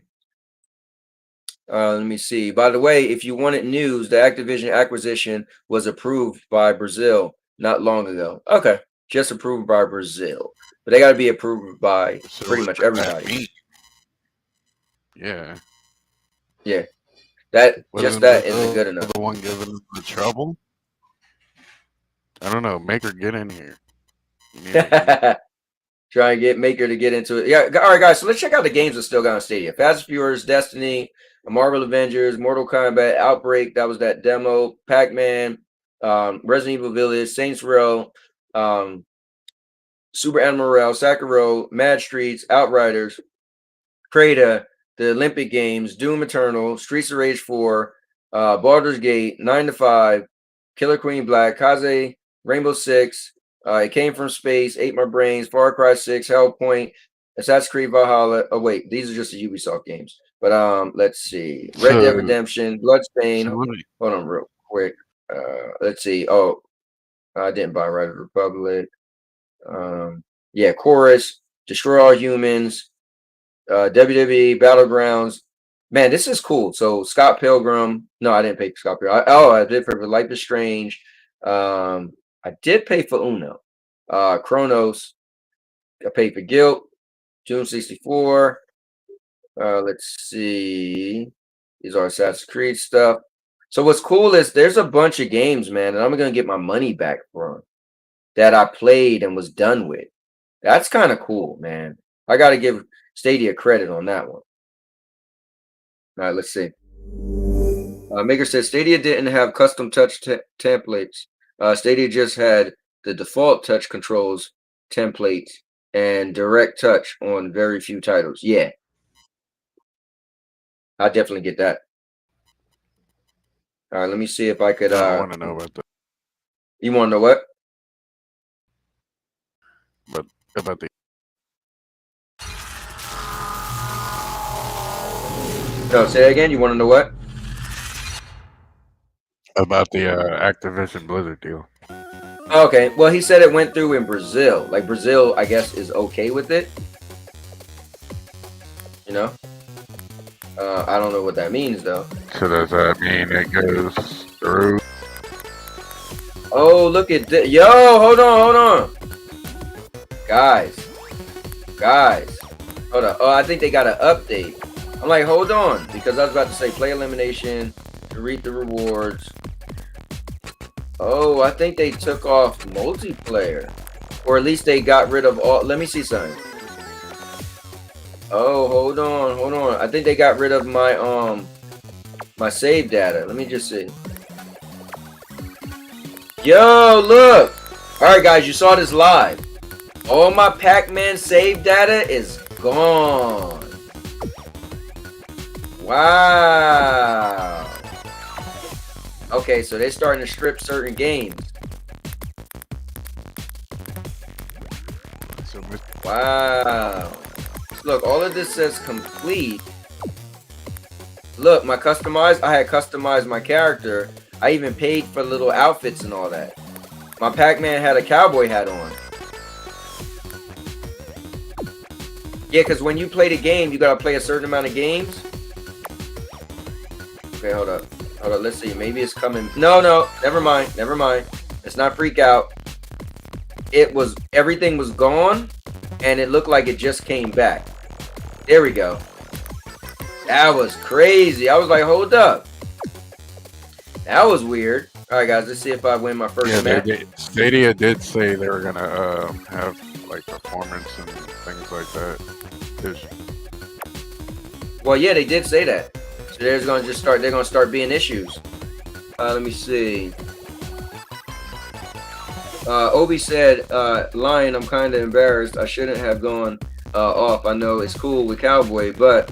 Let me see. By the way, if you wanted news, the Activision acquisition was approved by Brazil not long ago. Okay, just approved by Brazil, but they got to be approved by So pretty what much does that everybody. mean? Yeah. Yeah, that just Wasn't that isn't Brazil good enough. the one giving them the trouble? I don't know. Maker, get in here. You need to- Try and get Maker to get into it. Yeah, all right, guys. So let's check out the games that still got on Stadia. Fast and Furious, Destiny, Marvel Avengers, Mortal Kombat, Outbreak. That was that demo. Pac-Man, Resident Evil Village, Saints Row, Super Animal Morale, Sekiro, Mad Streets, Outriders, Crata, the Olympic Games, Doom Eternal, Streets of Rage 4, Baldur's Gate, 9 to 5, Killer Queen Black, Kaze, Rainbow Six, It Came from Space, Ate My Brains, Far Cry 6, Hellpoint, Assassin's Creed Valhalla. Oh wait, these are just the Ubisoft games. But let's see. Red Dead Redemption, Bloodstain. so Hold on real quick. Let's see. Oh, I didn't buy Rise of the Republic. Yeah, Chorus, Destroy All Humans, WWE Battlegrounds. Man, this is cool. So Scott Pilgrim. No, I didn't pay for Scott Pilgrim. I did pay for Life is Strange. I did pay for Uno. Chronos. I paid for Guilt. June 64. Let's see. These are Assassin's Creed stuff. So what's cool is there's a bunch of games, man, and I'm gonna get my money back from that I played and was done with. That's kind of cool, man. I got to give Stadia credit on that one. All right, let's see. Maker says Stadia didn't have custom touch templates. Stadia just had the default touch controls templates and direct touch on very few titles. Yeah, I definitely get that. All right, let me see if I could. I want to know about that. You want to know what? But about the No, say that again. You want to know what? about the Activision Blizzard deal. Okay, well, he said it went through in Brazil. Like Brazil, I guess, is okay with it. You know, I don't know what that means though. So does that mean it goes through? Oh, look at this. Yo, hold on. Guys. Hold on. Oh, I think they got an update. I'm like, hold on, because I was about to say play elimination to reap the rewards. Oh, I think they took off multiplayer, or at least they got rid of all. Let me see something. Oh, hold on. I think they got rid of my my save data. Let me just see. Yo, look. All right, guys, you saw this live. All my Pac-Man save data is gone. Wow. Okay, so they're starting to strip certain games. Wow. Look, all of this says complete. Look, I had customized my character. I even paid for little outfits and all that. My Pac-Man had a cowboy hat on. Yeah, because when you play the game, you gotta play a certain amount of games. Okay, hold up. Let's see. Maybe it's coming. No, never mind. Let's not freak out. Everything was gone, and it looked like it just came back. There we go. That was crazy. I was like, hold up. That was weird. All right, guys, let's see if I win my first match. Stadia did say they were gonna have like performance and things like that. Well, yeah, they did say that. So there's gonna just start. They're gonna start being issues. Let me see. Obi said, "Lion, I'm kind of embarrassed. I shouldn't have gone off. I know it's cool with Cowboy, but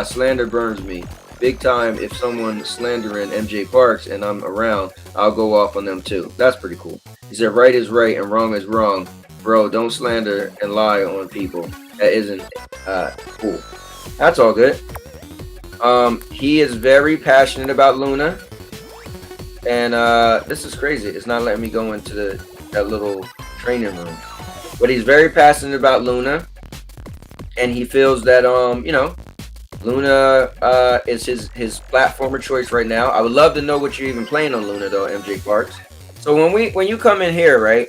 slander burns me big time. If someone's slandering MJ Parks and I'm around, I'll go off on them too." That's pretty cool. He said, "Right is right and wrong is wrong, bro. Don't slander and lie on people. That isn't cool." That's all good. He is very passionate about Luna, and this is crazy. It's not letting me go into that little training room, but he's very passionate about Luna, and he feels that you know, Luna is his platformer choice right now. I would love to know what you're even playing on Luna though, MJ Parks. So when you come in here, right,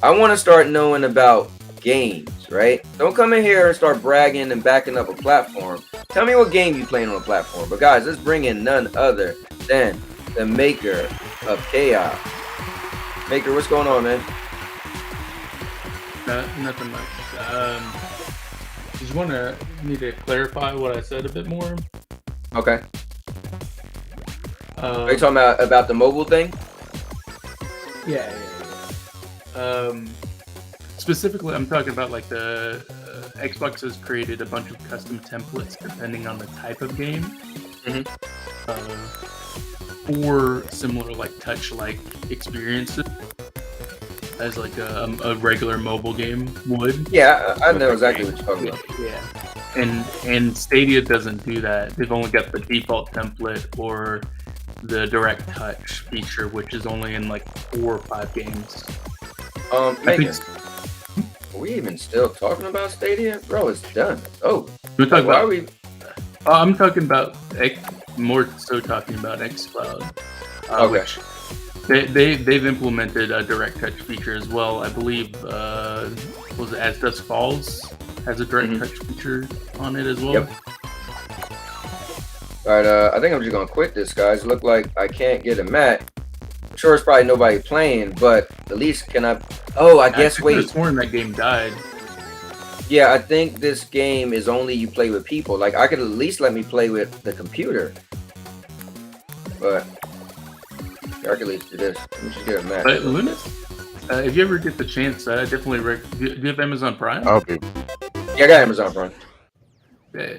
I want to start knowing about games, right? Don't come in here and start bragging and backing up a platform. Tell me what game you playing on a platform. But guys, let's bring in none other than the maker of chaos. Maker, what's going on, man? Nothing much. Just need to clarify what I said a bit more. Okay. Are you talking about the mobile thing? Yeah. Specifically, I'm talking about like the Xbox has created a bunch of custom templates depending on the type of game, or similar like touch-like experiences as like a regular mobile game would. Yeah, I know exactly what you're talking about. Yeah, and Stadia doesn't do that. They've only got the default template or the direct touch feature, which is only in like 4 or 5 games. Megan, are we even still talking about Stadia? Bro, it's done. Oh, why are we? I'm talking about more so talking about xCloud. Okay. Which they've implemented a direct touch feature as well. I believe was it As Dusk Falls has a direct touch feature on it as well. Yep. All right, I think I'm just gonna quit this, guys. Look like I can't get a mat. I'm sure it's probably nobody playing, but at least can I? Oh, I guess I sworn that game died. Yeah, I think this game is only you play with people. Like I could at least let me play with the computer, but I could at least do this. Let me just get a mat. But Lunas, if you ever get the chance, definitely. Do you have Amazon Prime? Okay. Yeah, I got Amazon Prime.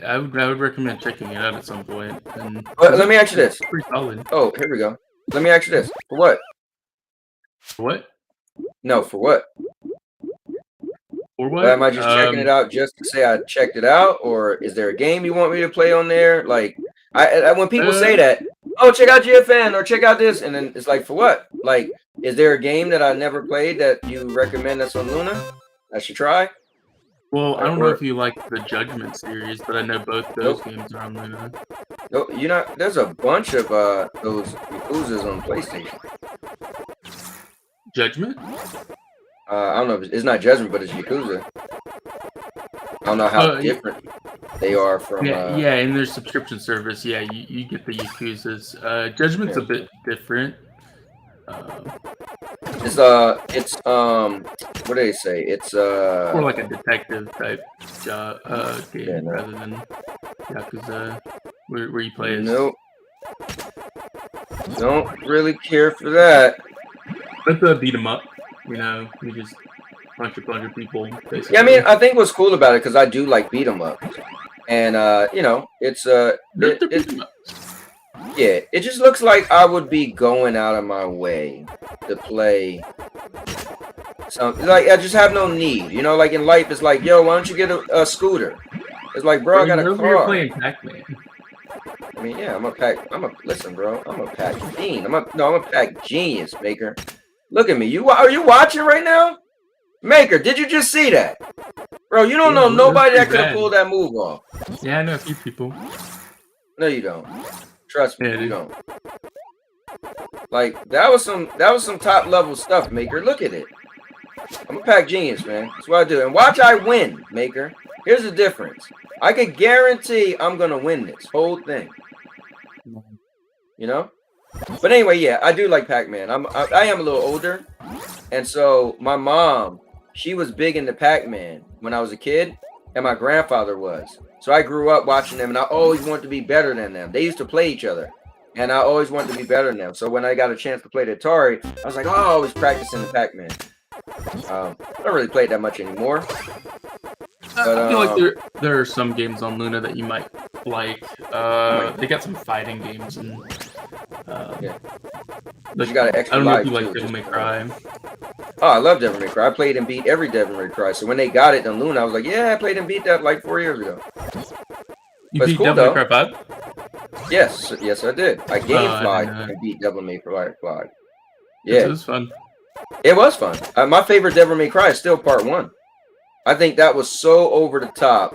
I would recommend checking it out at some point. And let me ask you this. Pretty solid. Oh, here we go. Let me ask you this. For what? What? No, for what? For what? Am I just checking it out just to say I checked it out, or is there a game you want me to play on there? Like, when people say that, oh, check out GFN or check out this, and then it's like, for what? Like, is there a game that I never played that you recommend that's on Luna I should try? Well, I don't know if you like the Judgment series, but I know both those games are on Luna. No, there's a bunch of those Yakuzas on PlayStation. Judgment? I don't know. It's not Judgment, but it's Yakuza. I don't know how different they are from. Yeah, in their subscription service, yeah, you get the Yakuzas. Judgment's a bit different. It's what do they say? It's more like a detective type game rather than Yakuza, where you play as. Nope. Don't really care for that. Let's beat 'em up. You know, you just punch a bunch of people. Basically. Yeah, I mean, I think what's cool about it because I do like beat 'em up, and you know, it's yeah, it just looks like I would be going out of my way to play something. Like I just have no need, you know. Like in life, it's like, yo, why don't you get a scooter? It's like, bro, I got a car. You're playing Pac-Man. I mean, yeah, listen, bro, I'm a pack fiend. I'm a pack genius, Maker. Look at me. Are you watching right now? Maker, did you just see that? Bro, you don't know nobody that could have pulled that move off. Yeah, I know a few people. No, you don't. Trust me, you don't. Like that was some top level stuff, Maker. Look at it. I'm a pack genius, man. That's what I do. And watch I win, Maker. Here's the difference. I can guarantee I'm gonna win this whole thing. You know? But anyway, yeah, I do like Pac-Man. I am a little older, and so my mom she was big into Pac-Man when I was a kid, and my grandfather was. So I grew up watching them, and I always wanted to be better than them. They used to play each other, and I always wanted to be better than them. So when I got a chance to play the Atari, I was like, oh, I was practicing the Pac-Man. I don't really play it that much anymore. But, I feel like there are some games on Luna that you might like. They got some fighting games and yeah. Like, You got an I extra don't know life if you like too, Devil May just- Cry. Oh, I love Devil May Cry. I played and beat every Devil May Cry. So when they got it on Luna, I was like, yeah, I played and beat that like 4 years ago. You But it's beat cool, Devil May though. Cry 5? Yes, yes, I did. I game I fly didn't know. and beat Devil May Cry. This Yeah, is fun. it was fun. My favorite Devil May Cry is still part 1. I think that was so over the top.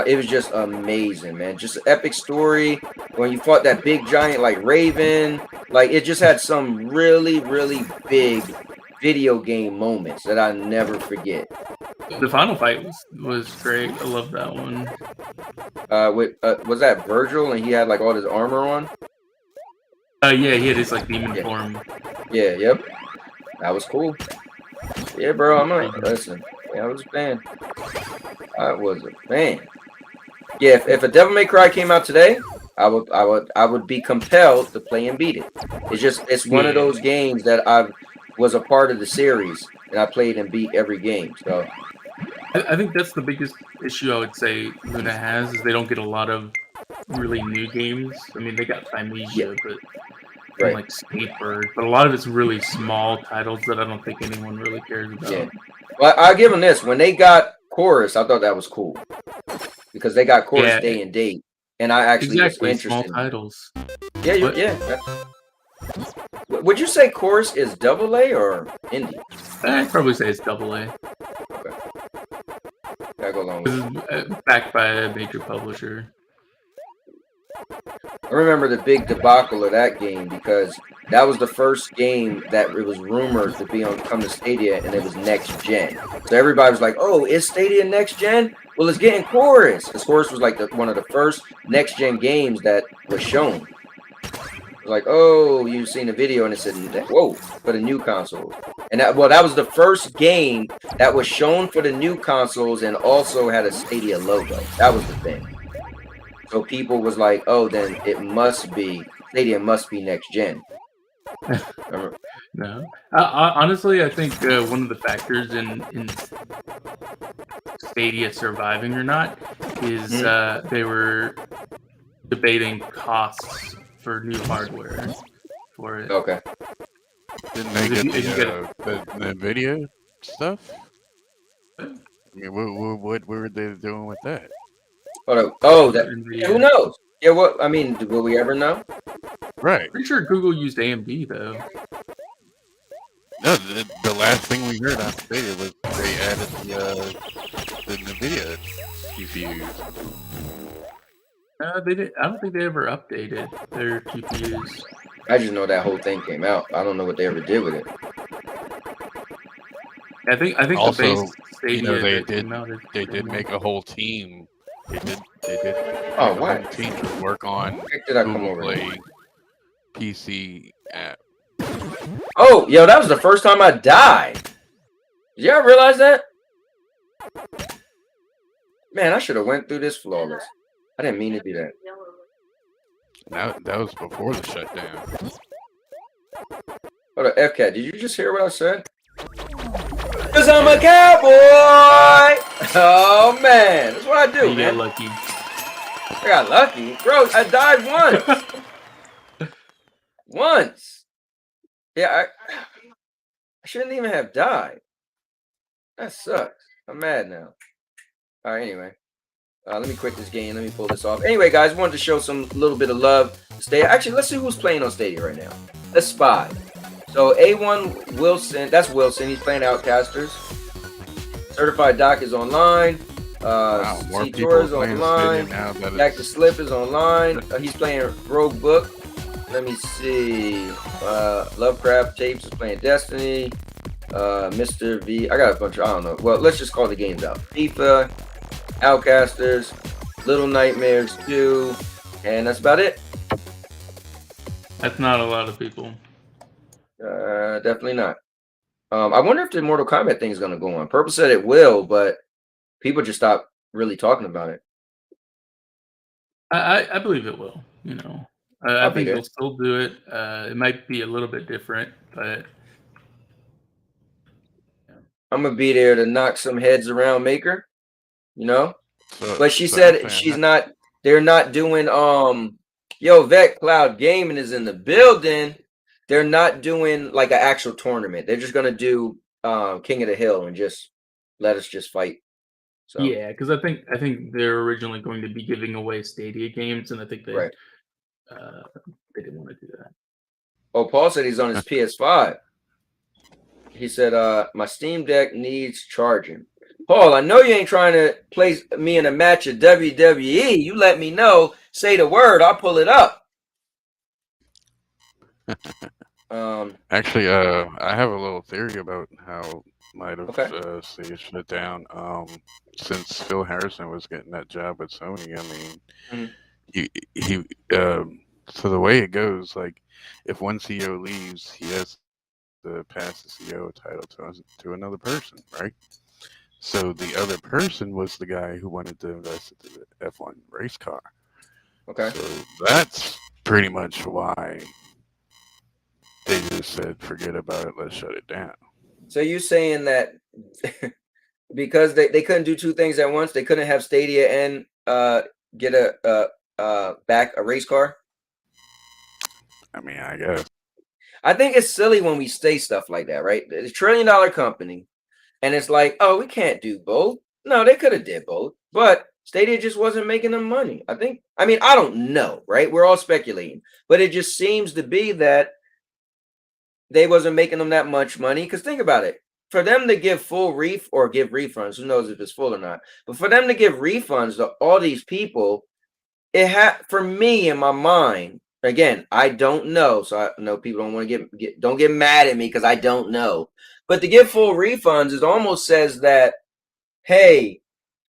It was just amazing, man. Just an epic story. When you fought that big giant like Raven, like it just had some really, really big video game moments that I never forget. The final fight was great. I love that one. Was that Virgil and he had like all his armor on? Yeah, he had his like demon Yeah. form. Yeah, yep. That was cool. Yeah, bro, listen. Yeah, I was a fan. I was a fan. Yeah, if a Devil May Cry came out today, I would be compelled to play and beat it. It's one of those games that I was a part of the series and I played and beat every game. So I think that's the biggest issue I would say Luna has is they don't get a lot of really new games. I mean, they got Thymesia, but and, like Skatebird, but a lot of it's really small titles that I don't think anyone really cares about. yeah. Well, I'll give them this. When they got Chorus, I thought that was cool because they got Chorus day and date, and I actually was interested. Small in titles. Yeah, yeah. Would you say Chorus is AA or indie? I'd probably say it's AA. Okay. Gotta go along with This is backed by a major publisher. I remember the big debacle of that game because that was the first game that it was rumored to be on come to Stadia, and it was next gen. So everybody was like, "Oh, is Stadia next gen? Well, it's getting Chorus." Because Chorus was like one of the first next gen games that was shown. It was like, "Oh, you've seen the video," and it said, "Whoa, for the new consoles." And that was the first game that was shown for the new consoles and also had a Stadia logo. That was the thing. So people was like, "Oh, then it must be Stadia must be next gen." No, honestly, I think one of the factors in Stadia surviving or not is they were debating costs for new hardware for it. Okay. Didn't they get the video stuff? I mean, what were they doing with that? Oh, that who knows? Yeah, what I mean, will we ever know? Right. Pretty sure Google used AMD though. No, the last thing we heard on Stadia was they added the NVIDIA GPUs. They did. I don't think they ever updated their GPUs. I just know that whole thing came out. I don't know what they ever did with it. I think Also, the base Stadia they did make a whole team. They did Oh, make a what? whole team to work on Did I come Google over? Play PC app. Oh, yo, that was the first time I died. Did y'all realize that? Man, I should have went through this flawless. I didn't mean to do that. That was before the shutdown. Hold on, FCAT, did you just hear what I said? Cause I'm a cowboy! Oh man, that's what I do, You man. got lucky. I got lucky. Bro, I died once. Once. Yeah, I shouldn't even have died. That sucks. I'm mad now. Alright, anyway. Let me quit this game. Let me pull this off. Anyway, guys, wanted to show some little bit of love to Stadia. Actually, let's see who's playing on Stadia right now. Let's spy. So A1 Wilson, that's Wilson. He's playing Outcasters. Certified Doc is online. Wow, more C people Tour is playing online. Stadia now that Back to it's- Slip is online. He's playing Rogue Book. Let me see. Lovecraft Tapes is playing Destiny. Mr. V. I got a bunch of, I don't know. Well, let's just call the games out. FIFA, Outcasters, Little Nightmares 2, and that's about it. That's not a lot of people. Definitely not. I wonder if the Mortal Kombat thing is going to go on. Purple said it will, but people just stopped really talking about it. I believe it will. You know, I I'll be think there. they'll still do it. It might be a little bit different, but I'm gonna be there to knock some heads around Maker, you know. So, But she so said actually, she's not. They're not doing. Yo, Vet Cloud Gaming is in the building. They're not doing like an actual tournament. They're just gonna do King of the Hill and just let us just fight. So yeah, because I think they're originally going to be giving away Stadia games, and I think right. they didn't want to do that. Oh, Paul said he's on his PS5. He said, my Steam Deck needs charging. Paul, I know you ain't trying to place me in a match of WWE. You let me know. Say the word. I'll pull it up. actually, I have a little theory about how might have Okay. stayed shut down. Since Phil Harrison was getting that job at Sony, I mean, he so the way it goes, like, if one CEO leaves, he has to pass the CEO title to another person, right? So the other person was the guy who wanted to invest into the F1 race car. Okay. So that's pretty much why they just said, forget about it, let's shut it down. So you saying that because they couldn't do two things at once, they couldn't have Stadia and get back a race car? I mean, I guess. I think it's silly when we say stuff like that, right? It's $1 trillion company, and it's like, oh, we can't do both. No, they could have did both, but Stadia just wasn't making them money. I mean, I don't know, right? We're all speculating, but it just seems to be that they wasn't making them that much money. Because think about it, for them to give full give refunds, who knows if it's full or not, but for them to give refunds to all these people, it had, for me in my mind, again, I don't know, so I know people don't want to don't get mad at me because I don't know, but to give full refunds, it almost says that, hey,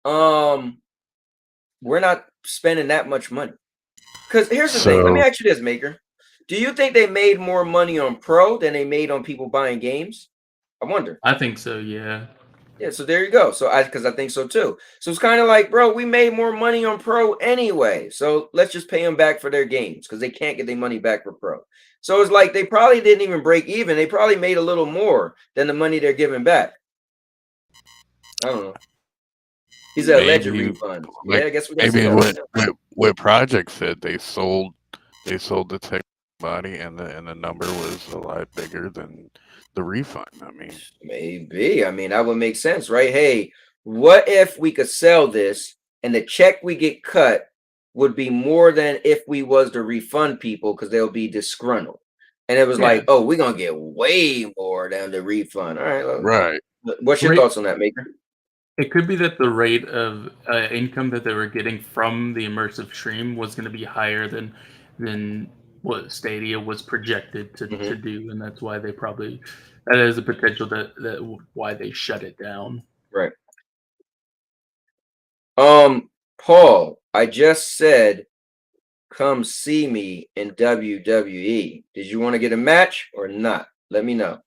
we're not spending that much money. Because here's the thing, let me ask you this, Maker. Do you think they made more money on Pro than they made on people buying games? I wonder. I think so. Yeah. Yeah, so there you go. So because I think so too. So it's kind of like, bro, we made more money on Pro anyway. So let's just pay them back for their games because they can't get their money back for Pro. So it's like they probably didn't even break even. They probably made a little more than the money they're giving back. I don't know. He's an alleged refund. Like, Yeah, I guess we got maybe what Project said, they sold the tech body, and the number was a lot bigger than the refund. I mean, maybe. I mean, that would make sense, right? Hey, what if we could sell this and the check we get cut would be more than if we was to refund people because they'll be disgruntled. And it was like, oh, we're gonna get way more than the refund. All right, right. What's your thoughts on that, Maker? It could be that the rate of income that they were getting from the immersive stream was going to be higher than what Stadia was projected to do, and that's why that is a potential that why they shut it down. Right. Paul, I just said, come see me in WWE. Did you want to get a match or not? Let me know.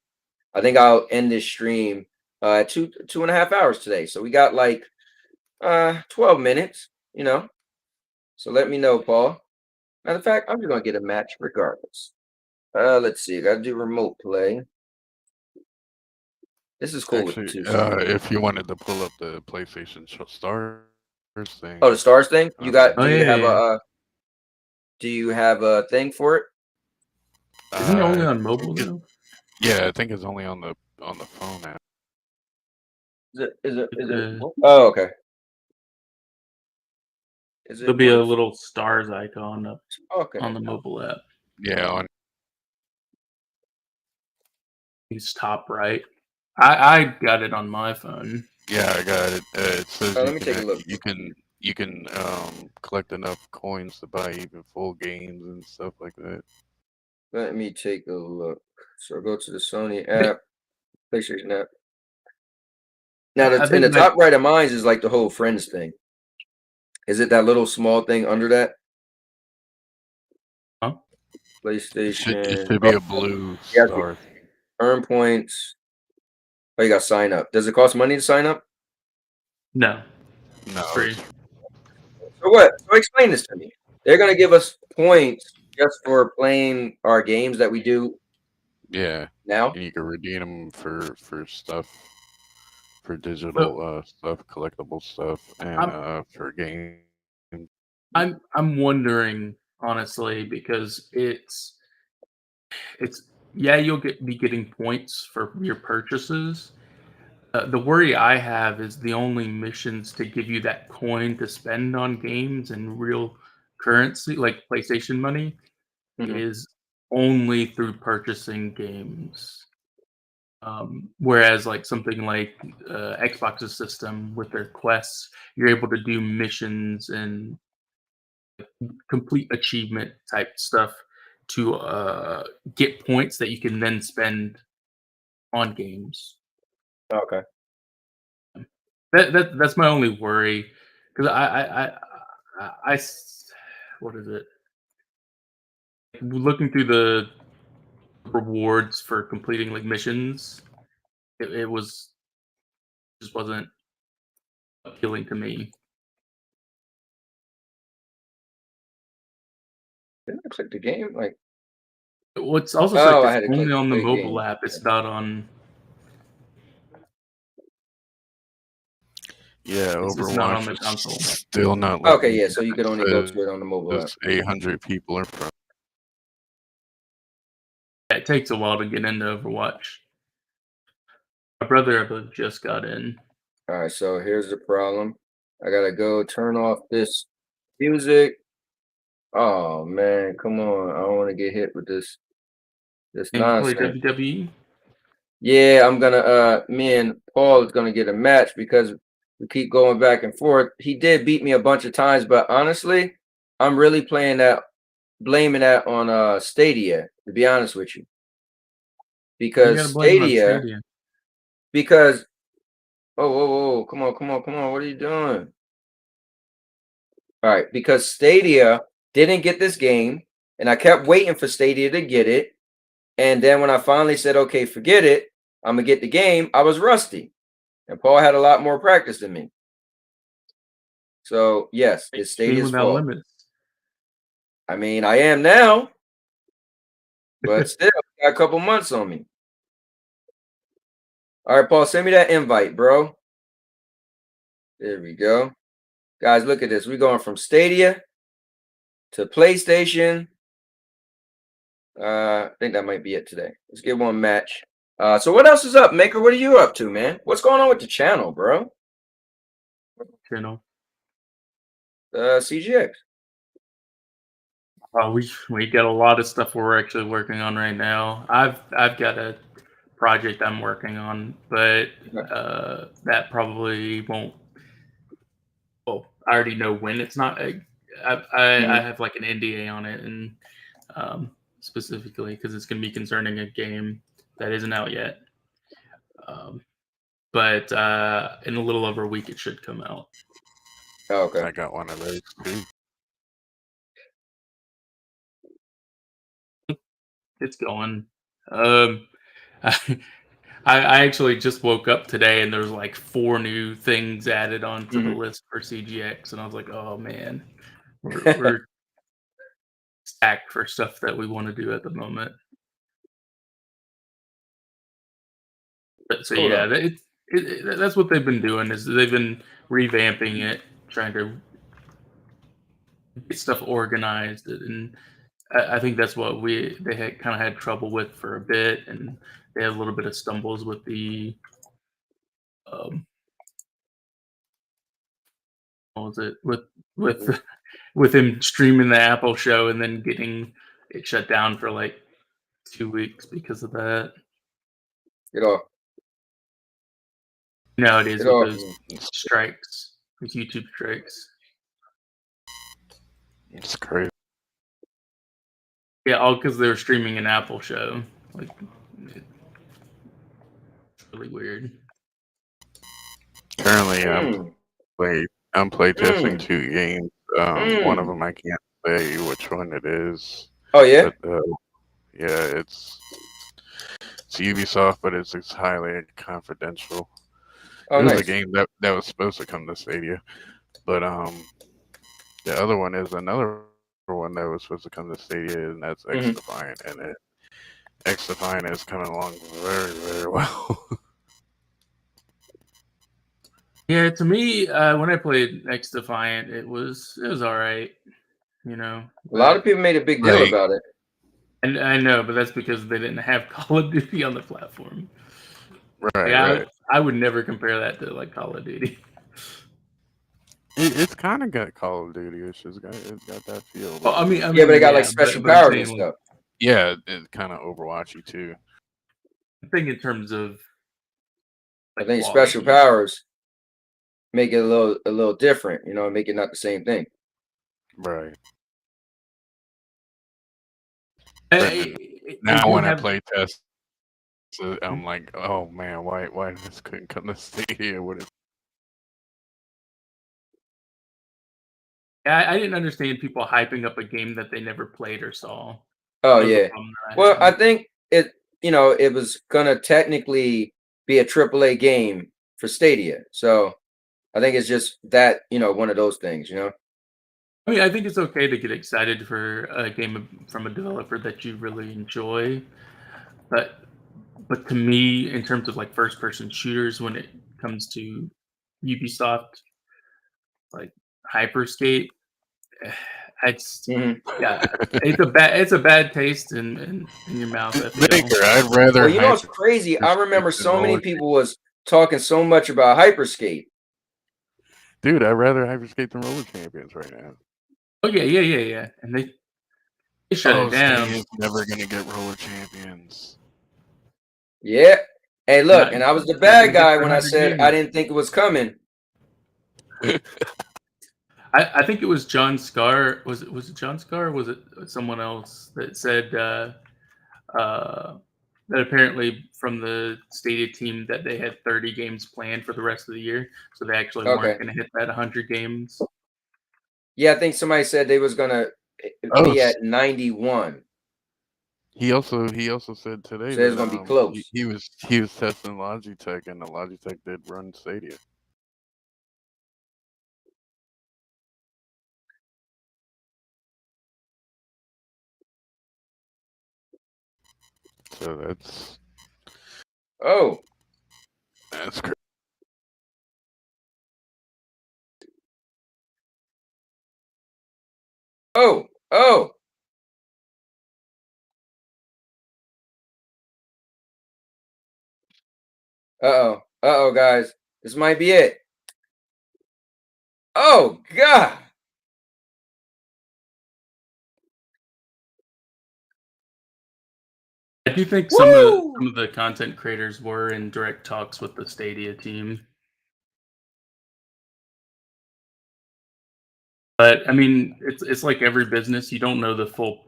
I think I'll end this stream 2.5 hours today. So we got like 12 minutes, you know. So let me know, Paul. Matter of fact, I'm just gonna get a match regardless. Let's see. I gotta do remote play. This is cool. Actually, if you wanted to pull up the PlayStation Stars thing. Oh, the Stars thing? You got? Do you have yeah. Do you have a thing for it? Isn't it only on mobile though? Yeah, I think it's only on the phone app. Is it? Oh, okay. There'll be a little stars icon up on the mobile app. Yeah, on It's top right. I got it on my phone. Yeah, I got it. It says let me take a look. You can collect enough coins to buy even full games and stuff like that. Let me take a look. So go to the Sony app, PlayStation app. Now, in the top right of mine is like the whole Friends thing. Is it that little small thing under that? Huh? PlayStation. It should be a blue star. Earn points. Oh, you got to sign up. Does it cost money to sign up? No, No, free. So what? So explain this to me. They're gonna give us points just for playing our games that we do yeah, now. and you can redeem them for stuff, for So digital stuff, collectible stuff, and I'm for games. I'm wondering honestly because it's yeah you'll be getting points for your purchases. The worry I have is the only missions to give you that coin to spend on games and real currency, like PlayStation money, Hmm. is only through purchasing games. Whereas, like something like Xbox's system with their quests, you're able to do missions and complete achievement type stuff to get points that you can then spend on games. Okay. That's my only worry because what is it? Looking through the rewards for completing like missions, it was just wasn't appealing to me. Did I click the game? Like, What's also said oh, I it's had to click only on the play mobile game. app. It's not on. Yeah, It's not on Overwatch the is console. still not Okay, letting me yeah. do So you could only go it. to it on the mobile app. There's 800 people in front. It takes a while to get into Overwatch. My brother, I believe, just got in. All right. So here's the problem. I gotta go turn off this music. Oh man, come on! I don't want to get hit with this And you play nonsense. WWE? Yeah, I'm gonna me and Paul is gonna get a match because we keep going back and forth. He did beat me a bunch of times, but honestly, I'm really blaming that on Stadia, to be honest with you. You Because gotta blame it on Stadia, Stadia. because oh whoa, whoa, come on, come on, come on, what are you doing? All right, because Stadia didn't get this game, and I kept waiting for Stadia to get it. And then when I finally said, okay, forget it, I'm gonna get the game, I was rusty. And Paul had a lot more practice than me. So yes, it's Game Stadia's without fault. limits. I mean, I am now, but still got a couple months on me. All right, Paul, send me that invite, bro. There we go. Guys, look at this. We're going from Stadia to PlayStation. I think that might be it today. Let's get one match. So what else is up, Maker? What are you up to, man? What's going on with the channel, bro? Channel. CGX. We got a lot of stuff we're actually working on right now. I've got a project I'm working on, but that probably won't. Well, I already know when it's not. I have like an NDA on it, and specifically because it's going to be concerning a game that isn't out yet. But in a little over a week, it should come out. Oh, okay. I got one of those too. It's going. I actually just woke up today and there's like 4 new things added onto the list for CGX, and I was like, oh man, we're stacked for stuff that we want to do at the moment. But so yeah, that's what they've been doing is they've been revamping it, trying to get stuff organized, and I think that's what they had kind of had trouble with for a bit, and they had a little bit of stumbles with the what was it with him streaming the Apple show and then getting it shut down for like 2 weeks because of that. Get off. Nowadays Get with off. those strikes, with YouTube strikes. It's crazy. Yeah, all because they were streaming an Apple show. Like, it's really weird. Currently, I'm playtesting 2 games. One of them I can't say which one it is. Oh yeah. But, yeah, it's It's Ubisoft, but it's highly confidential. Oh, it was nice. a game that was supposed to come to Stadia, but the other one is another one that was supposed to come to Stadia, and that's X Defiant, and X Defiant is coming along very, very well. Yeah, to me, when I played X Defiant, it was all right. You know, A lot of people made a big deal about it. And I know, but that's because they didn't have Call of Duty on the platform. Right, right. I would never compare that to like Call of Duty. It's kind of got Call of Duty. It's got that feel. Well, I mean, yeah, but they got like special powers and stuff. Yeah, it's kind of Overwatchy too. I think in terms of, I think special powers make it a little different. You know, make it not the same thing. Right. Now when I play test, I'm like, oh man, why this couldn't come to Stadia? What is? I didn't understand people hyping up a game that they never played or saw. Oh yeah. Well, I think it was gonna technically be a AAA game for Stadia, so I think it's just that one of those things, I mean, I think it's okay to get excited for a game from a developer that you really enjoy, but to me, in terms of like first-person shooters, when it comes to Ubisoft, like Hyperscape, it's it's a bad taste in your mouth. I'd rather. Well, you know, it's crazy. I remember so many people was talking so much about Hyperscape. Dude, I'd rather Hyperscape than Roller Champions right now. Oh yeah, and they shut it down. Stadia's never gonna get Roller Champions. Yeah. Hey, look, and I was the bad guy when I said I didn't think it was coming. I think it was John Scar. Was it John Scar? Or was it someone else that said that apparently from the Stadia team that they had 30 games planned for the rest of the year, so they actually weren't going to hit that 100 games. Yeah, I think somebody said they was gonna be at 91. He also said today that it's gonna be close. He was testing Logitech, and the Logitech did run Stadia. So that's that's crazy. Oh. Uh-oh, guys. This might be it. Oh, God. I do think some of the content creators were in direct talks with the Stadia team. But I mean, it's like every business, you don't know the full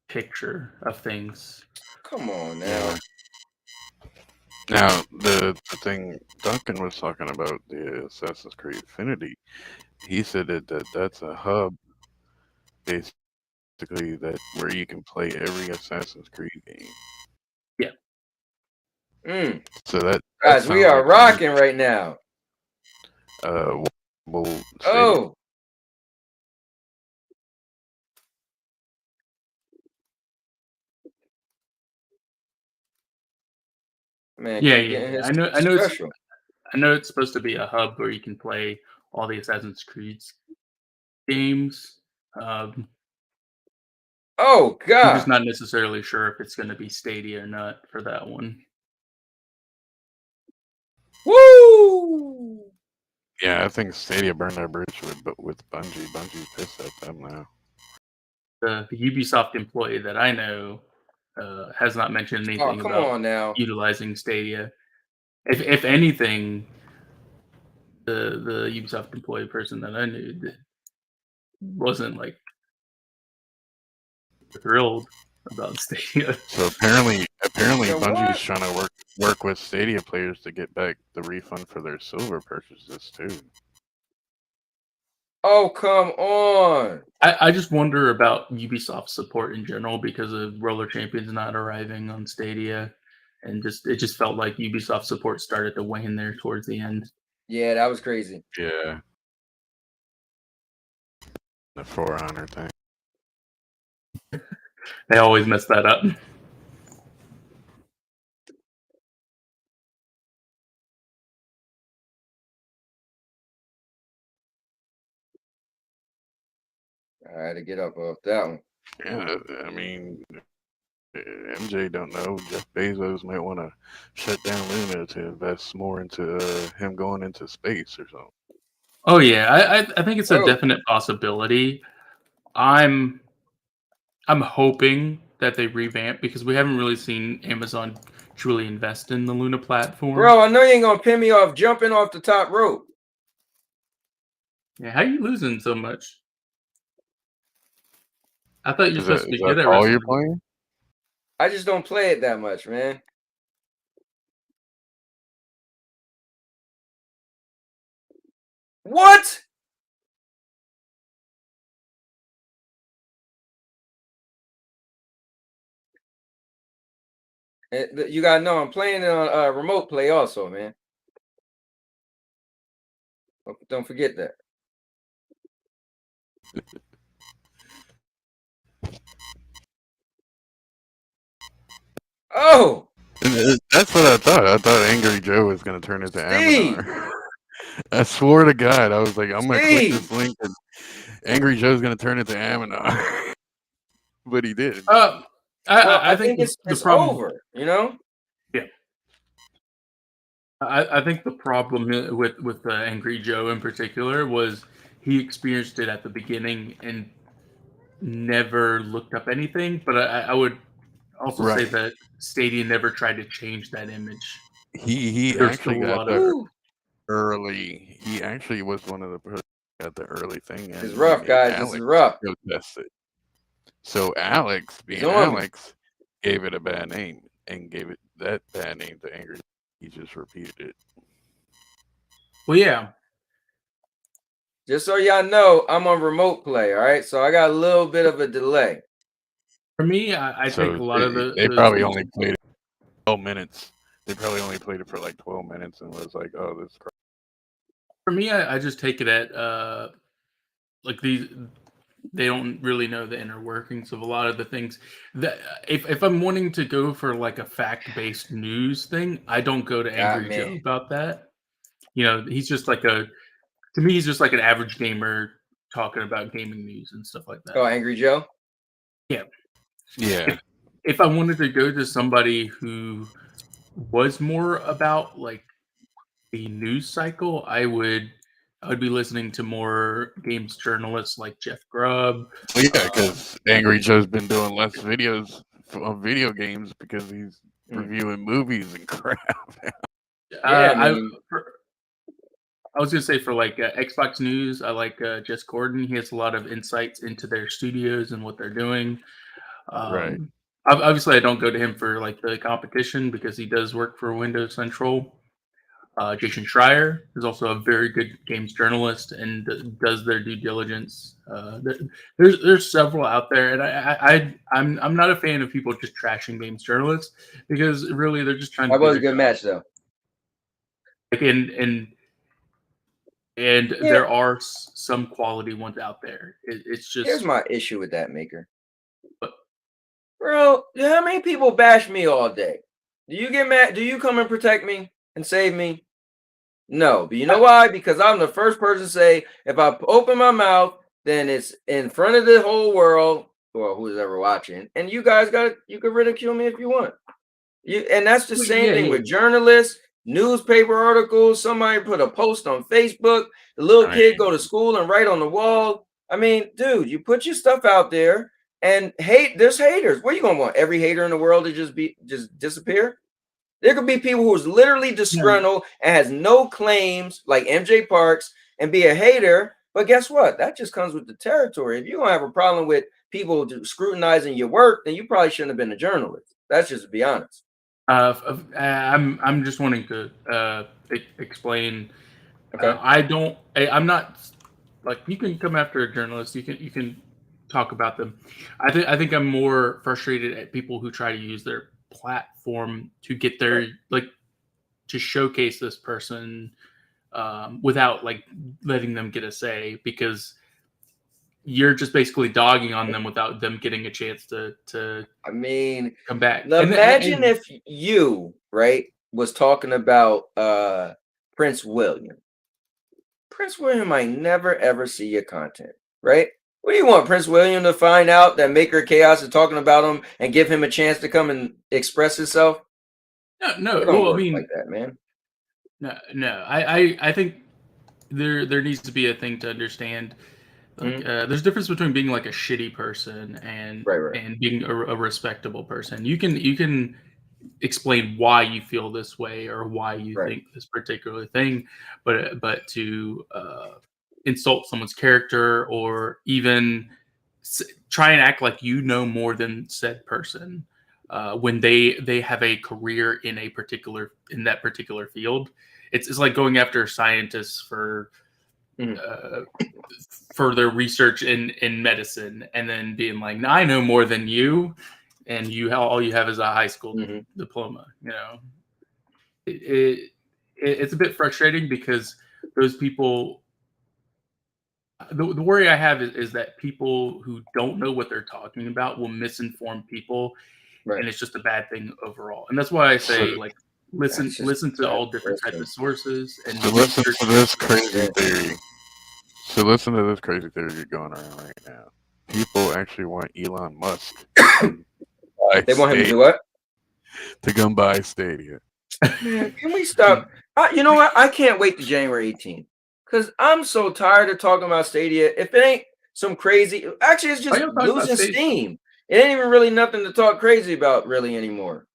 picture of things. Come on now. Now the thing Duncan was talking about, the Assassin's Creed Infinity, he said that's a hub, basically, that where you can play every Assassin's Creed game. Yeah. So that guys, we are rocking right now. Well, Man, yeah. I know it's supposed to be a hub where you can play all the Assassin's Creed games. Oh God! I'm just not necessarily sure if it's going to be Stadia or not for that one. Woo! Yeah, I think Stadia burned their bridge with Bungie. Bungie's pissed at them now. The Ubisoft employee that I know has not mentioned anything about utilizing Stadia. If anything, the Ubisoft employee person that I knew wasn't like thrilled about Stadia. So apparently Bungie's trying to work with Stadia players to get back the refund for their silver purchases too. Oh, come on! I just wonder about Ubisoft support in general because of Roller Champions not arriving on Stadia. and it just felt like Ubisoft support started to wane there towards the end. Yeah, that was crazy. Yeah. The For Honor thing. They always mess that up. I had to get up off that one. Yeah, I mean, MJ don't know. Jeff Bezos might want to shut down Luna to invest more into him going into space or something. Oh yeah, I think it's a definite possibility. I'm hoping that they revamp because we haven't really seen Amazon truly invest in the Luna platform. Bro, I know you ain't gonna pin me off jumping off the top rope. Yeah, how you losing so much? I thought you're Is supposed to be that good at all wrestling. you're playing? I just don't play it that much, man. What? You gotta know I'm playing it on remote play also, man. Don't forget that. Oh, That's what I thought. I thought Angry Joe was going to turn into Steve. Aminar. I swore to God, I was like, I'm going to click this Steve. link and Angry Joe's going to turn into Aminar. But he did. I think it's the problem, over, you know? Yeah. I think the problem with Angry Joe in particular was he experienced it at the beginning and never looked up anything. But I would also say Right. that Stadia never tried to change that image. He There's actually still a got lot the of early. He actually was one of the person that got the early thing. It's rough, guys. This is rough. Go test it. So Alex, being Zombie. Alex, gave it a bad name and gave it that bad name to Angry. He just repeated it. Well, yeah. Just so y'all know, I'm on remote play, all right? So I got a little bit of a delay. For me, I So think a lot of they probably only played it 12 minutes. They probably only played it for like 12 minutes and was like, "Oh, this." For me, I just take it at like these. They don't really know the inner workings of a lot of the things that if I'm wanting to go for like a fact-based news thing, I don't go to Angry Joe about that. You know, he's just like to me, he's just like an average gamer talking about gaming news and stuff like that. Oh, Angry Joe? Yeah. Yeah. If I wanted to go to somebody who was more about like the news cycle, I would be listening to more games journalists like Jeff Grubb. Well, yeah, because Angry Joe's been doing less videos on video games because he's reviewing movies and crap. I was gonna say for like Xbox News, I like Jess Gordon. He has a lot of insights into their studios and what they're doing. Right. Obviously, I don't go to him for like the competition because he does work for Windows Central. Jason Schreier is also a very good games journalist and does their due diligence. There's several out there, and I'm not a fan of people just trashing games journalists because really they're just trying to. That was a good match though. Like and there are some quality ones out there. It's just here's my issue with that, Maker. Bro, how many people bash me all day? Do you get mad? Do you come and protect me and save me? No, but you know why? Because I'm the first person to say if I open my mouth, then it's in front of the whole world or who's ever watching, and you guys you can ridicule me if you want. And that's the same thing with journalists, newspaper articles. Somebody put a post on Facebook. The little kid go to school and write on the wall. I mean, dude, you put your stuff out there and there's haters. What are you gonna want? Every hater in the world to just disappear? There could be people who's literally disgruntled and has no claims, like MJ Parks, and be a hater. But guess what? That just comes with the territory. If you don't have a problem with people scrutinizing your work, then you probably shouldn't have been a journalist. That's just to be honest. I'm just wanting to explain. Okay. I'm not like you can come after a journalist. You can talk about them. I think I'm more frustrated at people who try to use their platform to get their like to showcase this person without like letting them get a say, because you're just basically dogging on them without them getting a chance to I mean, come back. imagine if you, right, was talking about Prince William. Prince William might never ever see your content, right? What do you want, Prince William to find out that Maker Chaos is talking about him and give him a chance to come and express himself? No. It don't Well, work I mean, like that, man. No. I think there needs to be a thing to understand. Like, there's a difference between being like a shitty person and and being a respectable person. You can explain why you feel this way or why you think this particular thing, but to insult someone's character or even try and act like you know more than said person when they have a career in that particular field. It's like going after scientists for further research in medicine and then being like, I know more than you, and all you have is a high school diploma. You know, it's a bit frustrating because those people. The worry I have is that people who don't know what they're talking about will misinform people, and it's just a bad thing overall. And that's why I say, like, listen to all different types of sources and listen to this crazy theory. So listen to this crazy theory going around right now. People actually want Elon Musk. They want him to do what? To come by Stadia. Man, can we stop? You know what? I can't wait to January 18th because I'm so tired of talking about Stadia. If it ain't some crazy, actually, it's just losing steam. It ain't even really nothing to talk crazy about really anymore.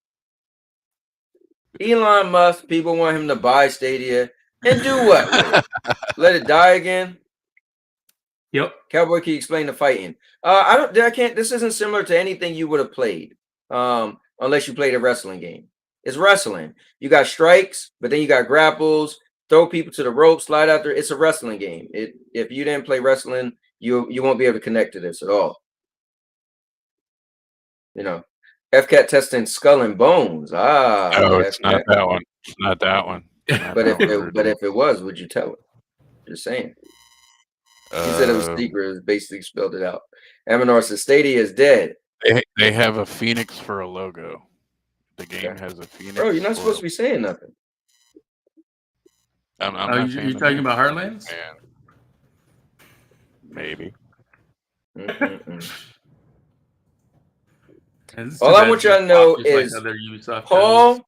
Elon Musk, people want him to buy Stadia and do what with it? Let it die again? Yep. Cowboy, can you explain the fighting? I can't. This isn't similar to anything you would have played, unless you played a wrestling game. It's wrestling. You got strikes, but then you got grapples. Throw people to the rope, slide out there. It's a wrestling game. If you didn't play wrestling, you won't be able to connect to this at all. You know, FCAT testing skull and bones. No, it's not that one. It's not that one. But if it was, would you tell it? Just saying. He said it was secret. Basically spelled it out. Aminor says Stadia is dead. They have a phoenix for a logo. The game has a phoenix. Bro, you're not supposed to be saying nothing. I'm not saying you're talking about Heartlands? Maybe. All I want y'all to know is, Paul,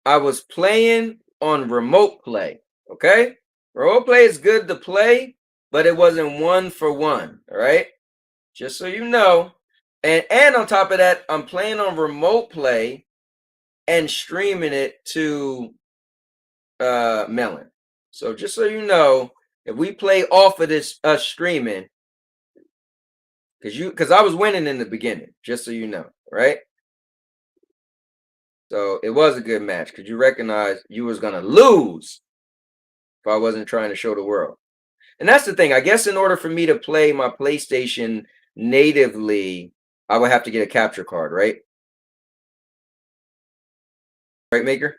I was playing on remote play. Okay? Remote play is good to play, but it wasn't 1-for-1. All right? Just so you know. And on top of that, I'm playing on remote play and streaming it to Melon. So just so you know, if we play off of this streaming, because I was winning in the beginning, just so you know, right? So it was a good match because you recognize you was gonna lose if I wasn't trying to show the world. And that's the thing. I guess in order for me to play my PlayStation natively, I would have to get a capture card, right? Right, Maker?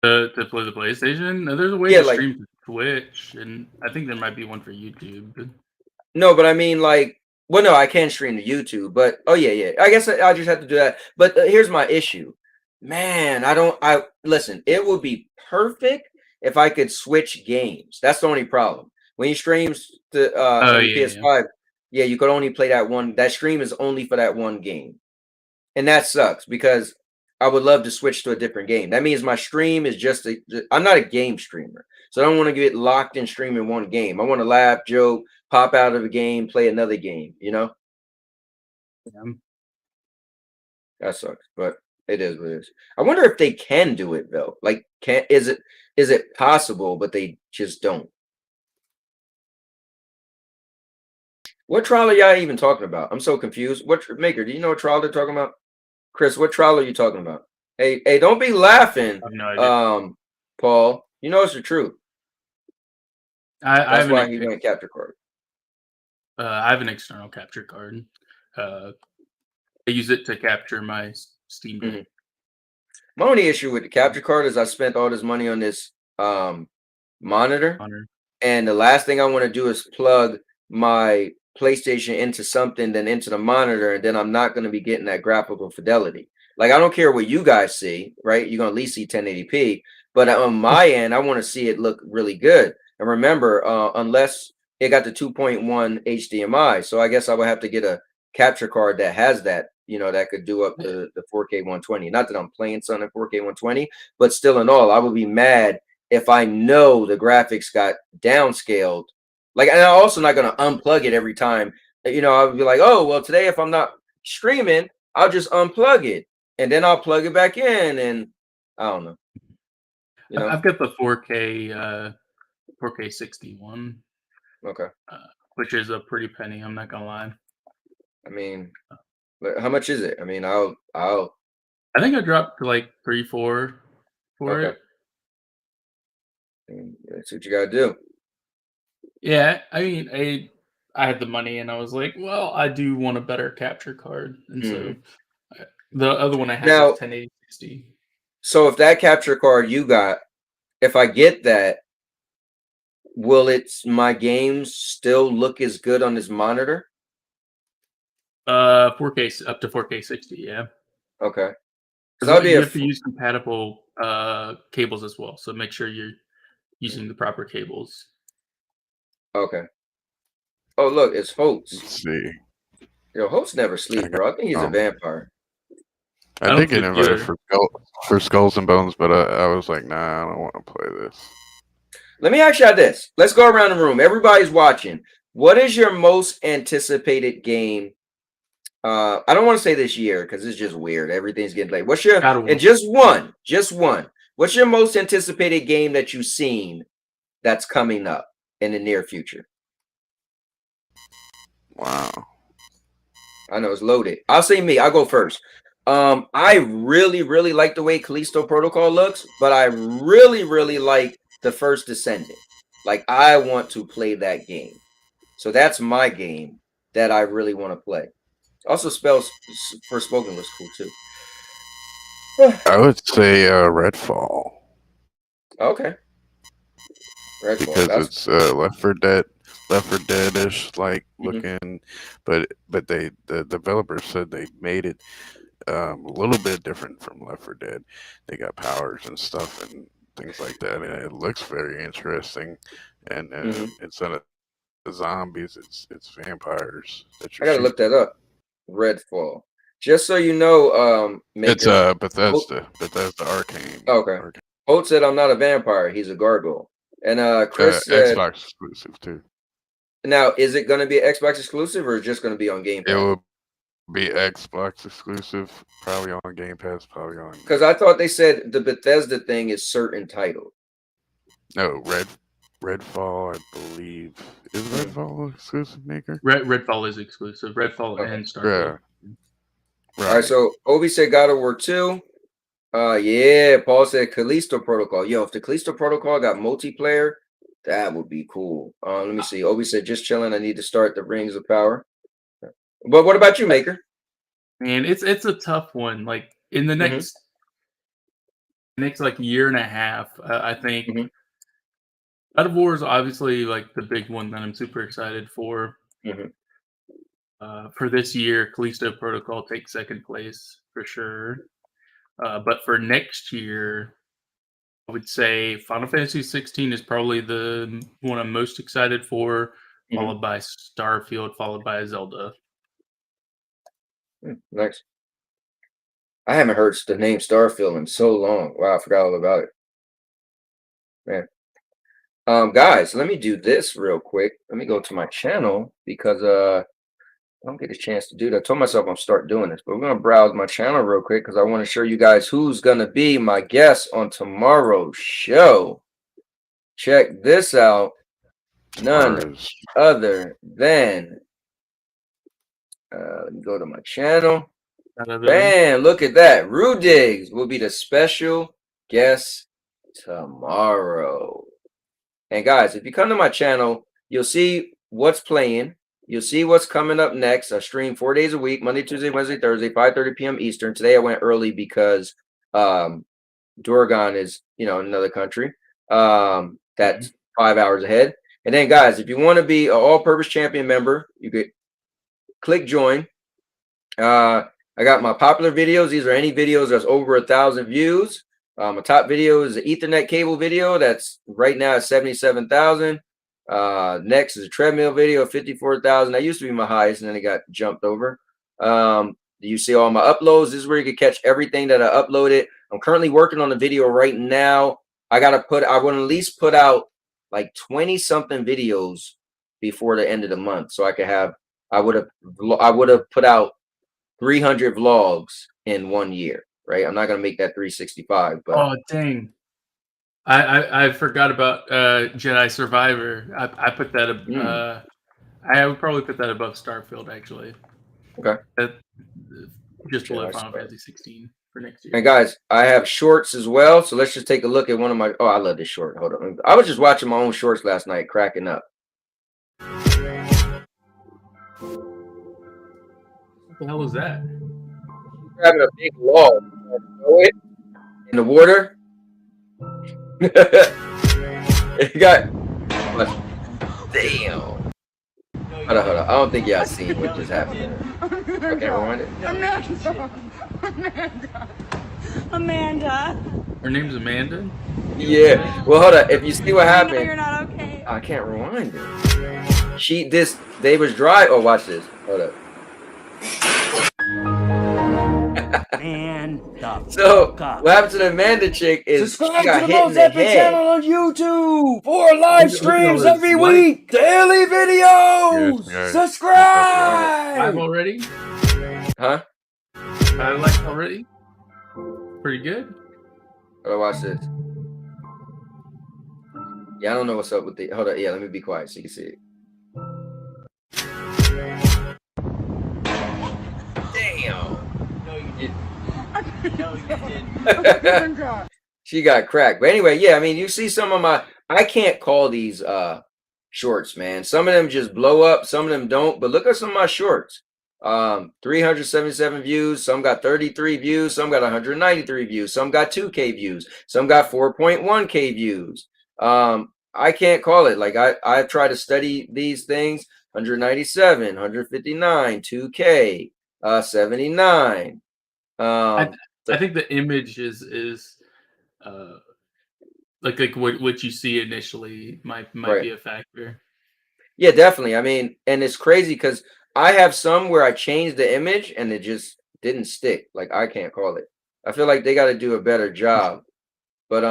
To play the PlayStation? No, there's a way to stream to Twitch, and I think there might be one for YouTube. No, but I mean, like, well, no, I can stream to YouTube, but oh yeah. I guess I just have to do that. But here's my issue, man. Listen. It would be perfect if I could switch games. That's the only problem. When you streams to PS5, you could only play that one. That stream is only for that one game, and that sucks because I would love to switch to a different game. That means my stream is just I'm not a game streamer, so I don't want to get locked in streaming one game. I want to laugh, joke, pop out of a game, play another game. You know, that sucks, but it is what it is. I wonder if they can do it though. Like, is it possible? But they just don't. What trial are y'all even talking about? I'm so confused. What Maker? Do you know what trial they're talking about? Chris, what trial are you talking about? Hey, don't be laughing. I have no idea. Paul, you know it's the truth. That's why he went capture card. I have an external capture card. I use it to capture my Steam Deck. Mm-hmm. My only issue with the capture card is I spent all this money on this monitor, and the last thing I want to do is plug my PlayStation into something, then into the monitor, and then I'm not going to be getting that graphical fidelity. Like, I don't care what you guys see, right? You're going to at least see 1080p, but on my end, I want to see it look really good. And remember, unless it got the 2.1 HDMI, so I guess I would have to get a capture card that has that, you know, that could do up to the 4K 120. Not that I'm playing something at 4K 120, but still in all, I would be mad if I know the graphics got downscaled. Like, and I'm also not going to unplug it every time. You know, I would be like, oh, well, today if I'm not streaming, I'll just unplug it and then I'll plug it back in, and I don't know. You know? I've got the 4K 61. Okay. Which is a pretty penny. I'm not gonna lie. I mean, how much is it? I mean, I think I dropped to like 3-4 for it. That's what you gotta do. Yeah, I mean, I had the money, and I was like, well, I do want a better capture card, and so the other one I had was 1080 60. So if that capture card you got, if I get that, will my games still look as good on this monitor? 4K up to 4K 60, yeah. Okay. Because you have to use compatible cables as well, so make sure you're using the proper cables. Okay. Oh, look, it's Holtz. Let's see. Yo, Holtz never sleeps, bro. I think he's a vampire. I did get invited for Skulls and Bones, but I was like, nah, I don't want to play this. Let me ask y'all this. Let's go around the room. Everybody's watching. What is your most anticipated game? I don't want to say this year because it's just weird. Everything's getting late. What's your and just one. What's your most anticipated game that you've seen that's coming up in the near future? Wow. I know it's loaded. I'll say me. I'll go first. I really, really like the way Callisto Protocol looks, but I really, really like the first Descendant. Like, I want to play that game. So that's my game that I really want to play. Also, Spells Forspoken looks cool too. I would say Redfall. Okay. Redfall. Because it's Left 4 Dead-ish like looking, but the developers said they made it a little bit different from Left 4 Dead. They got powers and stuff and things like that, and it looks very interesting. And it's not zombies; it's vampires. I gotta look that up. Redfall. Just so you know, it's Bethesda Arcane. Okay. Holt said I'm not a vampire; he's a gargoyle. And Chris said Xbox exclusive too. Now, is it going to be Xbox exclusive or just going to be on Game Pass? It will be Xbox exclusive, probably on Game Pass, probably on. Because I thought they said the Bethesda thing is certain title. No, Redfall, I believe. Is Redfall exclusive, Maker? Redfall is exclusive. Redfall and Starfield. Yeah. Right. All right, so Obi said God of War 2. Yeah, Paul said Callisto Protocol. Yo, if the Callisto Protocol got multiplayer, that would be cool. Let me see. Obi said, just chilling. I need to start the Rings of Power. But what about you, Maker? Man, it's a tough one. Like, in the next like year and a half, I think God of War is obviously like the big one that I'm super excited for. For this year, Callisto Protocol takes second place for sure. But for next year, I would say Final Fantasy 16 is probably the one I'm most excited for, followed by Starfield, followed by Zelda. Nice. I haven't heard the name Starfield in so long. Wow, I forgot all about it. Man. Guys, let me do this real quick. Let me go to my channel because I don't get a chance to do that. I told myself I'm gonna start doing this, but we're gonna browse my channel real quick because I want to show you guys who's gonna be my guest on tomorrow's show. Check this out. None other than let me go to my channel. Man, look at that. Rudigs will be the special guest tomorrow. And guys, if you come to my channel, you'll see what's playing. You'll see what's coming up next. I stream 4 days a week, Monday, Tuesday, Wednesday, Thursday, 5:30 p.m. Eastern. Today I went early because Doragon is, in another country. That's 5 hours ahead. And then, guys, if you want to be an all-purpose champion member, you could click join. I got my popular videos. These are any videos that's over 1,000 views. My top video is an Ethernet cable video that's right now at 77,000. Next is a treadmill video of 54,000. That used to be my highest, and then it got jumped over. You see all my uploads. This is where you can catch everything that I uploaded. I'm currently working on a video right now. I want to at least put out like 20 something videos before the end of the month, so I could have. I would have put out 300 vlogs in 1 year, right? I'm not gonna make that 365, but oh dang, I forgot about Jedi Survivor. I put that. I would probably put that above Starfield, actually. Okay. Just below Final Fantasy 16 for next year. And guys, I have shorts as well. So let's just take a look at one of my. Oh, I love this short. Hold on. I was just watching my own shorts last night, cracking up. What the hell is that? Grabbing a big log, throw it in the water. It got. Damn. Hold on. I don't think y'all seen what just happened. I can't rewind it. Amanda. Her name's Amanda? Yeah. Well, hold on. If you see what happened. You're not okay. I can't rewind it. They was dry. Oh, watch this. Hold up. Man, so what happened to the Amanda chick is subscribe she got to the hit in most the epic head. channel on YouTube for live streams every week, daily videos. Yes, Subscribe. 5 already? Huh? 5 likes already? Pretty good. Hold on, watch this. Yeah, I don't know what's up with the. Hold on. Yeah, let me be quiet so you can see it. Damn. She got cracked. But anyway, yeah, I mean, you see some of my. I can't call these shorts, man. Some of them just blow up. Some of them don't. But look at some of my shorts. 377 views. Some got 33 views. Some got 193 views. Some got 2K views. Some got 4.1K views. I can't call it. Like I try to study these things. 197, 159, 2K, 79. I think the image is like what you see initially might be a factor. Yeah, definitely. I mean, and it's crazy because I have some where I changed the image and it just didn't stick. Like I can't call it. I feel like they got to do a better job. But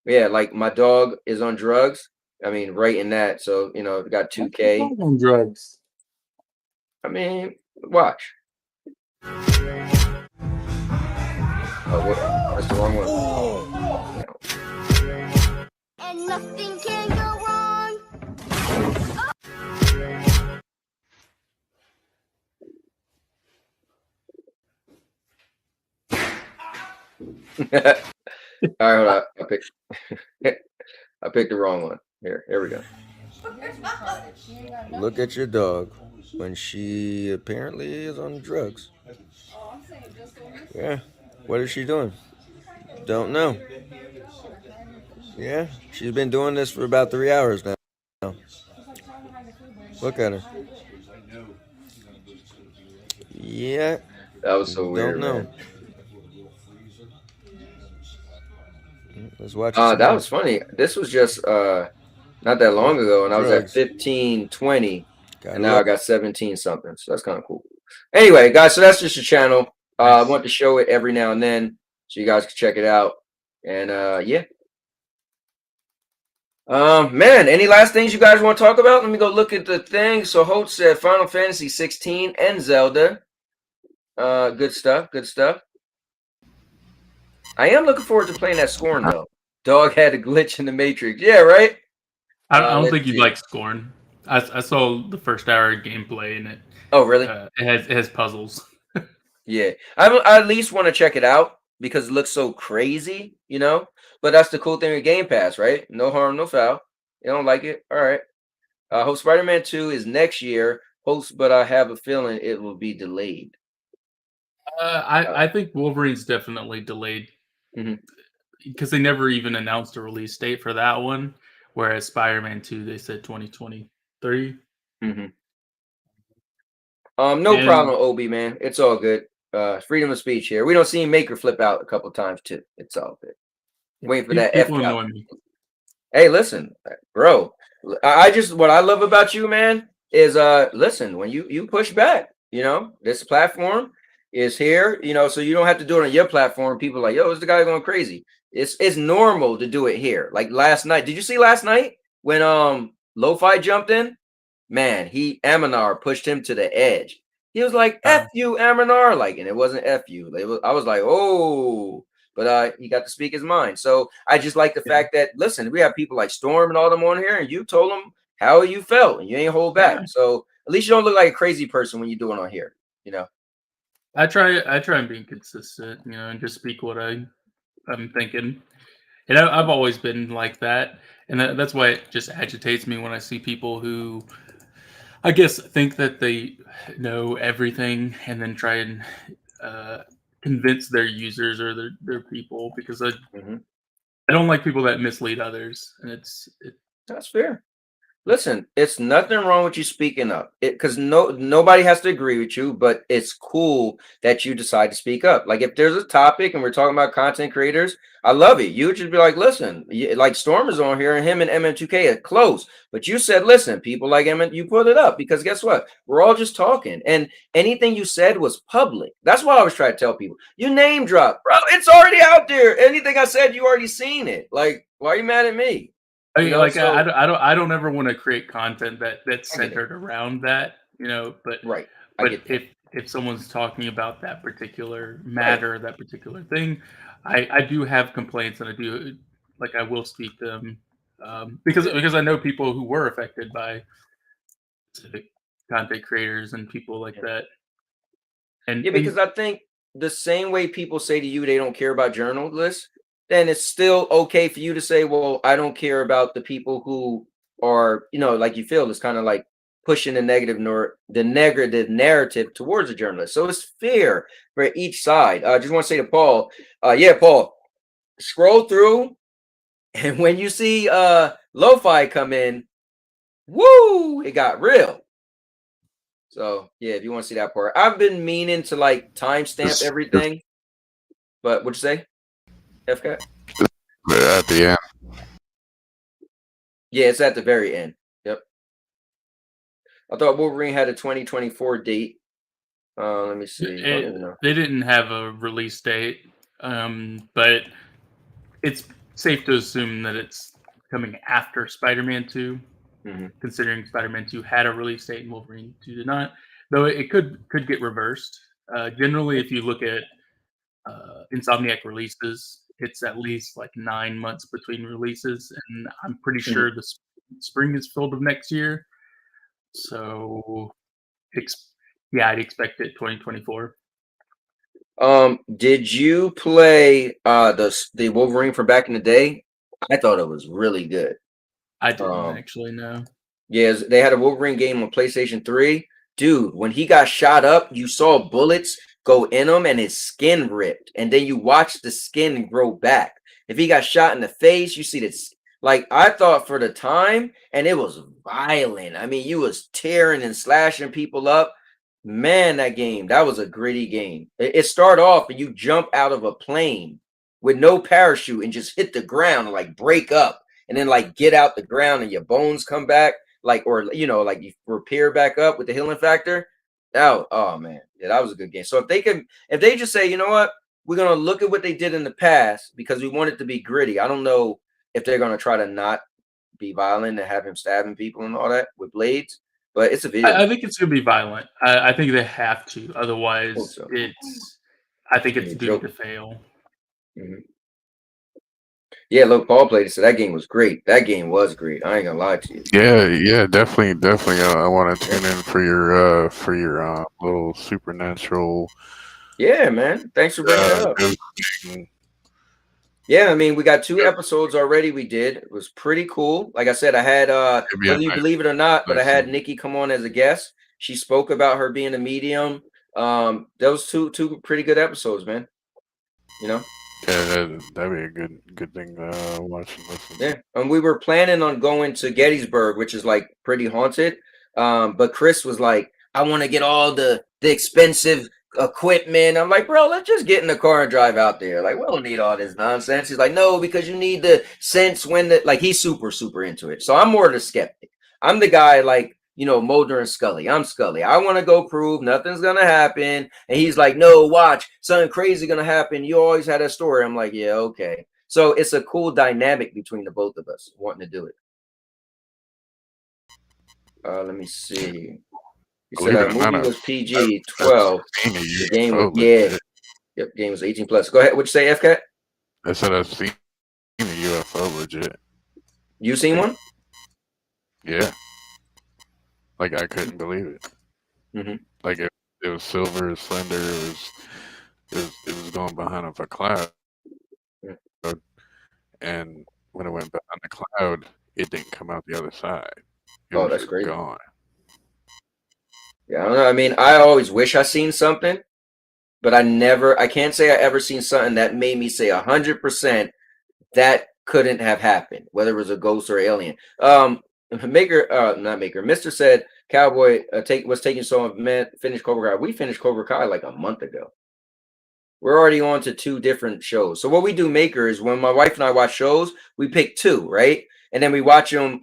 yeah, like my dog is on drugs. I mean, right in that. So it got 2K on drugs. I mean, watch. Oh, what? That's the wrong one. Oh. And nothing can go wrong. All right, hold on. I picked the wrong one. Here we go. Look at your dog when she apparently is on drugs. Yeah. What is she doing? Don't know. Yeah, she's been doing this for about 3 hours now. Look at her. Yeah. That was so weird. Don't know. Let's watch. That was funny. This was just not that long ago, and I was at 1520, and now I got 17 something. So that's kind of cool. Anyway, guys, so that's just a channel. I want to show it every now and then, so you guys can check it out. And yeah. Man, any last things you guys want to talk about? Let me go look at the thing. So Holt said Final Fantasy 16 and Zelda. Good stuff. I am looking forward to playing that Scorn though. Dog had a glitch in the Matrix. Yeah, right. I don't think you'd like Scorn. I saw the first hour of gameplay and it. Oh, really? It has puzzles. Yeah, I at least want to check it out because it looks so crazy, But that's the cool thing with Game Pass, right? No harm, no foul. You don't like it? All right. I hope Spider-Man 2 is next year. Hopes, but I have a feeling it will be delayed. I think Wolverine's definitely delayed Mhm. because they never even announced a release date for that one. Whereas Spider-Man 2, they said 2023. Mhm. No And problem, Obi, man. It's all good. Freedom of speech here. We don't see Maker flip out a couple times too. It's all good. Waiting for that F people out. annoy me. Hey, listen, bro. I just what I love about you, man, is listen, when you push back, this platform is here, so you don't have to do it on your platform. People are like, yo, is the guy going crazy? It's normal to do it here. Like last night. Did you see last night when Lo-Fi jumped in? Man, Aminar pushed him to the edge. He was like, F you, Aminar, like, and it wasn't F you. I was like, oh, but he got to speak his mind. So I just like the fact that, listen, we have people like Storm and all them on here, and you told them how you felt, and you ain't hold back. Yeah. So at least you don't look like a crazy person when you do it on here, I try and be consistent, and just speak what I'm thinking. And I've always been like that, and that's why it just agitates me when I see people who, I guess, think that they know everything and then try and convince their users or their people, because I don't like people that mislead others, and that's fair. Listen, it's nothing wrong with you speaking up. Because nobody has to agree with you, but it's cool that you decide to speak up. Like if there's a topic and we're talking about content creators, I love it. You just be like, listen, like Storm is on here and him and MM2K are close. But you said, listen, people like MM, you put it up because guess what? We're all just talking. And anything you said was public. That's why I was trying to tell people. You name drop, bro. It's already out there. Anything I said, you already seen it. Like, why are you mad at me? I mean, I don't ever want to create content that's centered around that, but right. But if someone's talking about that particular matter, that particular thing, I do have complaints, and I will speak them, because I know people who were affected by specific content creators and people like that. And because I think the same way people say to you they don't care about journalists, then it's still okay for you to say, well, I don't care about the people who are, like you feel it's kind of like pushing the negative narrative towards a journalist. So it's fair for each side. I just want to say to Paul, Paul, scroll through, and when you see Lo-Fi come in, woo, it got real. So yeah, if you want to see that part, I've been meaning to like timestamp everything. But what'd you say, FK? At the end. Yeah, it's at the very end. Yep. I thought Wolverine had a 2024 date. Let me see. They didn't have a release date, but it's safe to assume that it's coming after Spider-Man 2, considering Spider-Man 2 had a release date and Wolverine 2 did not. Though it could get reversed. Generally, if you look at Insomniac releases, it's at least like 9 months between releases, and I'm pretty sure the spring is filled of next year. So, I'd expect it 2024. Did you play the Wolverine from back in the day? I thought it was really good. I didn't actually know. Yeah, they had a Wolverine game on PlayStation 3. Dude, when he got shot up, you saw bullets go in him and his skin ripped, and then you watch the skin grow back. If he got shot in the face, you see this. Like I thought for the time, and it was violent. I mean, you was tearing and slashing people up. Man, that was a gritty game. It started off and you jump out of a plane with no parachute and just hit the ground and like break up, and then like get out the ground and your bones come back, like like you repair back up with the healing factor. Oh man, yeah, that was a good game. So if they just say, you know what, we're gonna look at what they did in the past because we want it to be gritty. I don't know if they're gonna try to not be violent and have him stabbing people and all that with blades, but it's a video. I think it's gonna be violent. I think they have to, otherwise I think it's doomed to fail. Yeah, look, Paul played it, so that game was great. That game was great. I ain't gonna lie to you. Yeah, definitely. I want to tune in for your little supernatural. Yeah, man. Thanks for bringing that up. Yeah, I mean, we got 2 episodes already we did. It was pretty cool. Like I said, I had It'd be a whether you nice, believe it or not, but I nice had season. Nikki come on as a guest. She spoke about her being a medium. Those two pretty good episodes, man. You know? Yeah, that'd be a good thing to watch and listen Yeah. to. And we were planning on going to Gettysburg, which is like pretty haunted. But Chris was like, I want to get all the expensive equipment. I'm like, bro, let's just get in the car and drive out there. Like, we don't need all this nonsense. He's like, no, because you need the sense when the like he's super into it. So I'm more the skeptic. I'm the guy like, you know, Mulder and Scully. I'm Scully. I want to go prove nothing's gonna happen. And he's like, no, watch, something crazy gonna happen. You always had a story. I'm like, yeah, okay. So it's a cool dynamic between the both of us wanting to do it. Let me see. He said Believe it our or not, movie was I've PG-12. seen a The game was UFO legit. Yep, game was 18 plus. Go ahead. What'd you say, FCAT? I said I've seen a UFO legit. You seen one? Yeah, like I couldn't believe it. Mm-hmm. Like it was silver, slender. It was going behind of a cloud, Yeah. and when it went behind the cloud, it didn't come out the other side. It Oh, was that's just crazy. gone. Yeah, I don't know. I mean, I always wish I seen something, but I can't say I ever seen something that made me say 100% that couldn't have happened, whether it was a ghost or alien. Not Maker. Mr. said Cowboy was taking so long, man, finish Cobra Kai. We finished Cobra Kai like a month ago. We're already on to 2 different shows. So what we do, Maker, is when my wife and I watch shows, we pick 2, right? And then we watch them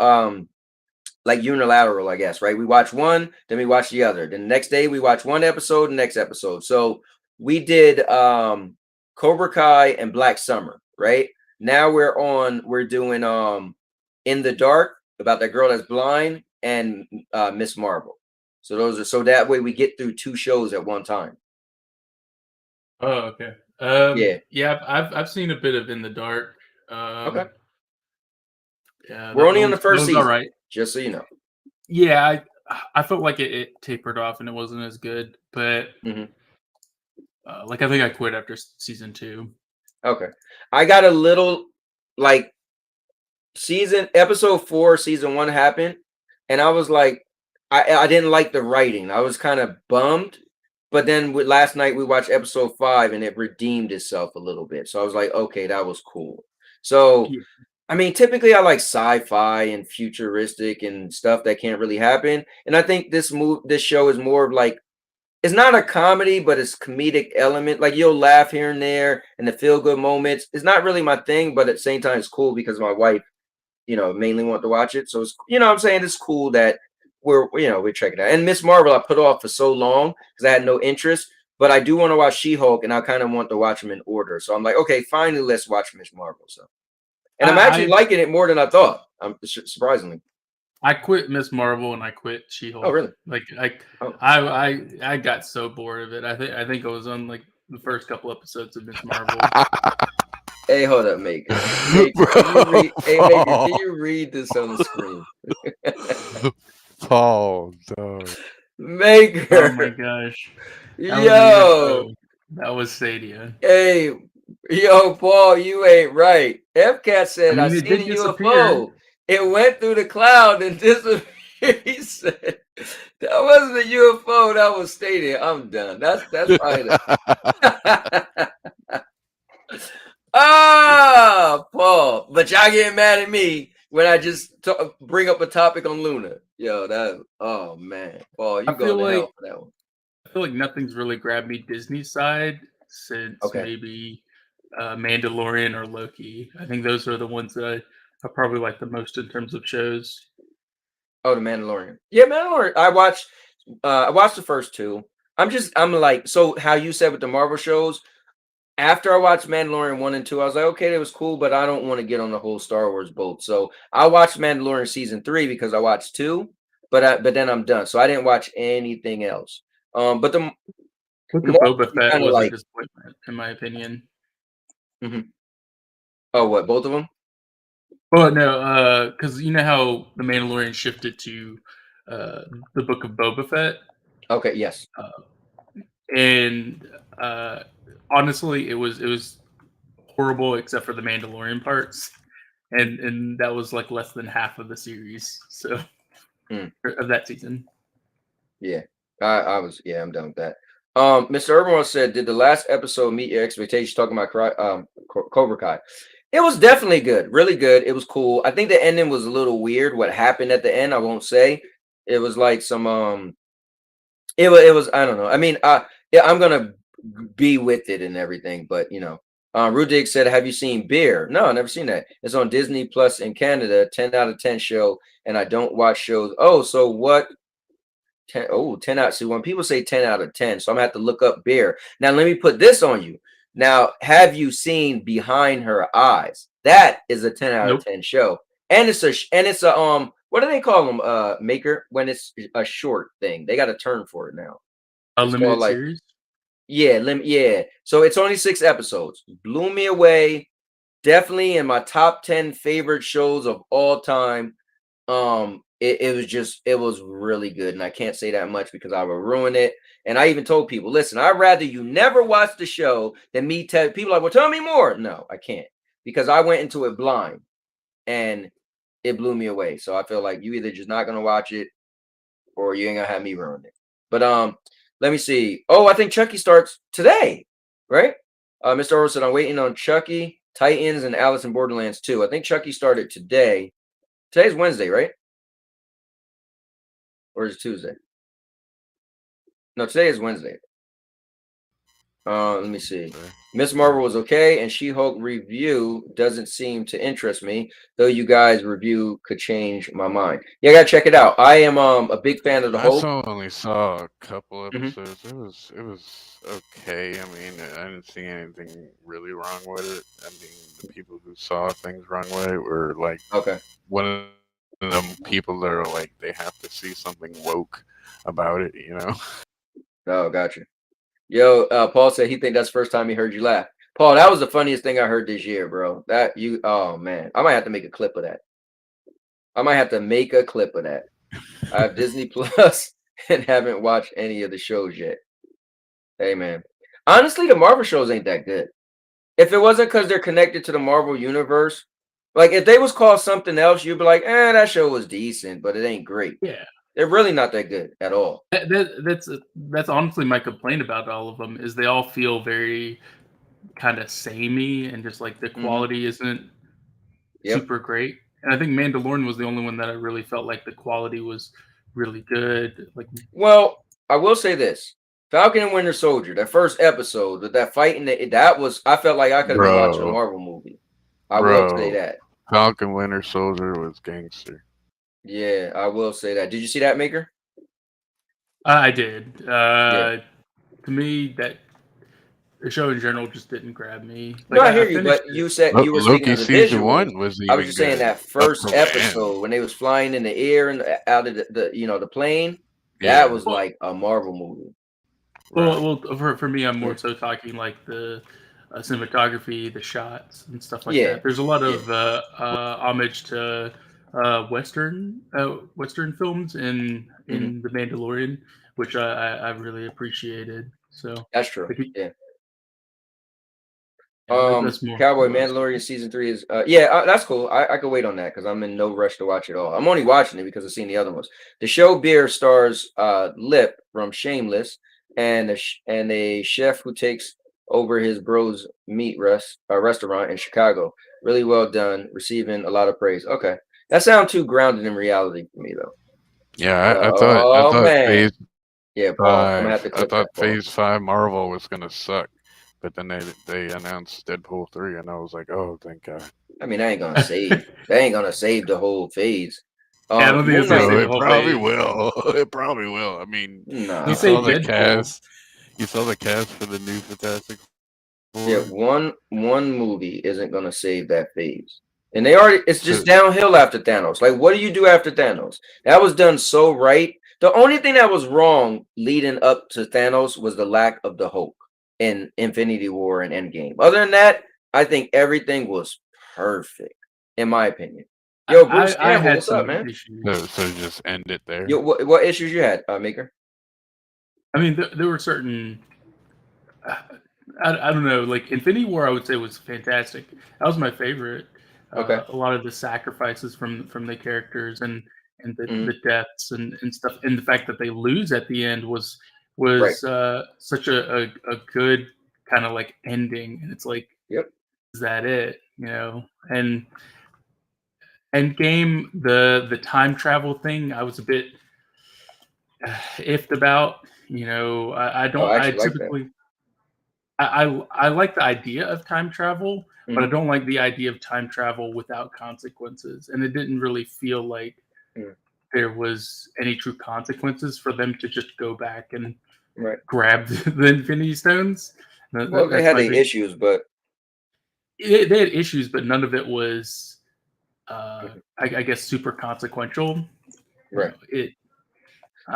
like unilateral, I guess, right? We watch one, then we watch the other. Then the next day we watch one episode, the next episode. So we did Cobra Kai and Black Summer, right? Now we're doing In the Dark about that girl that's blind and Miss Marvel. So that way we get through 2 shows at one time. Oh, okay. Yeah. Yeah, I've seen a bit of In the Dark. Okay. Yeah, We're only on the that first was all season, right. just so you know. Yeah, I felt like it tapered off and it wasn't as good, but Mhm. like I think I quit after season 2. Okay. I got a little like episode 4, season 1 happened, and I was like, I didn't like the writing. I was kind of bummed, but then last night we watched episode 5 and it redeemed itself a little bit. So I was like, okay, that was cool. So Yeah. I mean, typically I like sci-fi and futuristic and stuff that can't really happen. And I think this show is more of like, it's not a comedy, but it's comedic element. Like you'll laugh here and there and the feel good moments. It's not really my thing, but at the same time, it's cool because my wife, you know, mainly want to watch it. So it's, you know what I'm saying? It's cool that we're checking it out. And Miss Marvel, I put off for so long because I had no interest, but I do want to watch She-Hulk and I kind of want to watch them in order. So I'm like, okay, finally, let's watch Miss Marvel. So, and I'm actually liking it more than I thought. Surprisingly. I quit Miss Marvel and I quit She-Hulk. Oh, really? Like Oh. I got so bored of it. I think I was on like the first couple episodes of Miss Marvel. Hey, hold up, Maker. Maker, can you read this on the screen? Paul, dog. Maker. Oh my gosh. Yo. That was Stadia. Hey, yo, Paul, you ain't right. FCAT said, I seen a UFO. It went through the cloud and disappeared. He said, that wasn't a UFO, that was Stadia. I'm done. That's probably Paul. But y'all getting mad at me when I just bring up a topic on Luna. Yo, oh man. Paul, you go to hell for that one. I feel like nothing's really grabbed me Disney's side since maybe Mandalorian or Loki. I think those are the ones that I probably like the most in terms of shows. Oh, the Mandalorian. Yeah, Mandalorian. I watched the first 2. I'm like, so how you said with the Marvel shows, after I watched Mandalorian 1 and 2, I was like, okay, that was cool, but I don't want to get on the whole Star Wars boat. So I watched Mandalorian season 3 because I watched 2, but then I'm done. So I didn't watch anything else. But the Boba Fett was a disappointment, in my opinion. Mm-hmm. Oh, what? Both of them? Well, no, because you know how the Mandalorian shifted to the Book of Boba Fett. Okay. Yes. And honestly, it was horrible except for the Mandalorian parts, and that was like less than half of the series. So of that season. Yeah, I'm done with that. Mr. Urban said, did the last episode meet your expectations? Talking about Cobra Kai. It was definitely good, really good. It was cool. I think the ending was a little weird. What happened at the end, I won't say. It was like some it was I don't know. I mean, yeah, I'm gonna be with it and everything, but you know. Rudig said, have you seen Beer? No, I've never seen that. It's on Disney Plus in Canada, 10 out of 10 show, and I don't watch shows. Oh, so what? 10 out. See, when people say 10 out of 10, so I'm gonna have to look up Beer. Now, let me put this on you. Now, have you seen Behind Her Eyes? That is a 10 out of 10 show. And it's a what do they call them, Maker, when it's a short thing? They got a term for it now. A limited series? Yeah. So it's only 6 episodes. Blew me away. Definitely in my top 10 favorite shows of all time. It was really good, and I can't say that much because I will ruin it. And I even told people, listen, I'd rather you never watch the show than me tell people like, well, tell me more. No, I can't, because I went into it blind and it blew me away. So I feel like you either just not gonna watch it or you ain't gonna have me ruin it. But let me see. Oh, I think Chucky starts today, right? Mr. Orr said, I'm waiting on Chucky, Titans, and Alice in Borderlands 2. I think Chucky started today. Today's Wednesday, right? Or is it Tuesday? No, today is Wednesday. Let me see. Miss Marvel was okay, and She-Hulk review doesn't seem to interest me, though you guys review could change my mind. Yeah, I gotta check it out. I am a big fan of the Hulk. I only saw a couple episodes. It was okay. I mean, I didn't see anything really wrong with it. I mean, the people who saw things wrong with it were like, one of them people that are like, they have to see something woke about it, you know? Oh, gotcha. Yo, Paul said he think that's the first time he heard you laugh. Paul, that was the funniest thing I heard this year, bro. Oh man, I might have to make a clip of that. I have Disney Plus and haven't watched any of the shows yet. Hey man, honestly, the Marvel shows ain't that good. If it wasn't because they're connected to the Marvel universe, like if they was called something else, you'd be like, that show was decent, but it ain't great. Yeah. They're really not that good at all. That's honestly my complaint about all of them, is they all feel very kind of samey, and just like the quality isn't super great. And I think Mandalorian was the only one that I really felt like the quality was really good. Like, well, I will say this: Falcon and Winter Soldier, that first episode, that fight in that was, I felt like I could have been watching a Marvel movie. I will say that. Falcon Winter Soldier was gangster. Yeah, I will say that. Did you see that, Maker? I did. To me, that the show in general just didn't grab me. Like, no, I hear you, but you said you were speaking of the season visuals. 1 was even I was just saying that first episode when they was flying in the air and out of the plane. Yeah. That was like a Marvel movie. Well, for me, I'm more so talking like the cinematography, the shots, and stuff like that. There's a lot of homage to Western films in The Mandalorian, which I really appreciated. So that's true. Yeah. Cowboy Mandalorian season 3 is that's cool. I could wait on that because I'm in no rush to watch it all. I'm only watching it because I've seen the other ones. The show Beer stars Lip from Shameless and a chef who takes over his bro's meat restaurant in Chicago. Really well done, receiving a lot of praise. Okay, that sounds too grounded in reality for me though. Yeah, I thought man. I thought Phase 5 Marvel was gonna suck. But then they announced Deadpool 3, and I was like, oh, thank God. I mean, they ain't gonna save the whole phase. I don't think it's gonna save the whole probably phase. will. It probably will. I mean, no. You saw the cast for the new Fantastic Four. Yeah, one movie isn't gonna save that phase. And it's just downhill after Thanos. Like, what do you do after Thanos? That was done so right. The only thing that was wrong leading up to Thanos was the lack of the Hulk in Infinity War and Endgame. Other than that, I think everything was perfect, in my opinion. Yo, Bruce Campbell, what's up, man? So just end it there. Yo, what issues you had, Maker? I mean, there were certain. I don't know. Like Infinity War, I would say was fantastic. That was my favorite. Okay. A lot of the sacrifices from the characters and Mhm. the deaths and stuff, and the fact that they lose at the end was Right. such a good kind of like ending. And it's like, Yep. is that it? You know? And Endgame, the time travel thing, I was a bit iffed about. You know, I Oh, don't. I I actually like that. typically I like the idea of time travel, but I Mhm. don't like the idea of time travel without consequences. And it didn't really feel like Mm. there was any true consequences for them to just go back and Right. grab the Infinity Stones. Well, they That's had my their big. issues, but They had issues, but none of it was, Mhm. I guess, super consequential. You Right. know, it.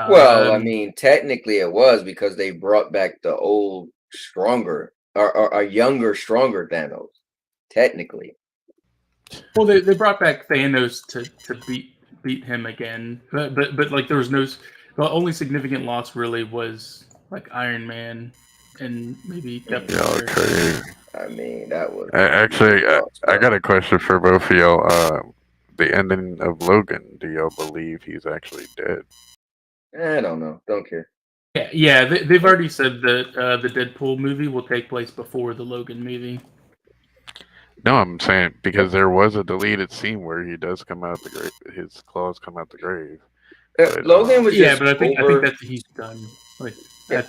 Well, I Um, mean, technically it was because they brought back the old, stronger, or a younger, stronger Thanos. Technically. well, they brought back Thanos to beat him again, but like there was no the only significant loss really was like Iron Man and maybe Mhm. Captain Y'all America. crazy. I mean, that was a huge Actually, loss, I bro. got a question for both of y'all. The ending of Logan. Do y'all believe he's actually dead? I don't know. Don't care. Yeah, they've already said that the Deadpool movie will take place before the Logan movie. No, I'm saying because there was a deleted scene where he does come out the grave. His claws come out the grave. But Logan was Yeah, just but I think over. that he's done. Like Yeah.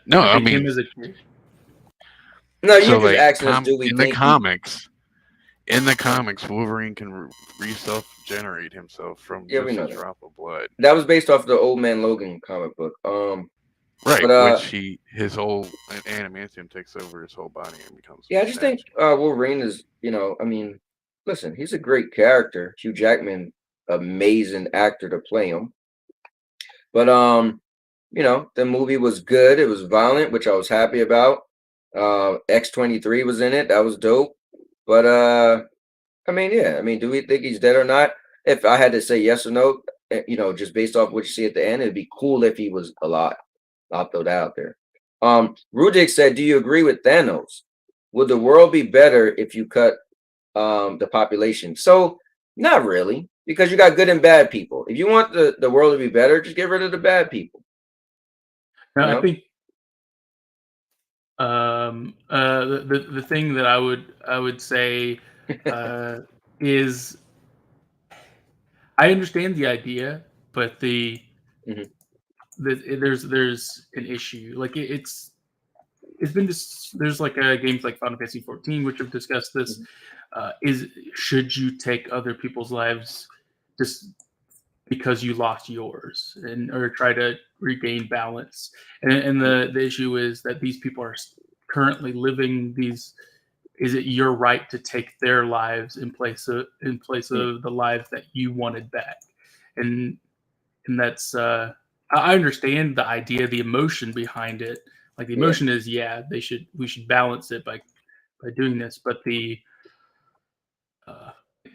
no, I I think mean, him as a No, so you're just like asking us, do we in the think he? comics, in the comics, Wolverine can self-generate himself from Yeah, we just a know that. drop of blood. That was based off the Old Man Logan comic book. Right, But which his whole adamantium takes over his whole body and becomes yeah, I a just think statue. Wolverine is, I mean, listen, he's a great character. Hugh Jackman, amazing actor to play him. But the movie was good. It was violent, which I was happy about. X-23 was in it. That was dope. But I mean, yeah. I mean, do we think he's dead or not? If I had to say yes or no, just based off what you see at the end, it'd be cool if he was alive. I'll throw that out there. Rudik said, "Do you agree with Thanos? Would the world be better if you cut the population?" So, not really, because you got good and bad people. If you want the world to be better, just get rid of the bad people. You No, I know? think the thing that I would say is I understand the idea, but Mhm. there's an issue. Like it's been just there's like games like Final Fantasy 14 which have discussed this. Mhm. Is should you take other people's lives just because you lost yours and or try to regain balance? And the issue is that these people are currently living these. Is it your right to take their lives in place Mhm. of the lives that you wanted back? And that's I understand the idea, the emotion behind it. Like the Yeah. emotion is, yeah, we should balance it by doing this, but the uh,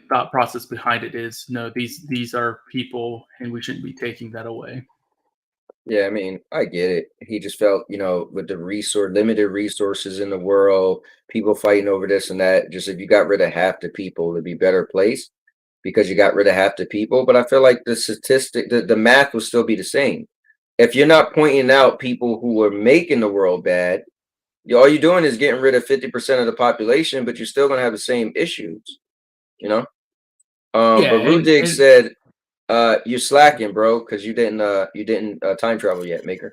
thought process behind it is no, these are people, and we shouldn't be taking that away. Yeah, I mean, I get it. He just felt, with the limited resources in the world, people fighting over this and that. Just if you got rid of half the people, it'd be a better place because you got rid of half the people. But I feel like the math will still be the same. If you're not pointing out people who are making the world bad, all you're doing is getting rid of 50% of the population, but you're still gonna have the same issues, you know? Yeah, But Rudig said, you're slacking, bro, because you didn't time travel yet, Maker.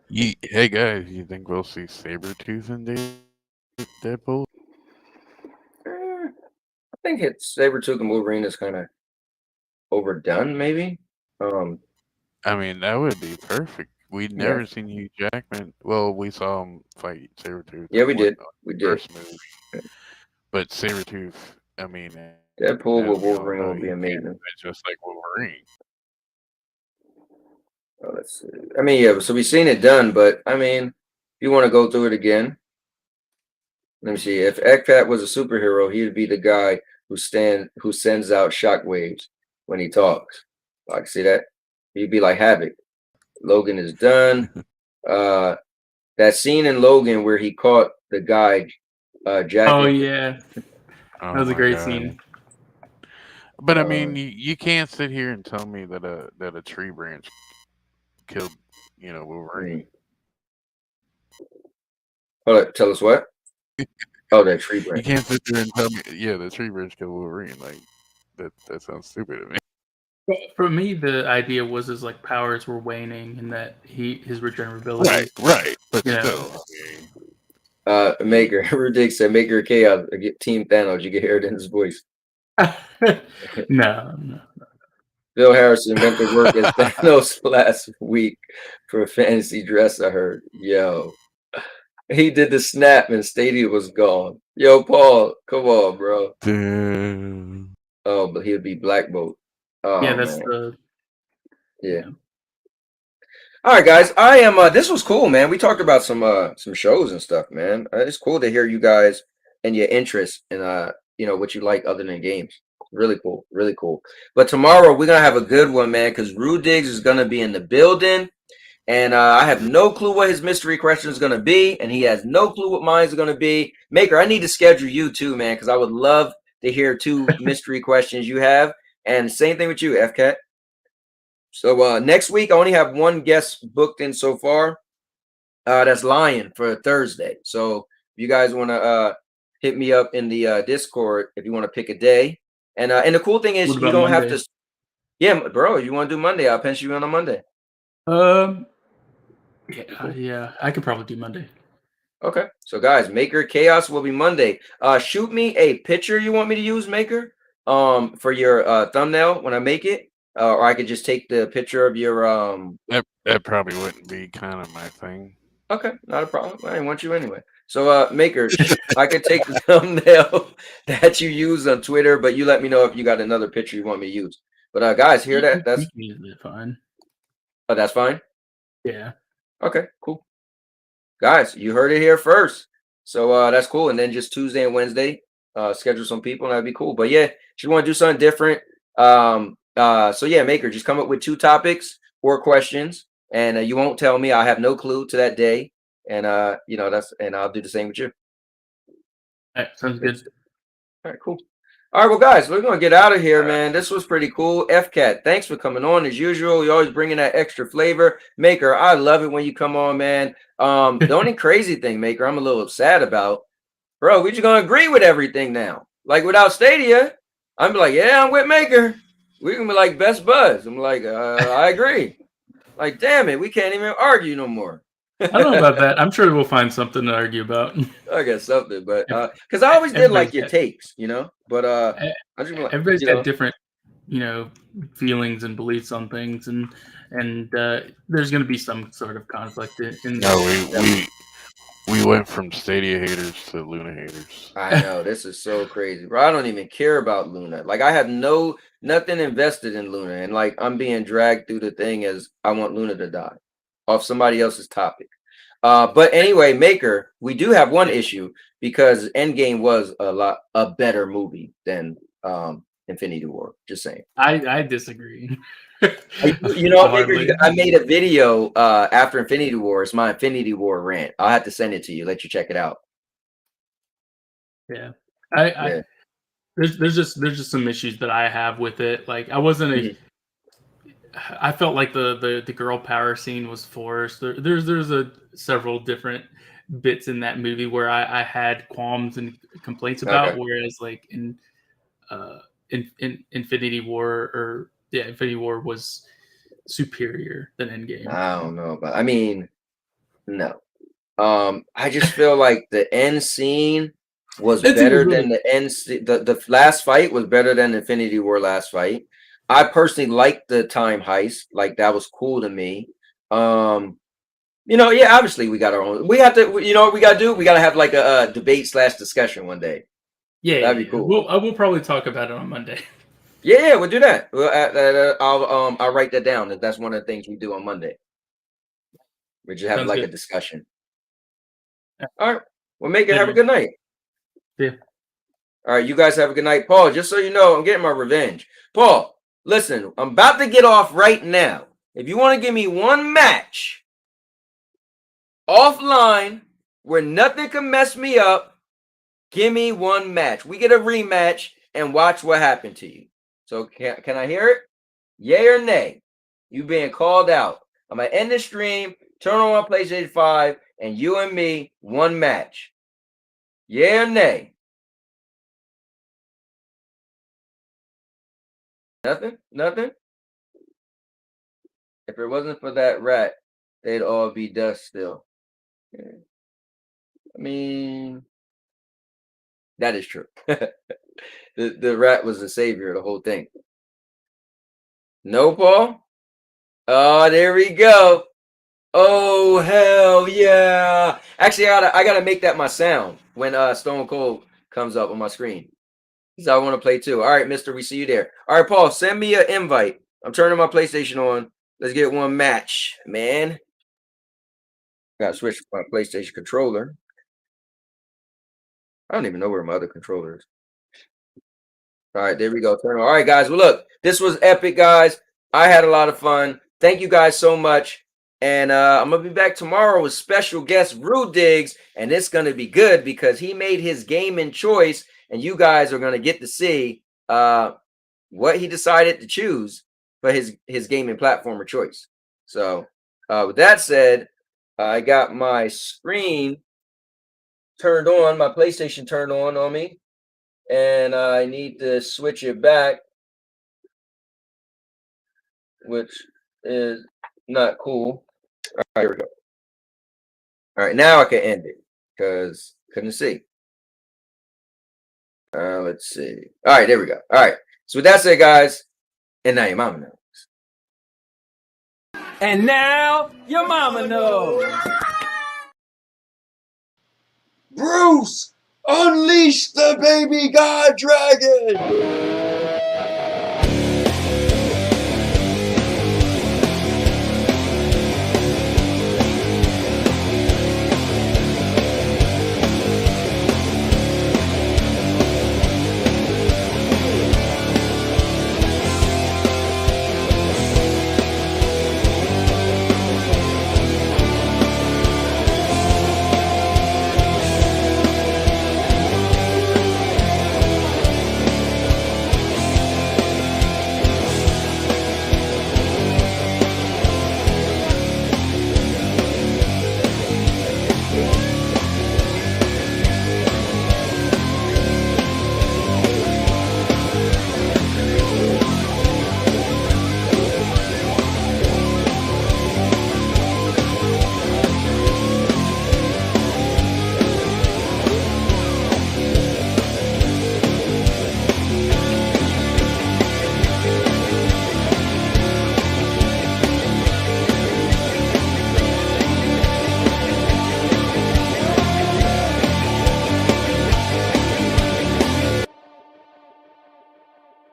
Hey guys, you think we'll see Sabretooth in Deadpool? I think it's Sabretooth and Wolverine is kind of overdone, maybe. Um, I mean, that would be perfect. We'd yeah, never seen Hugh Jackman. Well, we saw him fight Sabretooth yeah, in we one did, we did. first movie. But Sabretooth, I mean, Deadpool as with we all Wolverine know, will be he can't amazing. fight just like Wolverine. Oh, let's see. I mean, yeah, so we've seen it done, but I mean, if you want to go through it again, let me see. If Ekpat was a superhero, he'd be the guy who sends out shockwaves when he talks. I can see that. He'd be like Havoc. Logan is done. Uh, That scene in Logan where he caught the guy jacking. Oh yeah, Oh that was a my great God. scene. But I mean, you can't sit here and tell me that a tree branch killed, Wolverine. Hold on, tell us what? Oh, that tree You branch. can't sit there and tell me, yeah, the tree branch killed Wolverine. Like that sounds stupid to me. For me, the idea was his like powers were waning, and that his regenerability. Right. But You know. still, I mean, Maker. Rudik said, Maker Chaos. Get Team Thanos. You can hear it in his voice. No. Bill Harrison went to work as Thanos last week for a fantasy dress. I heard. Yo. He did the snap and Stadia was gone. Yo, Paul, come on, bro. damn. Oh, but he'll be Black Bolt. Oh, Yeah, that's man. the. Yeah. All right, guys. I am. This was cool, man. We talked about some shows and stuff, man. It's cool to hear you guys and your interest in what you like other than games. Really cool, really cool. But tomorrow we're gonna have a good one, man, because Rude Diggs is gonna be in the building, and I have no clue what his mystery question is gonna be, and he has no clue what mine is gonna be. Maker, I need to schedule you too, man, because I would love to hear 2 mystery questions you have, and same thing with you, FCat. So next week I only have 1 guest booked in so far. That's Lion for Thursday. So if you guys want to hit me up in the Discord if you want to pick a day. And the cool thing is What you about don't have Monday? to. Yeah, bro. If you want to do Monday, I'll pencil you in on Monday. Yeah, I could probably do Monday. Okay. So guys, Maker Chaos will be Monday. Shoot me a picture you want me to use, Maker. For your thumbnail when I make it. Or I could just take the picture of your That probably wouldn't be kind of my thing. Okay, not a problem. I didn't want you anyway. So Maker, I could take the thumbnail that you use on Twitter, but you let me know if you got another picture you want me to use. But guys, hear that? That's fine. Oh, that's fine. Yeah. Okay, cool. Guys, you heard it here first. So that's cool. And then just Tuesday and Wednesday, schedule some people and that'd be cool. But yeah, just want to do something different. So yeah, Maker, just come up with 2 topics or questions, and you won't tell me. I have no clue to that day. And and I'll do the same with you. All right, sounds good. All right, cool. All right, well, guys, we're gonna get out of here, man. This was pretty cool. FCat, thanks for coming on as usual. You always bringing that extra flavor. Maker, I love it when you come on, man. The only crazy thing, Maker, I'm a little sad about, bro. We just gonna agree with everything now. Like without Stadia, I'm like, yeah, I'm with Maker. We can be like best buds. I'm like, I agree. Like, damn it, we can't even argue no more. I don't know about that. I'm sure we'll find something to argue about. I guess something, but because I always did like your takes, But I just like, everybody's got different, feelings and beliefs on things, and there's going to be some sort of conflict in. No, we went from Stadia haters to Luna haters. I know, this is so crazy, bro. I don't even care about Luna. Like, I have nothing invested in Luna, and like I'm being dragged through the thing as I want Luna to die off somebody else's topic. But anyway, Maker, we do have one issue because Endgame was a better movie than Infinity War. Just saying. I disagree. Maker, I made a video after Infinity War. It's my Infinity War rant. I'll have to send it to you. Let you check it out. Yeah, there's just some issues that I have with it. Like I wasn't I felt like the girl power scene was forced. There's several different bits in that movie where I had qualms and complaints about. Okay. Whereas like in Infinity War Infinity War was superior than Endgame. I don't know, but I mean, no. I just feel like the end scene was better than the end. The last fight was better than Infinity War last fight. I personally liked the time heist. Like that was cool to me. Obviously we got our own. We have to. What we got to do? We got to have like a debate / discussion one day. Yeah, that'd be cool. We'll probably talk about it on Monday. Yeah, we'll do that. I'll write that down. That's one of the things we do on Monday. We just have a discussion. All right. Well, make it. Have a good night. Yeah. All right. You guys have a good night. Paul, just so you know, I'm getting my revenge. Paul, listen, I'm about to get off right now. If you want to give me one match offline where nothing can mess me up. Give me one match. We get a rematch and watch what happened to you. So can I hear it? Yay or nay? You being called out. I'm going to end the stream, turn on my PlayStation 5, and you and me, one match. Yay or nay? Nothing? Nothing? If it wasn't for that rat, they'd all be dust still. I mean, that is true. The rat was the savior of the whole thing. No, Paul? Oh, there we go. Oh, hell yeah. Actually, I gotta make that my sound when Stone Cold comes up on my screen. So I want to play too. All right, mister, we see you there. All right, Paul, send me an invite. I'm turning my PlayStation on. Let's get one match, man. Gotta switch my PlayStation controller. I don't even know where my other controller is. All right, there we go. Turn on. All right, guys. Well, look, this was epic, guys. I had a lot of fun. Thank you guys so much. And I'm gonna be back tomorrow with special guest Rude Diggs, and it's gonna be good because he made his gaming choice, and you guys are gonna get to see what he decided to choose for his gaming platform of choice. So with that said, I got my screen turned on, my PlayStation turned on me, and I need to switch it back, which is not cool. All right, here we go. All right, now I can end it because couldn't see. Let's see. All right, there we go. All right. So with that said, guys, and now your mama knows. And now your mama knows. Bruce, unleash the baby god dragon!